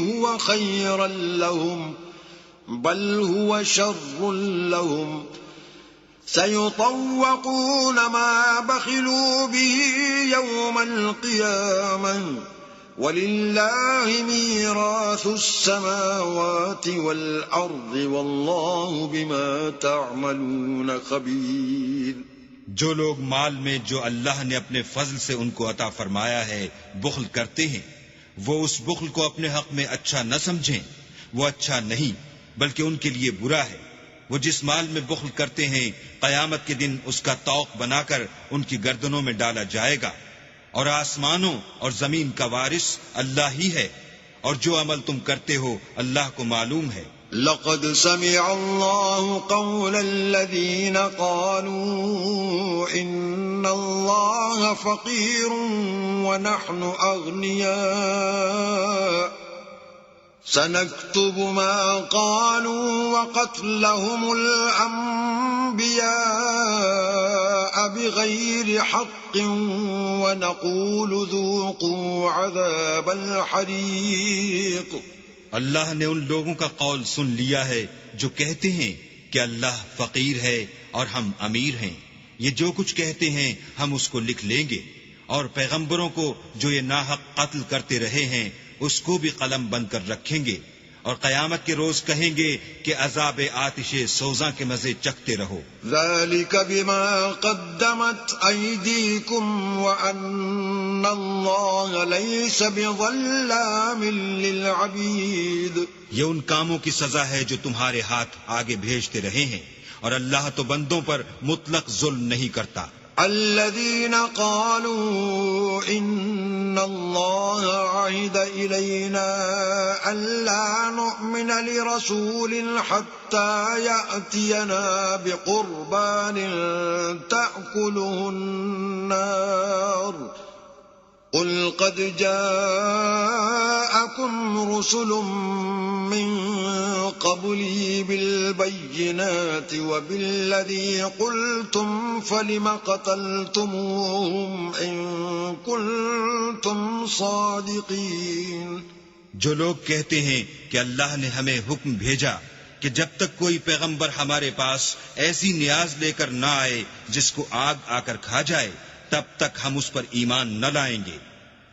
هو خيرا لهم بل هو شر لهم سيطوقون ما بخلوا به يوم القيامة وَلِلَّهِ مِيرَاثُ السَّمَاوَاتِ وَالْأَرْضِ وَاللَّهُ بِمَا تَعْمَلُونَ خَبِيرٌ. جو لوگ مال میں جو اللہ نے اپنے فضل سے ان کو عطا فرمایا ہے بخل کرتے ہیں وہ اس بخل کو اپنے حق میں اچھا نہ سمجھیں، وہ اچھا نہیں بلکہ ان کے لیے برا ہے۔ وہ جس مال میں بخل کرتے ہیں قیامت کے دن اس کا طوق بنا کر ان کی گردنوں میں ڈالا جائے گا، اور آسمانوں اور زمین کا وارث اللہ ہی ہے، اور جو عمل تم کرتے ہو اللہ کو معلوم ہے۔ لقد سمع الله قول الذين قالوا إن الله فقير ونحن أغنياء سنكتب ما قالوا وقتلهم الأنبياء بغير حق ونقول ذوقوا عذاب الحريق۔ اللہ نے ان لوگوں کا قول سن لیا ہے جو کہتے ہیں کہ اللہ فقیر ہے اور ہم امیر ہیں، یہ جو کچھ کہتے ہیں ہم اس کو لکھ لیں گے، اور پیغمبروں کو جو یہ ناحق قتل کرتے رہے ہیں اس کو بھی قلم بند کر رکھیں گے، اور قیامت کے روز کہیں گے کہ عذاب آتش سوزاں کے مزے چکھتے رہو۔ ذلك بما قدمت أيديكم وأن الله ليس بظلام للعبيد۔ یہ ان کاموں کی سزا ہے جو تمہارے ہاتھ آگے بھیجتے رہے ہیں، اور اللہ تو بندوں پر مطلق ظلم نہیں کرتا۔ الذين قالوا إن الله عهد إلينا ألا نؤمن لرسول حتى يأتينا بقربان تأكله النار قل قد جاءكم رسل من قبلي بالبينات وبالذي قلتم فلم قتلتموهم إن كنتم صادقين۔ جو لوگ کہتے ہیں کہ اللہ نے ہمیں حکم بھیجا کہ جب تک کوئی پیغمبر ہمارے پاس ایسی نیاز لے کر نہ آئے جس کو آگ آ کر کھا جائے تب تک ہم اس پر ایمان نہ لائیں گے۔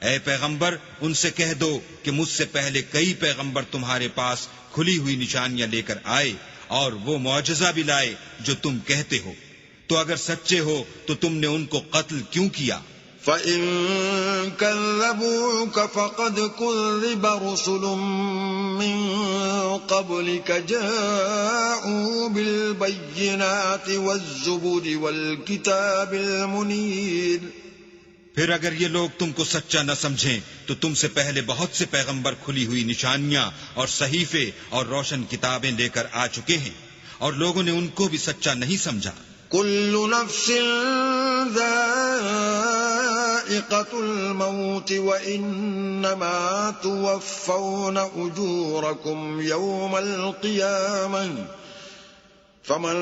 اے پیغمبر ان سے کہہ دو کہ مجھ سے پہلے کئی پیغمبر تمہارے پاس کھلی ہوئی نشانیاں لے کر آئے اور وہ معجزہ بھی لائے جو تم کہتے ہو، تو اگر سچے ہو تو تم نے ان کو قتل کیوں کیا؟ فَإِن كَذَّبُوكَ فَقَدْ كُذِّبَ رُسُلٌ مِّن قَبْلِكَ جَاءُوا بِالْبَيِّنَاتِ وَالزُّبُرِ وَالْكِتَابِ الْمُنِيرِ۔ پھر اگر یہ لوگ تم کو سچا نہ سمجھیں تو تم سے پہلے بہت سے پیغمبر کھلی ہوئی نشانیاں اور صحیفے اور روشن کتابیں لے کر آ چکے ہیں، اور لوگوں نے ان کو بھی سچا نہیں سمجھا۔ كل نفس ذائقة الموت وإنما توفون أجوركم يوم القيامة فمن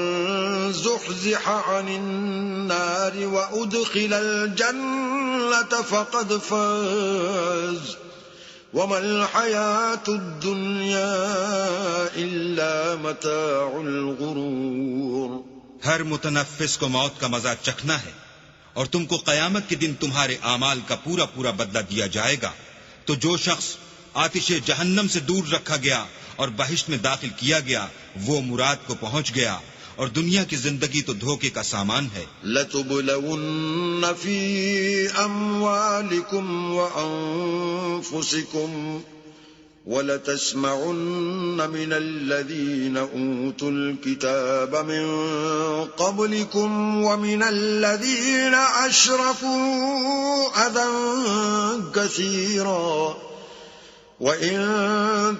زحزح عن النار وأدخل الجنة فقد فاز وما الحياة الدنيا إلا متاع الغرور۔ ہر متنفس کو موت کا مزہ چکھنا ہے، اور تم کو قیامت کے دن تمہارے اعمال کا پورا پورا بدلہ دیا جائے گا۔ تو جو شخص آتش جہنم سے دور رکھا گیا اور بہشت میں داخل کیا گیا وہ مراد کو پہنچ گیا، اور دنیا کی زندگی تو دھوکے کا سامان ہے۔ لَتُبْلَوُنَّ فِي أَمْوَالِكُمْ وَأَنفُسِكُمْ وَلَتَسْمَعُنَّ مِنَ الَّذِينَ أُوتُوا الْكِتَابَ مِنْ قَبْلِكُمْ وَمِنَ الَّذِينَ أَشْرَكُوا أَذًى كَثِيرًا وَإِن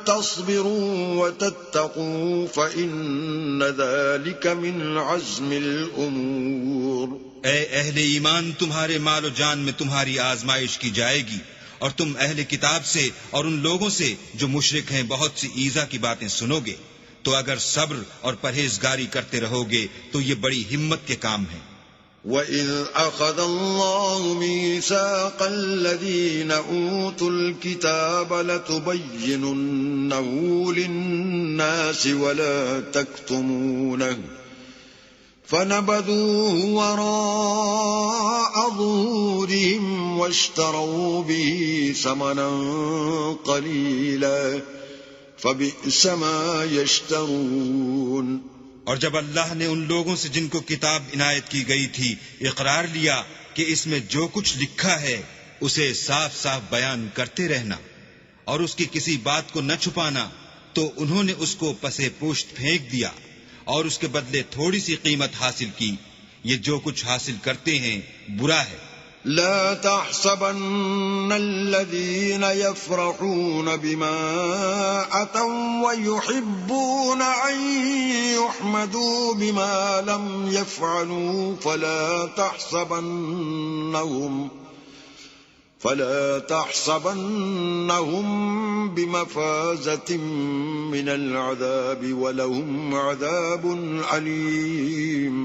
تَصْبِرُوا وَتَتَّقُوا فَإِنَّ ذَلِكَ مِنْ عَزْمِ الْأُمُورِ۔ اے اہل ایمان، تمہارے مال و جان میں تمہاری آزمائش کی جائے گی، اور تم اہل کتاب سے اور ان لوگوں سے جو مشرک ہیں بہت سی ایذا کی باتیں سنو گے، تو اگر صبر اور پرہیزگاری کرتے رہو گے تو یہ بڑی ہمت کے کام ہیں۔ وَإِذْ أَخَذَ اللَّهُ مِيثَاقَ الَّذِينَ أُوتُوا الْكِتَابَ لَتُبَيِّنُنَّهُ لِلنَّاسِ وَلَا تَكْتُمُونَهُ فَنَبَذُوهُ وَرَاءَ ظُهُورِهِمْ وَاشْتَرَوْا بِهِ ثَمَنًا قَلِيلًا فَبِئْسَ مَا يَشْتَرُونَ۔ اور جب اللہ نے ان لوگوں سے جن کو کتاب عنایت کی گئی تھی اقرار لیا کہ اس میں جو کچھ لکھا ہے اسے صاف صاف بیان کرتے رہنا، اور اس کی کسی بات کو نہ چھپانا تو انہوں نے اس کو پسے پوشت پھینک دیا اور اس کے بدلے تھوڑی سی قیمت حاصل کی. یہ جو کچھ حاصل کرتے ہیں برا ہے. لا تحسبن الذين يفرحون بما أتوا ويحبون أن يحمدوا بما لم يفعلوا فلا تحسبنهم بمفازة من العذاب ولهم عذاب أليم.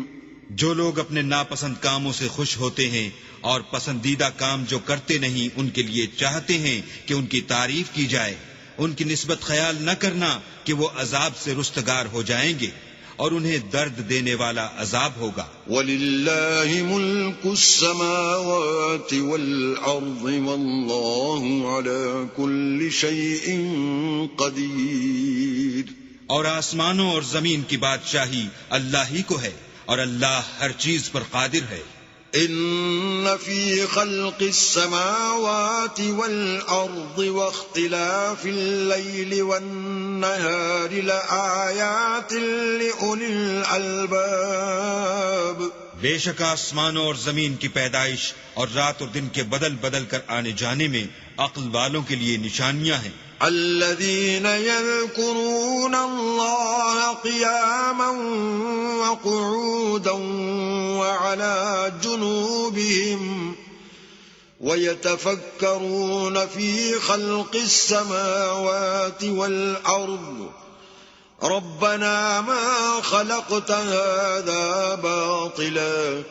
جو لوگ اپنے ناپسند کاموں سے خوش ہوتے ہیں اور پسندیدہ کام جو کرتے نہیں ان کے لیے چاہتے ہیں کہ ان کی تعریف کی جائے، ان کی نسبت خیال نہ کرنا کہ وہ عذاب سے رستگار ہو جائیں گے اور انہیں درد دینے والا عذاب ہوگا. وَلِلَّهِ مُلْكُ السَّمَاوَاتِ وَالْأَرْضِ وَاللَّهُ عَلَى كُلِّ شَيْءٍ قَدِيرٌ. اور آسمانوں اور زمین کی بادشاہی اللہ ہی کو ہے اور اللہ ہر چیز پر قادر ہے. ان فی خلق السماوات والارض واختلاف الليل والنهار لآیات لأولی الالباب. بے شک آسمانوں اور زمین کی پیدائش اور رات اور دن کے بدل بدل کر آنے جانے میں عقل والوں کے لیے نشانیاں ہیں. الذين يذكرون الله قياما وقعودا وعلى جنوبهم ويتفكرون في خلق السماوات والأرض ربنا ما خلقت هذا باطلا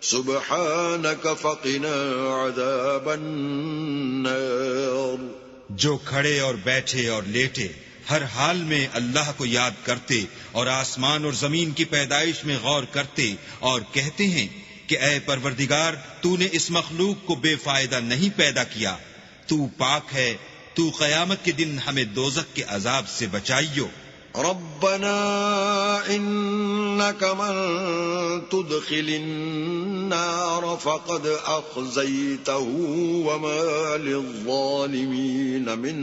سبحانك فقنا عذاب النار. جو کھڑے اور بیٹھے اور لیٹے ہر حال میں اللہ کو یاد کرتے اور آسمان اور زمین کی پیدائش میں غور کرتے اور کہتے ہیں کہ اے پروردگار تو نے اس مخلوق کو بے فائدہ نہیں پیدا کیا، تو پاک ہے، تو قیامت کے دن ہمیں دوزخ کے عذاب سے بچائیو. ربنا انك من تدخل النار فقد اخزيته وما للظالمين من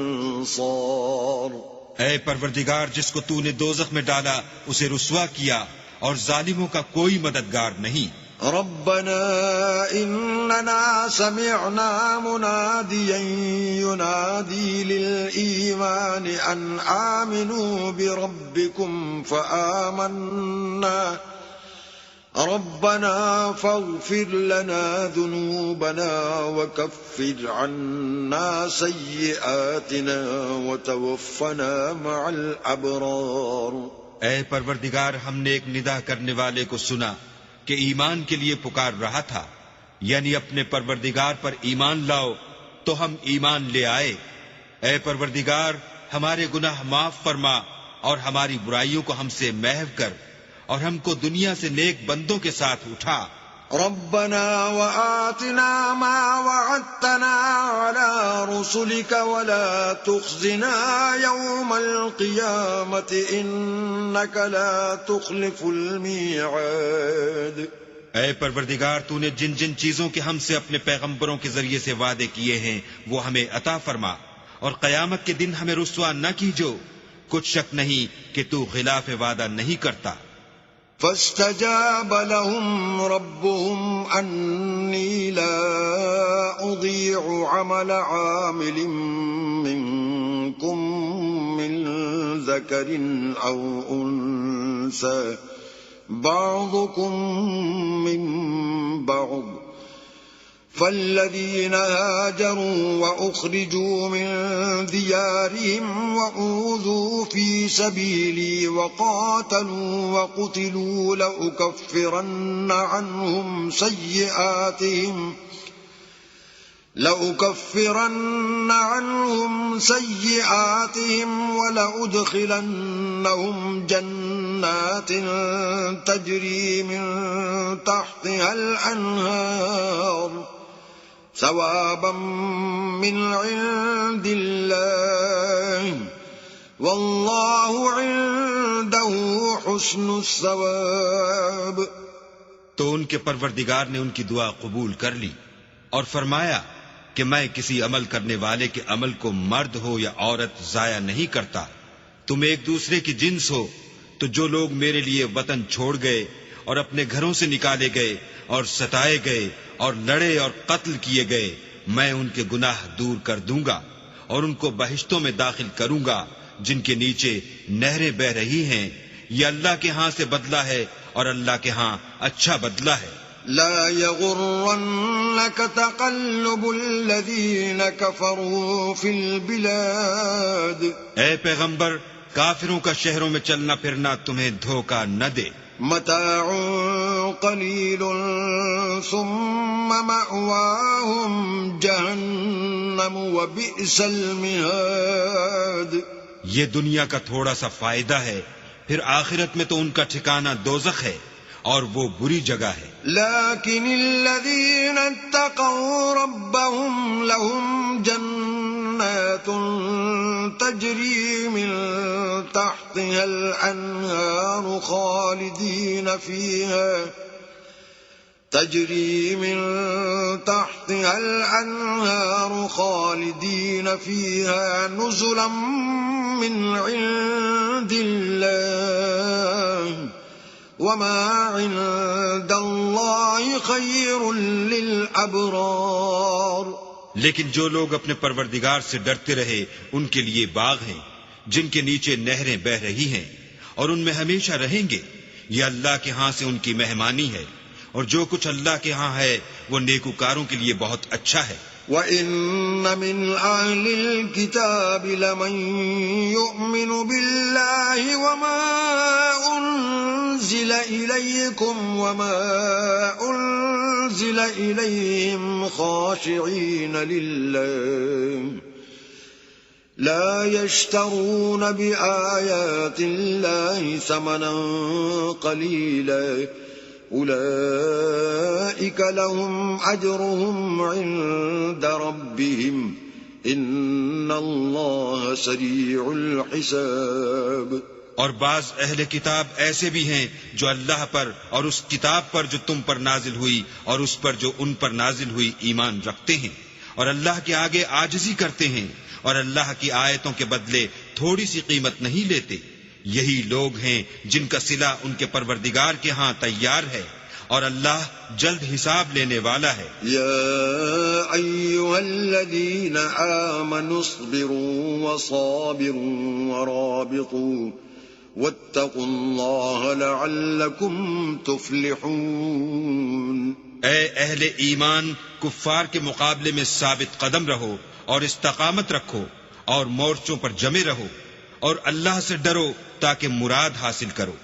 انصار. اے پروردگار جس کو تو نے دوزخ میں ڈالا اسے رسوا کیا اور ظالموں کا کوئی مددگار نہیں. ربنا اننا سمعنا مناديا ينادي للإيمان ان آمنوا بربكم فآمنا ربنا فاغفر لنا ذنوبنا وكفر عنا سيئاتنا وتوفنا مع الأبرار. اے پروردگار ہم نے ایک ندا کرنے والے کو سنا کہ ایمان کے لیے پکار رہا تھا، یعنی اپنے پروردگار پر ایمان لاؤ، تو ہم ایمان لے آئے. اے پروردگار ہمارے گناہ معاف فرما اور ہماری برائیوں کو ہم سے محو کر اور ہم کو دنیا سے نیک بندوں کے ساتھ اٹھا. ربنا وآتنا ما وعدتنا على رسلك ولا تخزنا يوم القيامة إنك لا تخلف الميعاد. اے پروردگار تو نے جن جن چیزوں کے ہم سے اپنے پیغمبروں کے ذریعے سے وعدے کیے ہیں وہ ہمیں عطا فرما اور قیامت کے دن ہمیں رسوا نہ کیجو، کچھ شک نہیں کہ تو خلاف وعدہ نہیں کرتا. فاستجاب لهم ربهم أني لا أضيع عمل عامل منكم من ذكر أو أنثى بعضكم من بعض فالذين هاجروا وأخرجوا من ديارهم وأوذوا في سبيلي وقاتلوا وقتلوا لأكفرن عنهم سيئاتهم ولأدخلنهم جنات تجري من تحتها الأنهار ثوابا من عند الله والله عنده حسن الثواب. تو ان کے پروردگار نے ان کی دعا قبول کر لی اور فرمایا کہ میں کسی عمل کرنے والے کے عمل کو مرد ہو یا عورت ضائع نہیں کرتا. تم ایک دوسرے کی جنس ہو، تو جو لوگ میرے لیے وطن چھوڑ گئے اور اپنے گھروں سے نکالے گئے اور ستائے گئے اور لڑے اور قتل کیے گئے، میں ان کے گناہ دور کر دوں گا اور ان کو بہشتوں میں داخل کروں گا جن کے نیچے نہریں بہ رہی ہیں. یہ اللہ کے ہاں سے بدلہ ہے اور اللہ کے ہاں اچھا بدلہ ہے. لا يغرنك تقلب الذين كفروا في البلاد. اے پیغمبر، کافروں کا شہروں میں چلنا پھرنا تمہیں دھوکہ نہ دے. متاع قلیل ثم مأواهم جہنم وبئس المہاد. یہ دنیا کا تھوڑا سا فائدہ ہے، پھر آخرت میں تو ان کا ٹھکانہ دوزخ ہے اور وہ بری جگہ ہے. لیکن الذین اتقوا ربهم لهم جنات تجری من تحتها الانہار خالدین فیها نزلا من عند اللہ وما عند اللہ خیر للابرار. لیکن جو لوگ اپنے پروردگار سے ڈرتے رہے ان کے لیے باغ ہیں جن کے نیچے نہریں بہ رہی ہیں اور ان میں ہمیشہ رہیں گے. یہ اللہ کے ہاں سے ان کی مہمانی ہے اور جو کچھ اللہ کے ہاں ہے وہ نیکوکاروں کے لیے بہت اچھا ہے. وَإِنَّ مِنْ أَهْلِ الْكِتَابِ لَمَنْ يُؤْمِنُ بِاللَّهِ وَمَا أُنْزِلَ إِلَيْكُمْ وَمَا أُنْزِلَ إِلَيْهِمْ خَاشِعِينَ لِلَّهِ لَا يَشْتَرُونَ بِآيَاتِ اللَّهِ ثَمَنًا قَلِيلًا اولئک لهم اجرهم عند ربهم ان اللہ سریع الحساب. اور بعض اہل کتاب ایسے بھی ہیں جو اللہ پر اور اس کتاب پر جو تم پر نازل ہوئی اور اس پر جو ان پر نازل ہوئی ایمان رکھتے ہیں اور اللہ کے آگے عاجزی کرتے ہیں اور اللہ کی آیتوں کے بدلے تھوڑی سی قیمت نہیں لیتے. یہی لوگ ہیں جن کا صلہ ان کے پروردگار کے ہاں تیار ہے اور اللہ جلد حساب لینے والا ہے. یا ایھا الذین آمنوا اصبروا وصابروا ورابطوا واتقوا اللہ لعلکم تفلحون. اے اہل ایمان، کفار کے مقابلے میں ثابت قدم رہو اور استقامت رکھو اور مورچوں پر جمے رہو اور اللہ سے ڈرو تاکہ مراد حاصل کرو.